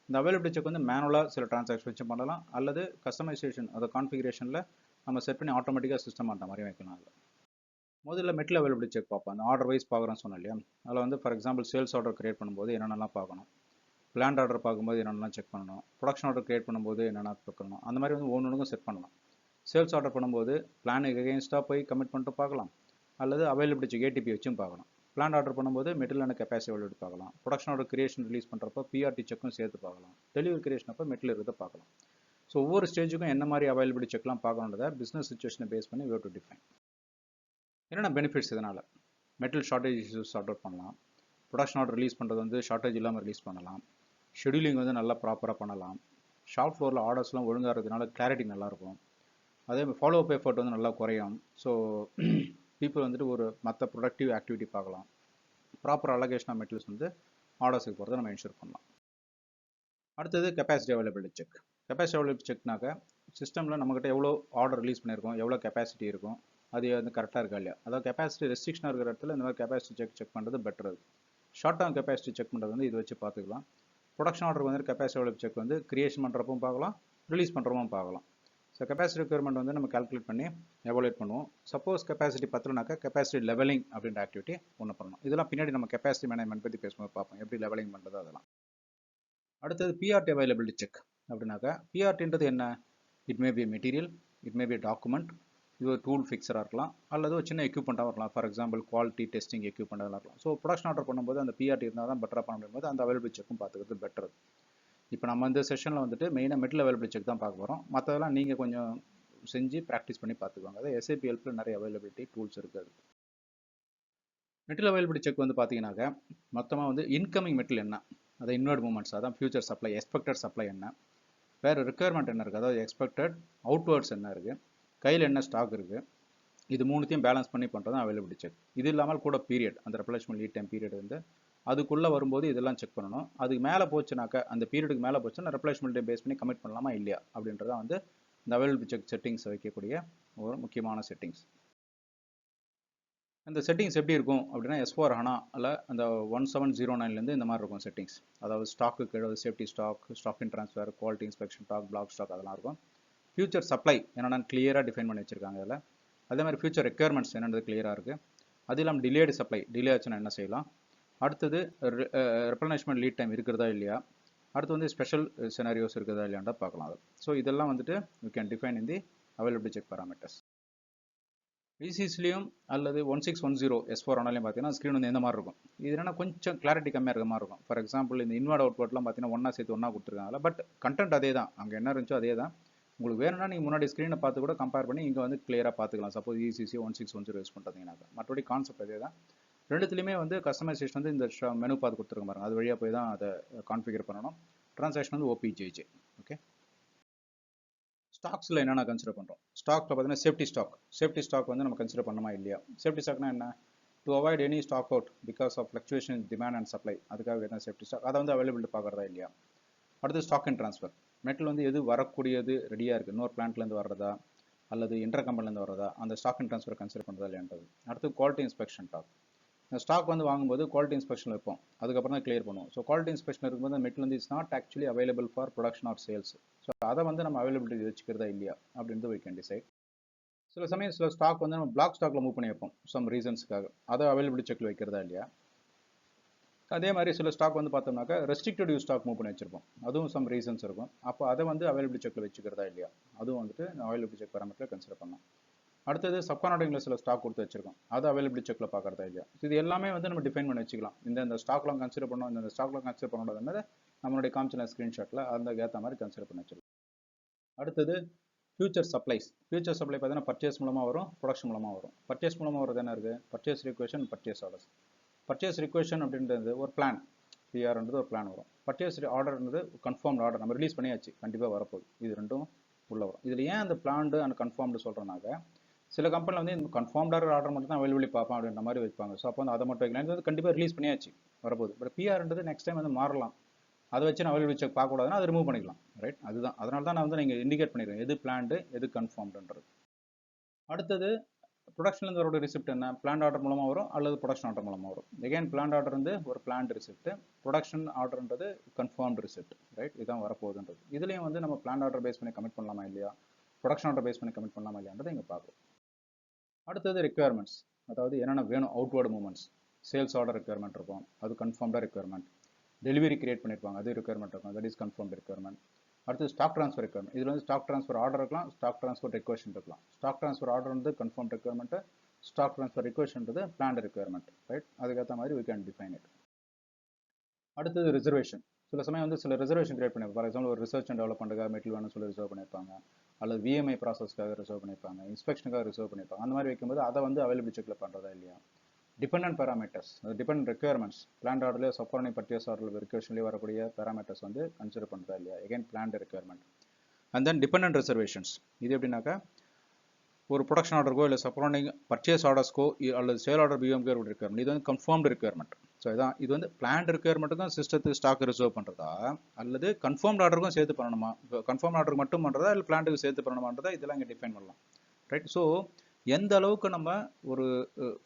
இந்த அவைலபிலிட்டி செக் வந்து மேனுவலாக சில டிரான்சாக்ஷன் வச்சு பண்ணலாம், அல்லது கஸ்டமைசேஷன் அதை கான்ஃபிகரேஷனில் நம்ம செட் பண்ணி ஆட்டோமேட்டிக்காக சிஸ்டம் அந்த மாதிரி வைக்கலாம். அதில் முதல்ல மெட்டீரியல் அவைலபிலிட்டி செக் பார்ப்போம். அந்த ஆர்டர் வைஸ் பார்க்குறோன்னு சொன்னோம் இல்லையா, அதில் வந்து for example sales order create பண்ணும்போது என்னென்னலாம் பார்க்கணும், பிளான் ஆர்டர் பார்க்கும்போது என்னென்னலாம் செக் பண்ணணும், ப்ரொடக்ஷன் ஆர்டர் கிரியேட் பண்ணும்போது என்னென்ன பார்க்கணும், அந்த மாதிரி வந்து ஒன்றுக்கும் செட் பண்ணலாம். சேல்ஸ் ஆர்டர் பண்ணும்போது பிளானுக்கு எகெயின்ஸ்டாக போய் கமிட் பண்ணிட்டு பார்க்கலாம், அல்லது அவைலபிலிட்டி செக் ATP வச்சும் பார்க்கலாம். பிளான் ஆர்டர் பண்ணும்போது மெட்டீரியல் அண்ட் கெப்பாசிட்டி அவைலபிலிட்டி பார்க்கலாம். ப்ரொடக்ஷன் ஆர்டர் கிரியேஷன் ரிலீஸ் பண்ணுறப்போ PRT செக்கும் சேர்த்து பார்க்கலாம். டெலிவரி கிரியேஷன் அப்போ மெட்டீரியல் இருக்கிறத பார்க்கலாம். ஸோ ஒவ்வொரு ஸ்டேஜுக்கும் என்ன மாதிரி அவைலபிலிட்டி செக்லாம் பார்க்கணுன்றதை பிஸ்னஸ் சுச்சுவேஷனை பேஸ் பண்ணி வே டு டிஃபைன். என்னென்ன பெனிஃபிட்ஸ் இதனால், metal shortage issues sort out பண்ணலாம், ப்ரொடக்ஷன் ஆர்டர் ரிலீஸ் பண்ணுறது வந்து ஷார்ட்டேஜ் இல்லாமல் ரிலீஸ் பண்ணலாம், ஷெடியூலிங் வந்து நல்லா ப்ராப்பராக பண்ணலாம், ஷாப் ஃப்ளோரில் ஆர்டர்ஸ்லாம் ஒழுங்காக இருக்கிறதுனால கிளாரிட்டி நல்லாயிருக்கும், அதே ஃபாலோ அப் எஃபர்ட் வந்து நல்லா குறையும். ஸோ பீப்புள் வந்துட்டு ஒரு மற்ற ப்ரொடக்டிவ் ஆக்டிவிட்டி பார்க்கலாம், ப்ராப்பர் அலகேஷன் ஆஃப் மெட்டீரியல்ஸ் வந்து ஆர்டர்ஸுக்கு போகிறத நம்ம என்ஷூர் பண்ணலாம். அடுத்தது capacity availability check. Capacity availability செக்னாக்க சிஸ்டமில் நம்மகிட்ட எவ்வளோ ஆர்டர் ரிலீஸ் பண்ணியிருக்கோம், எவ்வளோ கெப்பாசிட்டி இருக்கும், அது வந்து கரெக்டாக இருக்கா இல்லையா. அதாவது கெப்பாசிட்டி ரெஸ்ட்ரிக்ஷனாக இருக்கிற இடத்துல இந்த மாதிரி கெப்பாசிட்டி செக் பண்ணுறது பெட்டர். அது ஷார்ட் டேர்ம் கெப்பாசிட்டி செக் பண்ணுறது வந்து இது வச்சு பார்த்துக்கலாம். ப்ரொடக்ஷன் ஆர்டருக்கு வந்து கெப்பாசிட்டி அவைலபிள் செக் வந்து கிரியேஷன் பண்ணுறப்பவும் பார்க்கலாம், ரிலீஸ் பண்ணுறவும் பார்க்கலாம். ஸோ கெப்பாசிட்டி ரெக்யர்மெண்ட் வந்து நம்ம கால்குலேட் பண்ணி எவாலுவேட் பண்ணுவோம். சப்போஸ் கெப்பாசிட்டி பத்தலனாக்கா கெப்பாசிட்டி லெவலிங் அப்படின்ற ஆக்டிவிட்டி ஒன்று பண்ணணும். இதெல்லாம் பின்னாடி நம்ம கெப்பாசிட்டி மேனேஜ்மெண்ட் பற்றி பேசும்போது பார்ப்போம், எப்படி லெவலிங் பண்ணுறது அதெல்லாம். அடுத்தது பிஆர்டி அவைலபிலிட்டி செக் அப்படின்னாக்கா, பிஆர்டின்றது என்ன? It may be material, it may be document, இது ஒரு டூல் ஃபிக்ஸராக இருக்கலாம், அல்லது ஒரு சின்ன எக்யூப்மெண்ட்டாக இருக்கலாம். ஃபார் எக்ஸாம்பிள் குவாலிட்டி டெஸ்டிங் எக்யூப்மெண்ட்டாக இருக்கலாம். ஸோ ப்ரொடக்ஷன் ஆர்டர் பண்ணும்போது அந்த பிஆர்டி இருந்தால் தான் பெட்டராக பண்ண முடியும்போது அந்த அவைலபிலிட்டி செக்கும் பார்த்துக்கிறது பெட்டர். இப்போ நம்ம இந்த செஷனில் வந்துட்டு மெயினாக மெட்டல் அவைலபிலிட்டி செக் தான் பார்க்க போகிறோம். மற்றதெல்லாம் நீங்கள் கொஞ்சம் செஞ்சு ப்ராக்டிஸ் பண்ணி பார்த்துக்குவாங்க. அதாவது எஸ்ஏபி ஹெல்ப்பில் நிறைய அவைலபிலிட்டி டூல்ஸ் இருக்குது. மெட்டல் அவைலபிலிட்டி செக் வந்து பார்த்தீங்கன்னாக்கா மொத்தமாக வந்து இன்கமிங் மெட்டல் என்ன, அதை இன்வெர்ட் மூமெண்ட்ஸ், அதான் ஃபியூச்சர் சப்ளை, எக்ஸ்பெக்டட் சப்ளை என்ன, வேறு ரெக்குயர்மெண்ட் என்ன இருக்குது, அதாவது எக்ஸ்பெக்டட் அவுட்வேர்ட்ஸ் என்ன இருக்குது, கையில் என்ன ஸ்டாக் இருக்குது, இது மூணுத்தையும் பேலன்ஸ் பண்ணி பண்ணுறது தான் அவைலபிலிட்டி செக். இது இல்லாமல் கூட பீரியட், அந்த ரெப்ளேஸ்மெண்ட் லீட் டைம் பீரியட் வந்து அதுக்குள்ளே வரும்போது இதெல்லாம் செக் பண்ணணும். அதுக்கு மேலே போச்சுனாக்கா, அந்த பீரியடுக்கு மேலே போச்சுன்னா ரெப்ளேஸ்மெண்ட் பேஸ் பண்ணி கமிட் பண்ணலாமா இல்லையா அப்படின்றத வந்து இந்த அவைலபிலிட்டி செக் செட்டிங்ஸ் வைக்கக்கூடிய ஒரு முக்கியமான செட்டிங்ஸ். இந்த செட்டிங்ஸ் எப்படி இருக்கும் அப்படின்னா, S4 HANA அந்த 1709 இந்த மாதிரி இருக்கும் செட்டிங்ஸ். அதாவது stock, safety stock, stock in transfer, quality inspection stock, block stock அதெல்லாம் இருக்கும். ஃபியூச்சர் சப்ளை என்னென்னு கிளியராக டிஃபைன் பண்ணி வச்சிருக்காங்க அதில். அதே மாதிரி ஃபியூச்சர் ரெக்யர்மெண்ட்ஸ் என்னென்றது கிளியராக இருக்குது. அது இல்லாமல் டிலேடு சப்ளை, டிலே ஆச்சுன்னா என்ன செய்யலாம். அடுத்தது ரெப்ளனிஷ்மெண்ட் லீட் டைம் இருக்கிறதா இல்லையா. அடுத்து வந்து ஸ்பெஷல் சினாரியோஸ் இருக்கிறதா இல்லையாண்டா பார்க்கலாம் அது. ஸோ இதெல்லாம் வந்துட்டு you can define in the availability check parameters. விசிஸ்லையும் அல்லது 1610 S4 HANAலையும் பார்த்தீங்கன்னா ஸ்க்ரீன் வந்து எந்த மாதிரி இருக்கும். இது என்னன்னா கொஞ்சம் கிளாரிட்டி கம்மியாக இருக்கிற மாதிரி இருக்கும். ஃபார் எக்ஸாம்பிள் இந்த இன்வெர்ட் அவுட்புட்லாம் பார்த்தீங்கன்னா ஒன்றா சேர்த்து ஒன்றா கொடுத்துருக்காங்க. பட் கண்டென்ட் அதே தான், அங்கே என்ன இருந்துச்சோ அதே தான். உங்களுக்கு வேணும்னா நீங்கள் முன்னாடி ஸ்க்ரீனை பார்த்து கூட கம்பேர் பண்ணி இங்கே வந்து கிளியராக பார்த்துக்கலாம். சப்போஸ் ECC 1610 யூஸ் பண்ணுறீங்கன்னாக்கா. மற்றபடி கான்செப்ட் அதே தான். ரெண்டுத்துலையுமே வந்து கஸ்டமைசேஷன் வந்து இந்த மெனு பார்த்து கொடுத்துருக்க பாருங்க, அது வழியாக போய் தான் அதை கான்ஃபிகர் பண்ணணும். ட்ரான்சாக்ஷன் வந்து OPJJ. ஓகே. ஸ்டாக்ஸில் என்னென்ன கன்சிடர் பண்ணுறோம். ஸ்டாக்ல பார்த்தீங்கன்னா சேஃப்டி ஸ்டாக் வந்து நம்ம கன்சிடர் பண்ணணுமா இல்லையா. சேஃப்டி ஸ்டாக்னா என்ன? To avoid any stock out because of fluctuation demand and supply, அதுக்காக என்ன சேஃப்டி ஸ்டாக், அதை வந்து அவைலபிலிட்டி பார்க்குறதா இல்லையா. அடுத்து ஸ்டாக் அண்ட் ட்ரான்ஸ்ஃபர், மெட்டல் வந்து எது வரக்கூடியது ரெடியாக இருக்குது, இன்னொரு பிளான்ட்லேருந்து வர்றதா அல்லது இன்டர் கம்பெனிலேருந்து வர்றதா, அந்த ஸ்டாக் அண்ட் ட்ரான்ஸ்ஃபர் கன்சிடர் பண்ணுறதா இல்லையான்றது. அடுத்து குவாலிட்டி இன்ஸ்பெக்ஷன் டாக், இந்த ஸ்டாக் வந்து வாங்கும்போது குவாலிட்டி இன்ஸ்பெக்ஷன் வைப்போம், அதுக்கப்புறம் தான் கிளியர் பண்ணுவோம். ஸோ குவாலிட்டி இன்ஸ்பெக்ஷன் இருக்கும்போது மெட்டல் வந்து it's not actually available for production R sales. So அதை வந்து நம்ம அவைலபிலிட்டி வச்சுக்கிறதா இல்லையா அப்படின்றது we can decide. சில சமயம் சில ஸ்டாக் வந்து நம்ம பிளாக் ஸ்டாக்ல மூவ் பண்ணி வைப்போம் சம் ரீசன்ஸ்க்காக, அதை அவைலபிலிட்டி செக்ல வைக்கிறதா இல்லையா. அதே மாதிரி சில ஸ்டாக் வந்து பார்த்தோம்னாக்கா ரெஸ்ட்ரிக்டட் யூஸ் ஸ்டாக் மூவ் பண்ணி வச்சிருப்போம், அதுவும் சம் ரீசன்ஸ் இருக்கும். அப்போ அதை வந்து அவைலபிலிட்டி செக்ல வச்சுக்கிறதா இல்லையா, அதுவும் வந்துட்டு அவைலபிலிட்டி செக் பாராமீட்டர் கன்சிடர் பண்ணலாம். அடுத்தது சப்கான்ட்ராக்டிங்ல சில ஸ்டாக் கொடுத்து வச்சிருக்கோம், அதை அவைலபிலிட்டி செக்ல பார்க்கறதா இல்லையா. இது எல்லாமே வந்து நம்ம டிஃபைன் பண்ணி வச்சுக்கலாம். இந்த ஸ்டாக்லாம் கன்சிடர் பண்ணோம், இந்த ஸ்டாக்லாம் கன்சிடர் பண்ணக்கூடாதுன்னு நம்மளுடைய காமிச்சின ஸ்க்ரீன்ஷாட்டில் அந்த ஏற்ற மாதிரி கன்சிடர் பண்ணி வச்சிருக்கோம். அடுத்தது ஃபியூச்சர் சப்ளைஸ். ஃபியூச்சர் சப்ளை பார்த்தீங்கன்னா பர்ச்சேஸ் மூலமாக வரும், ப்ரொடக்ஷன் மூலமாக வரும். பர்ச்சேஸ் மூலமாக வரது என்ன இருக்குது, பர்ச்சேஸ் ரிக்வெஷன், பர்ச்சேஸ் ஆர்டர்ஸ். பர்ச்சேஸ் ரிக்வெஷன் அப்படின்றது ஒரு பிளான், பிஆர்ன்றது ஒரு பிளான் வரும். பர்ச்சேஸ் ஆர்டர்ன்றது கன்ஃபார்ம்டு ஆர்டர், நம்ம ரிலீஸ் பண்ணியாச்சு, கண்டிப்பாக வரப்போகுது. இது ரெண்டும் உள்ள வரும். இதில் ஏன் அந்த பிளான்டு அண்ட் கன்ஃபார்ம்டு சொல்கிறனாக்க, சில கம்பெனியில் வந்து இந்த கன்ஃபார்ம்டாக ஆர்டர் மட்டும் தான் அவைலபிலிட்டி பார்ப்போம் அப்படின்ற மாதிரி வைப்பாங்க. ஸோ அப்போ வந்து அதை மட்டும் வைக்கலாம். இது வந்து கண்டிப்பாக ரிலீஸ் பண்ணியாச்சு, வரப்போகுது. பட் பிஆர்ன்றது நெக்ஸ்ட் டைம் வந்து மாறலாம், அதை வச்சு நான் அவைலபிலிட்டி செக் பார்க்கக்கூடாதுன்னா அதை ரிமூவ் பண்ணிக்கலாம். ரைட், அதுதான். அதனால தான் நான் வந்து நீங்கள் இண்டிகேட் பண்ணிடுறேன் எது பிளான்டு எது கன்ஃபார்ம்டுன்றது. அடுத்தது ப்ரொடக்ஷன்லேருந்து வரக்கூடிய ரிசிப்ட் என்ன, பிளான் ஆர்டர் மூலமாக வரும் அல்லது ப்ரொடக்ஷன் ஆர்டர் மூலமாக வரும். எகைன் பிளான் ஆர்டர் வந்து ஒரு பிளான் ரிசிப்ட், ப்ரொடக்ஷன் ஆர்டர்ன்றது கன்ஃபார்ம்டு ரிசிப்ட். ரைட், இதுதான் வரப்போகுதுன்றது. இதுலேயும் வந்து நம்ம பிளான் ஆர்டர் பேஸ் பண்ணி கமிட் பண்ணலாமா இல்லையா, ப்ரொடக்ஷன் ஆர்டர் பேஸ் பண்ணி கமிட் பண்ணலாமா இல்லையான்றதை இங்கே பார்க்குறோம். அடுத்தது ரெக்யர்மெண்ட்ஸ், அதாவது என்னென்ன வேணும், outward movements. Sales order requirement இருக்கும், அது கன்ஃபார்ம்டாக ரெக்யர்மெண்ட். டெலிவரி கிரியேட் பண்ணியிருப்பாங்க, அது ரெக்யர்மெண்ட் இருக்கும், தட் இஸ் கன்ஃபார்ம்டு ரெக்யர்மெண்ட். அடுத்து ஸ்டாக் ட்ரான்ஸ்ஃபர் ரெக்யர்மெண்ட். இதில் வந்து ஸ்டாக் ட்ரான்ஸ்ஃபர் ஆர்டர் இருக்கலாம், ஸ்டாக் ட்ரான்ஸ்ஃபர் ரெக்வெஸ்ட் இருக்கலாம். ஸ்டாக் ட்ரான்ஸ்ஃபர் ஆர்டர் வந்து கன்ஃபார்ம் ரெக்யர்மெண்ட், ஸ்டாக் ட்ரான்ஸ்ஃபர் ரெக்வெஸ்ட்ன்றது பிளான் ரெக்யர்மெண்ட். ரைட், அதுக்கேற்ற மாதிரி we can define it. அடுத்தது ரிசர்வேஷன். சில சமயம் வந்து சில ரிசர்வேஷன் கிரியேட் பண்ணியிருப்பாங்க. ஃபார் எக்ஸாம்பிள் ஒரு ரிசர்ச் அண்ட் டெவலப்மெண்ட்டுக்காக மெட்டீரியல் வேணும்னு சொல்லி ரிசர்வ் பண்ணியிருப்பாங்க, அல்லது VMI ப்ராசஸ்க்காக ரிசர்வ் பண்ணியிருப்பாங்க, இன்ஸ்பெக்ஷனுக்காக ரிசர்வ் பண்ணியிருப்பாங்க. அந்த மாதிரி வைக்கும்போது அதை வந்து அவைலபிலிட்டி செக்ல பண்ணுறதா இல்லையா. Dependent parameters, dependent requirements, plan ஆர்டர்லேயே சப்கான்ட்ராக்டிங் பர்ச்சேஸ் ஆர்டர் ரெக்வெஸ்ட்லேயே வரக்கூடிய பேராமீட்டர்ஸ் வந்து கன்சிடர் பண்ணுறதா இல்லையா. Again plan requirement. And then dependent reservations. இது எப்படின்னாக்கா ஒரு ப்ரொடக்ஷன் ஆர்டருக்கோ இல்லை சப்கான்ட்ராக்டிங் பர்ச்சேஸ் ஆர்டர்ஸ்க்கோ அல்லது சேல் ஆர்டர் பிஎம்கே ரெக்யர்மெண்ட், இது வந்து கன்ஃபார்ம்டு ரெக்யர்மெண்ட். ஸோ இதான் இது வந்து பிளான் ரெக்யர்மெண்ட் தான் சிஸ்டத்துக்கு ஸ்டாக் ரிசர்வ் பண்ணுறதா அல்லது கன்ஃபார்ம்டு ஆர்டருக்கும் சேர்த்து பண்ணணுமா, இப்போ கன்ஃபார்ம் ஆர்டருக்கு மட்டும் பண்ணுறதா இல்லை பிளான்ட்டுக்கு சேர்த்து பண்ணணுமான்றதா இதெல்லாம் இங்கே டிஃபைன் பண்ணலாம். ரைட், ஸோ எந்த அளவுக்கு நம்ம ஒரு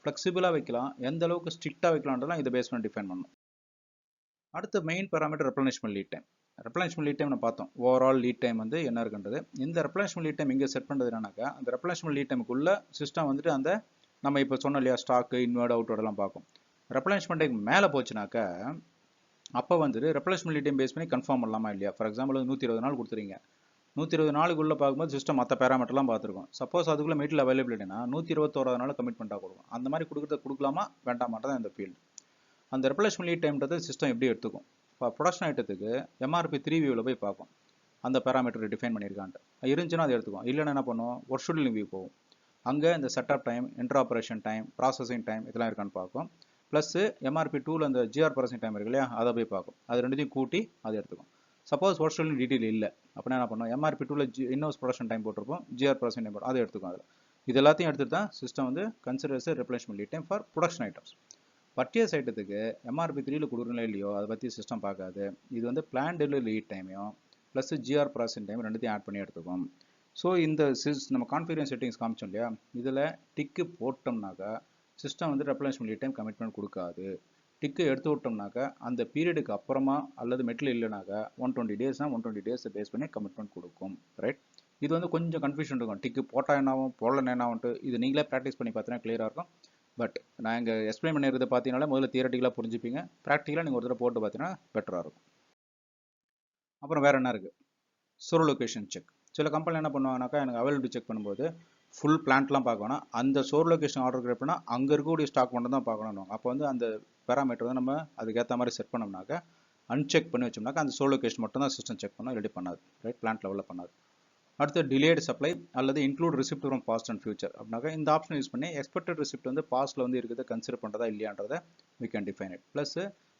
ஃப்ளெக்சிபிளாக வைக்கலாம், எந்த அளவுக்கு ஸ்ட்ரிக்டாக வைக்கலான்றதெல்லாம் இதை பேஸ் பண்ணி டிஃபைன் பண்ணணும். அடுத்த main parameter replenishment lead time. Replenishment lead time நம்ம பார்த்தோம். ஓவரால் லீட் டைம் வந்து என்ன இருக்குன்றது. இந்த ரெப்ளனிஷ்மெண்ட் லீட் டைம் இங்கே செட் பண்ணுறது என்னன்னாக்கா, அந்த ரெப்ளனிஷ்மெண்ட் லீட் டைமுக்குள்ள சிஸ்டம் வந்துட்டு அந்த நம்ம இப்போ சொன்னோம் இல்லையா, ஸ்டாக்கு இன்வெர்ட் அவுட்டோடலாம் பார்க்கும். ரெப்ளனிஷ்மெண்ட் டைம் மேலே போச்சுனாக்கா அப்போ வந்துட்டு ரெப்ளனிஷ்மெண்ட் லீட் டைம் பேஸ் பண்ணி கன்ஃபார்ம் பண்ணலாமா இல்லையா. ஃபார் எக்ஸாம்பிள் 120 நாள் கொடுத்துறீங்க. 120 நாளுக்குள்ளே பார்க்கும்போது சிஸ்டம் மற்ற பேராமீட்டர்லாம் பார்த்துருக்கோம். சப்போஸ் அதுக்குள்ளே மெட்டீரியல் அவைலபிலிட்டினா 121 நாள் கமிட்மெண்ட்டாக கொடுக்கும். அந்த மாதிரி கொடுக்குறத கொடுக்கலாமா வேண்டாமாட்டதான் இந்த ஃபீல்டு. அந்த ரெப்ளனிஷ்மெண்ட் லீட் டைம்ன்றது சிஸ்டம் எப்படி எடுத்துக்கும். இப்போ ப்ரொடக்ஷன் ஐட்டத்துக்கு MRP 3 வியூவில் போய் பார்க்கும், அந்த பேராமீட்டர் டிஃபைன் பண்ணியிருக்கான்ட்டு இருந்துச்சுன்னா அது எடுத்துக்கும். இல்லைன்னா என்ன பண்ணுவோம், ஒரு ஷெட்யூலிங் வியூ போகும். அங்கே இந்த setup time, inter operation time, processing time இதெல்லாம் இருக்கான்னு பார்க்கும். ப்ளஸ் MRP 2ல் அந்த GR ப்ராசஸிங் டைம் இருக்கு இல்லையா, அதை போய் பார்க்கும். அது ரெண்டுத்தையும் கூட்டி அதை எடுத்துக்கும். சப்போஸ் ஒரு ஷெட்யூலிங் டீட்டெயில் இல்லை அப்படின்னா என்ன பண்ணும், MRP 2ல் இன்னோஸ் ப்ரொடக்ஷன் டைம் போட்டிருப்போம், GR ப்ராசஸிங் டைம் போட்டு அதை எடுத்துக்கும். அதில் இது எல்லாத்தையும் எடுத்துட்டு தான் சிஸ்டம் வந்து considers replenishment lead time for production items. Purchase ஐட்டத்துக்கு MRP 3ல் கொடுக்குறீங்களா இல்லையோ அதை பற்றி சிஸ்டம் பார்க்காது. இது வந்து பிளான் டெலிவரி லீட் டைமையும் ப்ளஸ் GR ப்ராசஸிங் டைம் ரெண்டுத்தையும் ஆட் பண்ணி எடுத்துக்கும். ஸோ இந்த நம்ம கான்ஃபிகரேஷன் செட்டிங்ஸ் காமிச்சோம் இல்லையா, இதில் டிக்கு போட்டோம்னாக்கா சிஸ்டம் வந்து ரெப்ளனிஷ்மெண்ட் லீட் டைம் கமிட்மெண்ட் கொடுக்காது. டிக்கு எடுத்து விட்டோம்னாக்கா அந்த பீரியடுக்கு அப்புறமா அல்லது மெட்டீரியல் இல்லைனாக்கா 120 டேஸ்னா 120 டேஸ் பேஸ் பண்ணி கமிட்மெண்ட் கொடுக்கும். ரைட், இது வந்து கொஞ்சம் கன்ஃபியூஷன் இருக்கும். டிக்கு போட்டால் என்னாகும், போடல என்னாகும்ட்டு இது நீங்களே ப்ராக்டிஸ் பண்ணி பார்த்தீங்கன்னா கிளியராக இருக்கும். பட் நான் இங்கே எக்ஸ்பிளைன் பண்ணிடுறத பார்த்தீங்கனாலே முதல்ல தியரட்டிக்கலாக புரிஞ்சுப்பீங்க. ப்ராக்டிக்கலாக நீங்கள் ஒரு தடவை போட்டு பார்த்தீங்கன்னா பெட்டராக இருக்கும். அப்புறம் வேறு என்ன இருக்குது, சோரோ லொக்கேஷன் செக். சில கம்பெனி என்ன பண்ணுவாங்கனாக்கா, எனக்கு அவைலபிலிட்டி செக் பண்ணும்போது ஃபுல் பிளான்ட்லாம் பார்க்கணும். அந்த சோர் லொக்கேஷன் ஆர்டர் கிரியேட் பண்ணால் அங்கே இருக்கக்கூடிய ஸ்டாக் மட்டும் தான் பார்க்கணும். அப்போ வந்து அந்த பேராமீட்டர் வந்து நம்ம அதுக்கேற்ற மாதிரி செட் பண்ணோம்னாக்கா, அன்செக் பண்ணி வச்சோம்னாக்கா அந்த சோர் லொக்கேஷன் மட்டும் தான் சிஸ்டம் செக் பண்ணால் ரெடி பண்ணாது. ரைட், பிளான்ட் லெவலில் பண்ணாது. அடுத்து டிலேடு சப்ளை அல்லது include receipt from past and future அப்படின்னாக்கா இந்த ஆப்ஷன் யூஸ் பண்ணி எக்ஸ்பெக்டட் ரிசிப்ட் வந்து பாஸ்ட்டில் வந்து இருக்கிறத கன்சிடர் பண்ணுறதா இல்லையான்றதை we can define it. Plus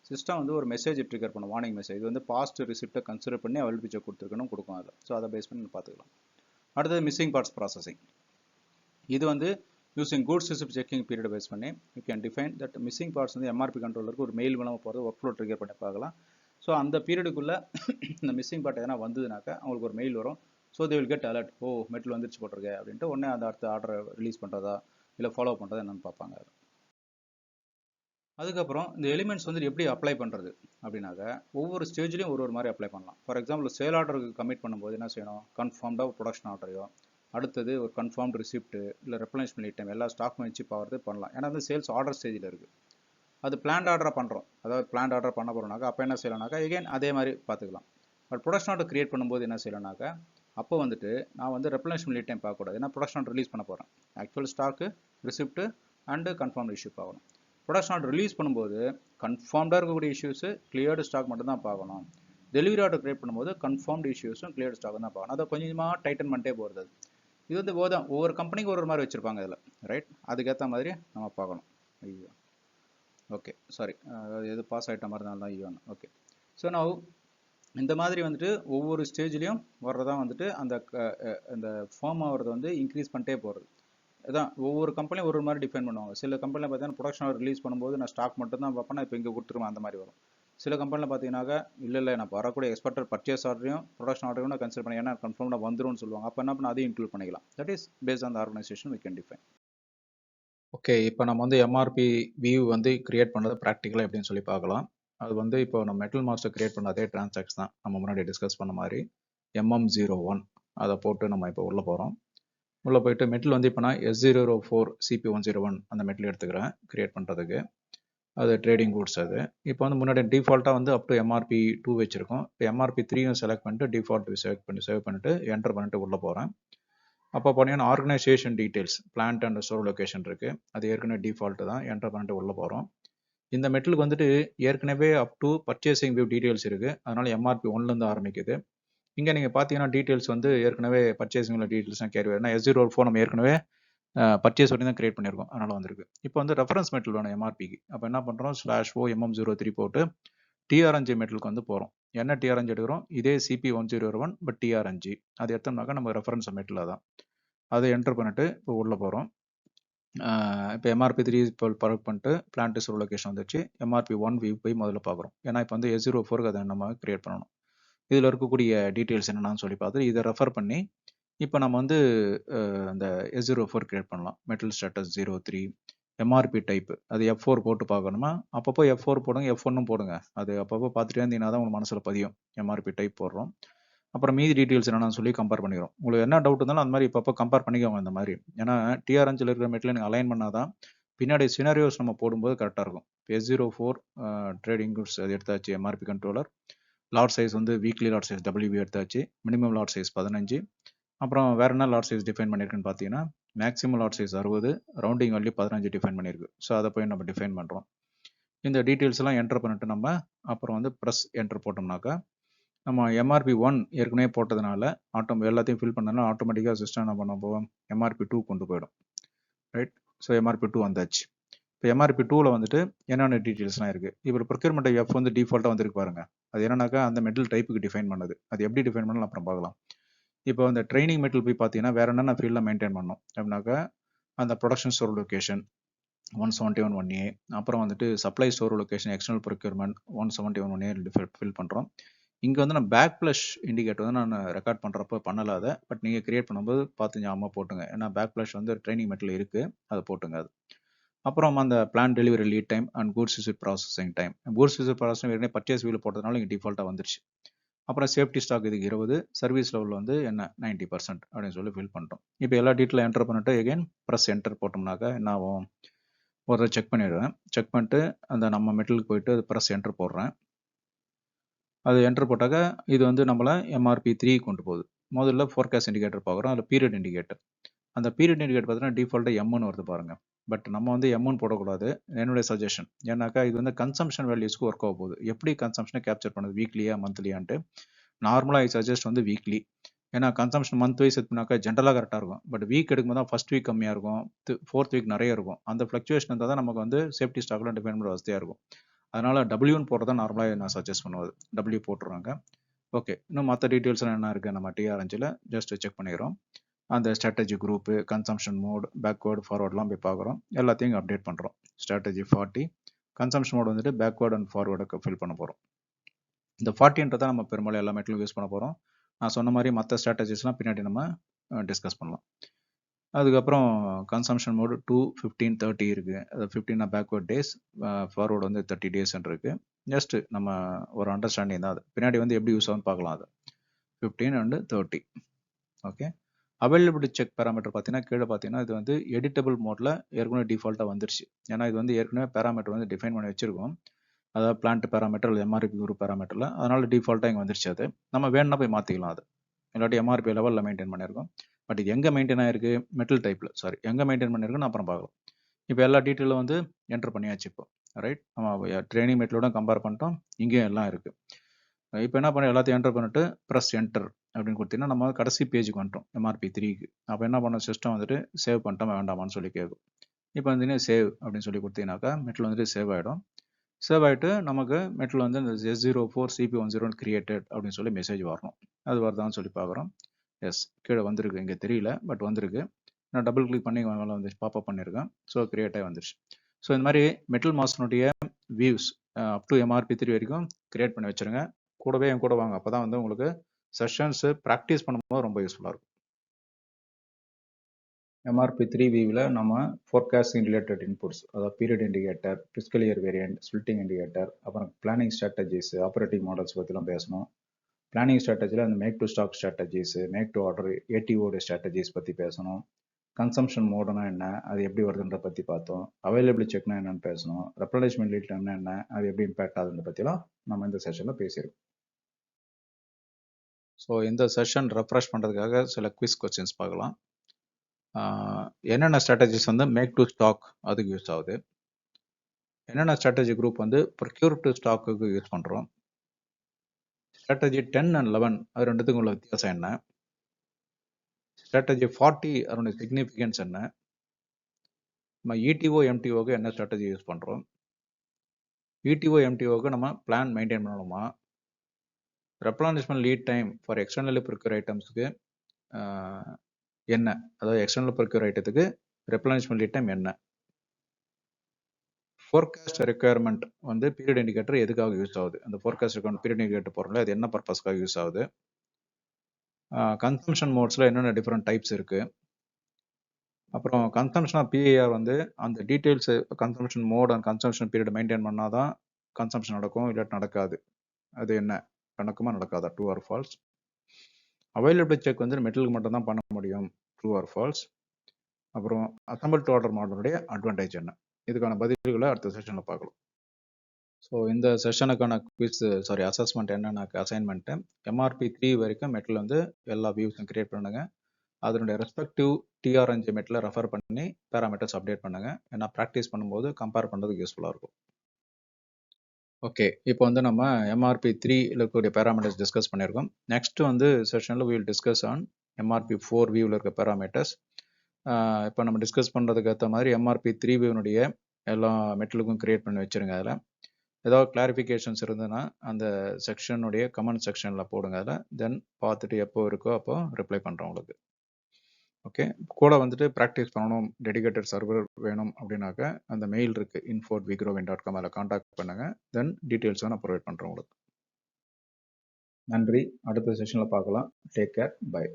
system வந்து ஒரு மெசேஜ் ட்ரிகர் பண்ணும், வார்னிங் மெசேஜ். இது வந்து பாஸ்ட் ரிசிப்ட்டை கன்சிடர் பண்ணி அவைலபிலிட்டி செக் கொடுத்துருக்கணும் கொடுக்கும் அதில். ஸோ அதை பேஸ் பண்ணி பார்த்துக்கலாம். அடுத்தது மிஸ்ஸிங் பார்ட்ஸ் ப்ராசஸிங். இது வந்து using goods receipt checking period base பண்ணி you can define that missing parts வந்து MRP கண்ட்ரோலருக்கு ஒரு மெயில் மூலமாக போகிறது ஒர்க் ஃப்ளோ ட்ரிகர் பண்ணி பார்க்கலாம். ஸோ அந்த பீரியடுக்குள்ளே இந்த மிஸ்ஸிங் பார்ட் எதனா வந்ததுனாக்கா அவங்களுக்கு ஒரு மெயில் வரும். So they will get alert, oh metal வந்துருச்சு போட்டிருக்கு அப்படின்ட்டு உடனே அந்த அடுத்த ஆர்டரை ரிலீஸ் பண்ணுறதா இல்லை ஃபாலோ பண்ணுறதா என்னென்னு பார்ப்பாங்க. அதுக்கப்புறம் இந்த எலிமெண்ட்ஸ் வந்து எப்படி அப்ளை பண்ணுறது அப்படின்னாக்க ஒவ்வொரு ஸ்டேஜ்லையும் ஒரு மாதிரி அப்ளை பண்ணலாம். ஃபார் எக்ஸாம்பிள் சேல் ஆர்டருக்கு கமிட் பண்ணும்போது என்ன செய்யணும், கன்ஃபார்ம்டாக ப்ரொடக்ஷன் ஆர்டரையோ, அடுத்தது ஒரு கன்ஃபார்ம்டு ரிசிப்ட் இல்லை ரெப்ளனிஷ்மெண்ட் லீட் டைம் எல்லா ஸ்டாக் வச்சு பார்த்து பண்ணலாம். ஏன்னா வந்து சேல்ஸ் ஆர்டர் ஸ்டேஜில் இருக்குது. அது பிளான்ட் ஆர்டராக பண்ணுறோம், அதாவது பிளான்ட் ஆர்டர் பண்ண போகிறோம்னாக்கா அப்போ என்ன செய்யலாம்னாக்கா எகைன் அதே மாதிரி பார்த்துக்கலாம். பட் ப்ரொடக்ஷன் ஆர்டர் கிரியேட் பண்ணும்போது என்ன செய்யலாம்னாக்கா அப்போ வந்துட்டு நான் வந்து ரெப்ளனிஷ்மெண்ட் லீட் டைம் பார்க்கக்கூடாது. ஏன்னா ப்ரொடக்ஷன் ஆர்டர் ரிலீஸ் பண்ண போகிறேன். Actual stock, receipt and confirm issue பார்க்கணும். ப்ரொடக்ஷன் ஆர்டர் ரிலீஸ் பண்ணும்போது கன்ஃபார்ம்டாக இருக்கக்கூடிய இஷ்யூஸு கிளியர்டு ஸ்டாக் மட்டும் தான் பார்க்கணும். டெலிவரி ஆர்டர் கிரியேட் பண்ணும்போது கன்ஃபார்ம்டு இஷ்யூஸும் கிளியர்டு ஸ்டாக் தான் பார்க்கணும். அதை கொஞ்சமாக டைட்டன் பண்ணிட்டே போகிறது. இது வந்து ஒவ்வொரு கம்பெனிக்கு ஒரு மாதிரி வச்சுருப்பாங்க இதில். ரைட், அதுக்கேற்ற மாதிரி நம்ம பார்க்கணும். ஐயோ ஓகே சாரி, எது பாஸ் ஆகிட்ட மாதிரி தான் ஈவன். ஓகே, ஸோ நான் இந்த மாதிரி வந்துட்டு ஒவ்வொரு ஸ்டேஜ்லேயும் வர்றதான் வந்துட்டு அந்த ஃபார்ம் ஆகிறத வந்து இன்க்ரீஸ் பண்ணிட்டே போகிறது. அதான் ஒவ்வொரு கம்பெனியும் ஒரு மாதிரி டிஃபைன் பண்ணுவாங்க. சில கம்பெனியில் பார்த்தீங்கன்னா ப்ரொடக்ஷன் ரிலீஸ் பண்ணும்போது நான் ஸ்டாக் மட்டும் தான் பார்ப்பேன், இப்போ இங்கே கொடுத்துருவேன் அந்த மாதிரி வரும். சில கம்பெனியில் பார்த்தீங்கன்னாக்கா இல்லை நான் வரக்கூடிய எக்ஸ்பெக்டட் பர்ச்சேஸ் ஆர்டரையும் ப்ரொடக்ஷன் ஆர்டரையும் நான் கன்சிடர் பண்ணி ஏன்னா கன்ஃபார்மாக வந்துரும்னு சொல்லுவாங்க. அப்போ என்ன பண்ண அதையும் இன்க்ளூட் பண்ணிக்கலாம். That is based on the organisation we can define. Okay, இப்போ நம்ம வந்து MRP வியூ வந்து கிரியேட் பண்ணது ப்ராக்டிக்கலாக எப்படின்னு சொல்லி பார்க்கலாம். அது வந்து இப்போ நம்ம மெட்டல் மாஸ்டர் கிரியேட் பண்ண அதே டிரான்சாக்ஷன் தான் நம்ம முன்னாடி டிஸ்கஸ் பண்ண மாதிரி MM01 அதை போட்டு நம்ம இப்போ உள்ளே போகிறோம். உள்ளே போயிட்டு மெட்டல் வந்து இப்போ நான் S004 CP101 அந்த மெட்டல் எடுத்துக்கிறேன் கிரியேட் பண்ணுறதுக்கு. அது ட்ரேடிங் கூட்ஸ். அது இப்போ வந்து முன்னாடி டிஃபால்ட்டாக வந்து அப் டு MRP 2 வச்சுருக்கோம். இப்போ MRP 3யும் செலக்ட் பண்ணிட்டு டிஃபால்ட் சேவ் பண்ணிட்டு என்டர் பண்ணிட்டு உள்ளே போகிறேன். அப்போ பார்த்தீங்கன்னா organisation details plant and store location இருக்குது. அது ஏற்கனவே டிஃபால்ட்டு தான். என்டர் பண்ணிட்டு உள்ளே போகிறோம். இந்த மெட்டலுக்கு வந்துட்டு ஏற்கனவே up to purchasing view details இருக்குது. அதனால் MRP 1லேருந்து ஆரம்பிக்குது. இங்கே நீங்கள் பார்த்தீங்கன்னா டீட்டெயில்ஸ் வந்து ஏற்கனவே பர்ச்சேசிங்கில் டீட்டெயில்ஸ்லாம் கேரி ஏன்னா S04 நம்ம ஏற்கனவே பர்ச்சேஸ் வரைக்கும் தான் கிரியேட் பண்ணியிருக்கோம். அதனால் வந்திருக்கு. இப்போ வந்து ரெஃபரன்ஸ் மெட்டல் வேணும் MRPக்கு. அப்போ என்ன பண்ணுறோம், /o MM03 போட்டு TRNG மெட்டலுக்கு வந்து போகிறோம். என்ன TRNG எடுக்கிறோம், இதே CP101 பட் TRNG. அது எடுத்தோம்னாக்கா நம்ம ரெஃபரன்ஸ் மெட்டலில் தான். அதை என்டர் பண்ணிட்டு இப்போ உள்ளே போகிறோம். இப்போ MRP 3 இப்போ பர்க் பண்ணிட்டு பிளான்ட் ஸ்டோர் லொக்கேஷன் வந்துச்சு. MRP 1 வியூ போய் முதல்ல பார்க்குறோம். ஏன்னா இப்போ வந்து S04க்கு அதை நம்ம கிரியேட் பண்ணணும். இதில் இருக்கக்கூடிய டீட்டெயில்ஸ் என்னென்னு சொல்லி பார்த்து இதை ரெஃபர் பண்ணி இப்போ நம்ம வந்து அந்த S04 கிரியேட் பண்ணலாம். மெட்டல் ஸ்டேட்டஸ் 03 எம்ஆர்பி டைப் அது F4 போட்டு பார்க்கணுமா, அப்பப்போ F4 போடுங்க, F1 போடுங்க. அது அப்பப்போ பார்த்துட்டே இருந்தீங்கன்னா தான் உங்க மனசுல பதியும். எம்ஆர்பி டைப் போடுறோம். அப்புறம் மீதி டீட்டெயில்ஸ் என்னன்னு சொல்லி கம்பேர் பண்ணிக்கிறோம். உங்களுக்கு என்ன டவுட் இருந்தாலும் அந்த மாதிரி இப்பப்போ கம்பேர் பண்ணிக்கோங்க இந்த மாதிரி. ஏன்னா TR5 இருக்கிற மெட்டில் நீங்கள் அலைன் பண்ணாதான் பின்னாடி சினாரியோஸ் நம்ம போடும்போது கரெக்டாக இருக்கும். S04 ட்ரேடிங் குட்ஸ் அது எடுத்தாச்சு. எம்ஆர்பி கண்ட்ரோலர் லாட் சைஸ் வந்து வீக்லி லாட் சைஸ் WB எடுத்தாச்சு. Minimum lot size 15. அப்புறம் வேற என்ன லாட் சைஸ் டிஃபைன் பண்ணியிருக்குன்னு பார்த்தீங்கன்னா maximum lot size 60, rounding value 15 define பண்ணியிருக்கு. ஸோ அதை போய் நம்ம டிஃபைன் பண்ணுறோம். இந்த டீட்டெயில்ஸ் எல்லாம் என்டர் பண்ணிட்டு நம்ம அப்புறம் வந்து ப்ரெஸ் என்டர் போட்டோம்னாக்கா நம்ம MRP1 ஏற்கனவே போட்டதுனால எல்லாத்தையும் ஃபில் பண்ணனால ஆட்டோமேட்டிக்காக சிஸ்டம் என்ன பண்ண போவோம், MRP2 கொண்டு போயிடும். ரைட். ஸோ MRP2 வந்தாச்சு. இப்போ MRP2வில் வந்துட்டு என்னென்ன டீட்டெயில்ஸ்லாம் இருக்குது. இப்போ ப்ரொக்யூர்மெண்ட் F வந்து டிஃபால்ட்டாக வந்துருக்கு பாருங்க. அது என்னன்னாக்கா அந்த மெட்டல் டைப்புக்கு டிஃபைன் பண்ணது. அது எப்படி டிஃபைன் பண்ணலாம் அப்புறம் பார்க்கலாம். இப்போ அந்த ட்ரைனிங் மெட்டல் போய் பார்த்தீங்கன்னா வேற என்னென்ன ஃபீல்டில் மெயின்டைன் பண்ணணும் அப்படின்னாக்கா அந்த ப்ரொடக்ஷன் ஸ்டோர் லொகேஷன் 171 1A, அப்புறம் வந்துட்டு supply store location external procurement 171 1A fill பண்ணுறோம். இங்கே வந்து நான் பேக் ஃப்ளஷ் இண்டிகேட்டர் வந்து நான் ரெக்கார்ட் பண்ணுறப்ப பண்ணலாத, பட் நீங்கள் கிரியேட் பண்ணும்போது பார்த்து ஞாபகமாக போட்டுங்க. ஏன்னா பேக் ஃப்ளஷ் வந்து ட்ரைனிங் மெட்டல் இருக்குது, அதை போட்டுங்க. அது அப்புறம் அந்த plan delivery lead time and goods visit processing time. Goods visit processing ஏற்கனவே பர்ச்சேஸ் வீல் போட்டதுனால இங்கே டிஃபால்ட்டாக வந்துருச்சு. அப்புறம் சேஃப்டி ஸ்டாக் இதுக்கு 20, சர்வீஸ் லெவல் வந்து என்ன 90% அப்படின்னு சொல்லி ஃபில் பண்ணிட்டோம். இப்போ எல்லா டீட்டெயிலும் என்டர் பண்ணிட்டு எகைன் ப்ரெஸ் என்டர் போட்டோம்னாக்கா என்ன ஆகும், ஒரு செக் பண்ணிடுவேன். செக் பண்ணிட்டு அந்த நம்ம மெட்டலுக்கு போயிட்டு அது ப்ரெஸ் என்டர் போடுறேன். அது என்டர் போட்டாக்க இது வந்து நம்மளை MRP3 கொண்டு போகுது. முதல்ல ஃபோர்காஸ்ட் இண்டிகேட்டர் பார்க்குறோம், அதில் பீரியட் இண்டிகேட்டர். அந்த பீரியட் இண்டிகேட்டர் பார்த்தீங்கன்னா டிஃபால்ட்டாக M1 வருது பாருங்க. பட் நம்ம வந்து M1 போடக்கூடாது, என்னுடைய சஜஷன். ஏன்னாக்கா இது வந்து கன்சம்ஷன் வேல்யூஸ்க்கு ஒர்க் ஆக போகுது. எப்படி கன்சம்ஷனை கேப்சர் பண்ணுது, வீக்லியா மந்த்லியான்ட்டு. நார்மலாக ஐ சஜஸ்ட் வந்து வீக்லி. ஏன்னா கன்சம்ஷன் மந்த் வைஸ் எடுத்துனாக்கா ஜென்ரலாக கரெக்டாக இருக்கும். பட் வீக் எடுக்கும்போது தான் ஃபர்ஸ்ட் வீக் கம்மியாக இருக்கும், ஃபோர்த் வீக் நிறைய இருக்கும். அந்த ஃப்ளக்சுவேஷன் இருந்தால் தான் நமக்கு வந்து சேஃப்டி ஸ்டாக்லாம் டிஃபைன் பண்ண வசதியாக இருக்கும். அதனால W1 போடுறத நார்மலாக நான் சஜஸ்ட் பண்ணுவது. W போட்டுருவாங்க. ஓகே. இன்னும் மற்ற டீட்டெயில்ஸ்லாம் என்ன இருக்குது நம்ம TR5ல் ஜஸ்ட் செக் பண்ணிக்கிறோம். அந்த strategy group, consumption mode, backward ஃபார்வர்ட்லாம் போய் பார்க்குறோம். எல்லாத்தையும் அப்டேட் பண்ணுறோம். ஸ்ட்ராட்டஜி 40, கன்சம்ஷன் மோட் வந்துட்டு பேக்வேர்டு அண்ட் ஃபார்வர்டுக்கு ஃபில் பண்ண போகிறோம். இந்த 40ன்றதை நம்ம பெரும்பாலும் எல்லா மெட்டலும் யூஸ் பண்ண போகிறோம். நான் சொன்ன மாதிரி மற்ற ஸ்ட்ராட்டஜிஸ்லாம் பின்னாடி நம்ம டிஸ்கஸ் பண்ணலாம். அதுக்கப்புறம் கன்சம்ஷன் மோடு 2, 15, 30 இருக்குது. அது 15 பேக்வேர்ட் டேஸ், ஃபார்வர்டு வந்து 30 டேஸ்ன்னு இருக்குது. ஜஸ்ட் நம்ம ஒரு அண்டர்ஸ்டாண்டிங் தான். அது பின்னாடி வந்து எப்படி யூஸ் ஆகும்னு பார்க்கலாம். அது 15 and 30. Okay. Availability check parameter பார்த்தீங்கன்னா கீழே பார்த்தீங்கன்னா இது வந்து எடிட்டபிள் மோடில் ஏற்கனவே டிஃபால்ட்டாக வந்துருச்சு. ஏன்னா இது வந்து ஏற்கனவே பேராமீட்டர் வந்து டிஃபைன் பண்ணி வச்சிருக்கோம். அதாவது பிளான்ட் பேராமீட்டர் இல்லை MRP குரூப் பேராமீட்டரில். அதனால டிஃபால்ட்டாக இங்கே வந்துருச்சு. அது நம்ம வேணும்னா போய் மாற்றிக்கலாம். அது இல்லாட்டி MRP லெவலில் மெயின்டைன் பண்ணியிருக்கோம். பட் இது எங்கே மெயின்டைன் ஆயிருக்கு, மெட்டல் டைப்பில், சாரி எங்கே மெயின்டைன் பண்ணியிருக்குன்னு அப்புறம் பார்க்கலாம். இப்போ எல்லா டீட்டெயிலும் வந்து என்டர் பண்ணியாச்சு. இப்போ ரைட், நம்ம ட்ரைனிங் மெட்டலோட கம்பேர் பண்ணிட்டோம். இங்கேயும் எல்லாம் இருக்குது. இப்போ என்ன பண்ண, எல்லாத்தையும் என்டர் பண்ணிட்டு ப்ரெஸ் என்டர் அப்படின்னு கொடுத்தீங்கன்னா நம்ம கடைசி பேஜுக்கு வந்துட்டோம் MRP3க்கு. அப்போ என்ன பண்ண, சிஸ்டம் வந்துட்டு சேவ் பண்ணிட்டோம் வேண்டாமான்னு சொல்லி கேட்கும். இப்போ வந்து சேவ் அப்படின்னு சொல்லி கொடுத்தீங்கன்னாக்கா மெட்டல் வந்துட்டு சேவ் ஆகிடும். சேவ் ஆகிட்டு நமக்கு மெட்டல் வந்து இந்த S04 CP10 கிரியேட்டட் அப்படின்னு சொல்லி மெசேஜ் வரணும். அது வருதான்னு சொல்லி பார்க்குறோம். எஸ், கீழே வந்திருக்கு. இங்கே தெரியல, பட் வந்திருக்கு. நான் டபுள் கிளிக் பண்ணி வந்து பாப்பப் பண்ணியிருக்கேன். ஸோ கிரியேட் ஆகி வந்துருச்சு. ஸோ இந்த மாதிரி மெட்டல் மாஸ்டனுடைய வியூஸ் அப் டு MRP3 வரைக்கும் கிரியேட் பண்ணி வச்சுருங்க. கூடவே என் கூட வாங்க, அப்போ தான் வந்து உங்களுக்கு செஷன்ஸு ப்ராக்டிஸ் பண்ணும்போது ரொம்ப யூஸ்ஃபுல்லாக இருக்கும். MRP3 வியூவில் நம்ம ஃபோர்காஸ்டிங் ரிலேட்டட் இன்புட்ஸ், அதாவது period indicator, fiscal year variant, splitting indicator, அப்புறம் பிளானிங் ஸ்ட்ராட்டஜிஸ், ஆப்ரேட்டிங் மாடல்ஸ் பற்றிலாம் பேசணும். பிளானிங் ஸ்ட்ராட்டஜியில் அந்த make to stock strategies, make to order, ATOட ஸ்ட்ராட்டஜிஸ் பற்றி பேசணும். கன்சம்ஷன் மோடுனா என்ன, அது எப்படி வருதுன்ற பற்றி பார்த்தோம். அவைலபிலிட்டி செக்னா என்னன்னு பேசணும். ரெப்ளனிஷ்மெண்ட் லீட் டைம்னா என்ன, அது எப்படி இம்பாக்ட் ஆகுதுன்ற பற்றிலாம் நம்ம இந்த செஷனில் பேசியிருக்கோம். ஸோ இந்த செஷன் ரெஃப்ரெஷ் பண்ணுறதுக்காக சில குவிஸ் கொஸ்டின்ஸ் பார்க்கலாம். என்னென்ன ஸ்ட்ராட்டஜிஸ் வந்து மேக் டு ஸ்டாக் அதுக்கு யூஸ் ஆகுது, என்னென்ன ஸ்ட்ராட்டஜி குரூப் வந்து ப்ரொக்யூர் டு ஸ்டாக்குக்கு யூஸ் பண்ணுறோம், ஸ்ட்ராட்டஜி 10 அண்ட் 11 அது ரெண்டுத்துக்கும் உள்ள வித்தியாசம் என்ன, ஸ்ட்ராட்டஜி 40 அதனுடைய சிக்னிஃபிகன்ஸ் என்ன, நம்ம ETO MTOக்கு என்ன ஸ்ட்ராட்டஜி யூஸ் பண்ணுறோம், ETO MTOக்கு நம்ம பிளான் மெயின்டைன் பண்ணணுமா, replenishment lead time for externally procure ஐட்டம்ஸுக்கு என்ன, அதாவது எக்ஸ்டர்னல் ப்ரொக்யூர் ஐட்டத்துக்கு ரெப்ளனிஷ்மெண்ட் லீட் டைம் என்ன, ஃபோர்காஸ்ட் ரெக்குயர்மெண்ட் வந்து பீரியட் இண்டிகேட்டர் எதுக்காக யூஸ் ஆகுது, அந்த ஃபோர்காஸ்ட் ரெக்குயர்மெண்ட் பீரியட் இண்டிகேட்டர் போகிறோம்ல அது என்ன பர்பஸ்க்காக யூஸ் ஆகுது, கன்சம்ஷன் மோட்ஸில் என்னென்ன டிஃப்ரெண்ட் டைப்ஸ் இருக்குது. அப்புறம் கன்சம்ஷன் ஆஃப் பிஐஆர் வந்து அந்த details consumption mode and consumption period maintain பண்ணால் தான் கன்சம்ஷன் நடக்கும், இல்லாட்டி நடக்காது. அது என்ன நடக்குமா நடக்காதா, true or falls. Availability check வந்து மெட்டலுக்கு மட்டும் தான் பண்ண முடியும், ட்ரூ ஆர் ஃபால்ஸ். அப்புறம் அசம்பிள் டு ஆர்டர் மாடலுடைய அட்வான்டேஜ் என்ன, இதுக்கான பதில்களை அடுத்த செஷனில் பார்க்கலாம். ஸோ இந்த செஷனுக்கான அசஸ்மெண்ட் என்னென்ன அசைன்மெண்ட்டு, MRP 3 வரைக்கும் மெட்டில் வந்து எல்லா வியூஸும் கிரியேட் பண்ணுங்க. அதனுடைய ரெஸ்பெக்டிவ் TRNG மெட்டில் ரெஃபர் பண்ணி பேராமீட்டர்ஸ் அப்டேட் பண்ணுங்க. ஏன்னா ப்ராக்டிஸ் பண்ணும்போது கம்பேர் பண்ணுறதுக்கு யூஸ்ஃபுல்லாக இருக்கும். ஓகே, இப்போ வந்து நம்ம MRP 3ல் இருக்கக்கூடிய பேராமீட்டர்ஸ் டிஸ்கஸ் பண்ணியிருக்கோம். நெக்ஸ்ட் வந்து செஷனில் we will discuss on MRP 4 வியூவில் இருக்க பேராமீட்டர்ஸ். இப்போ நம்ம டிஸ்கஸ் பண்ணுறதுக்கு ஏற்ற மாதிரி MRP 3 வியூனுடைய எல்லா மெட்டலுக்கும் கிரியேட் பண்ணி வச்சுருங்க. அதில் ஏதாவது கிளாரிஃபிகேஷன்ஸ் இருந்ததுன்னா அந்த செக்ஷனுடைய கமெண்ட் செக்ஷனில் போடுங்க. அதில் தென் பார்த்துட்டு எப்போ இருக்கோ அப்போ ரிப்ளை பண்ணுறோம் உங்களுக்கு. ஓகே, கூட வந்துட்டு ப்ராக்டிஸ் பண்ணணும், டெடிகேட்டட் சர்வர் வேணும் அப்படின்னாக்க அந்த மெயில் இருக்குது info@vigroven.com, அதில் காண்டாக்ட் பண்ணுங்கள். தென் டீட்டெயில்ஸை நான் ப்ரொவைட் பண்ணுறேன் உங்களுக்கு. நன்றி, அடுத்த செஷனில் பார்க்கலாம். Take care, by.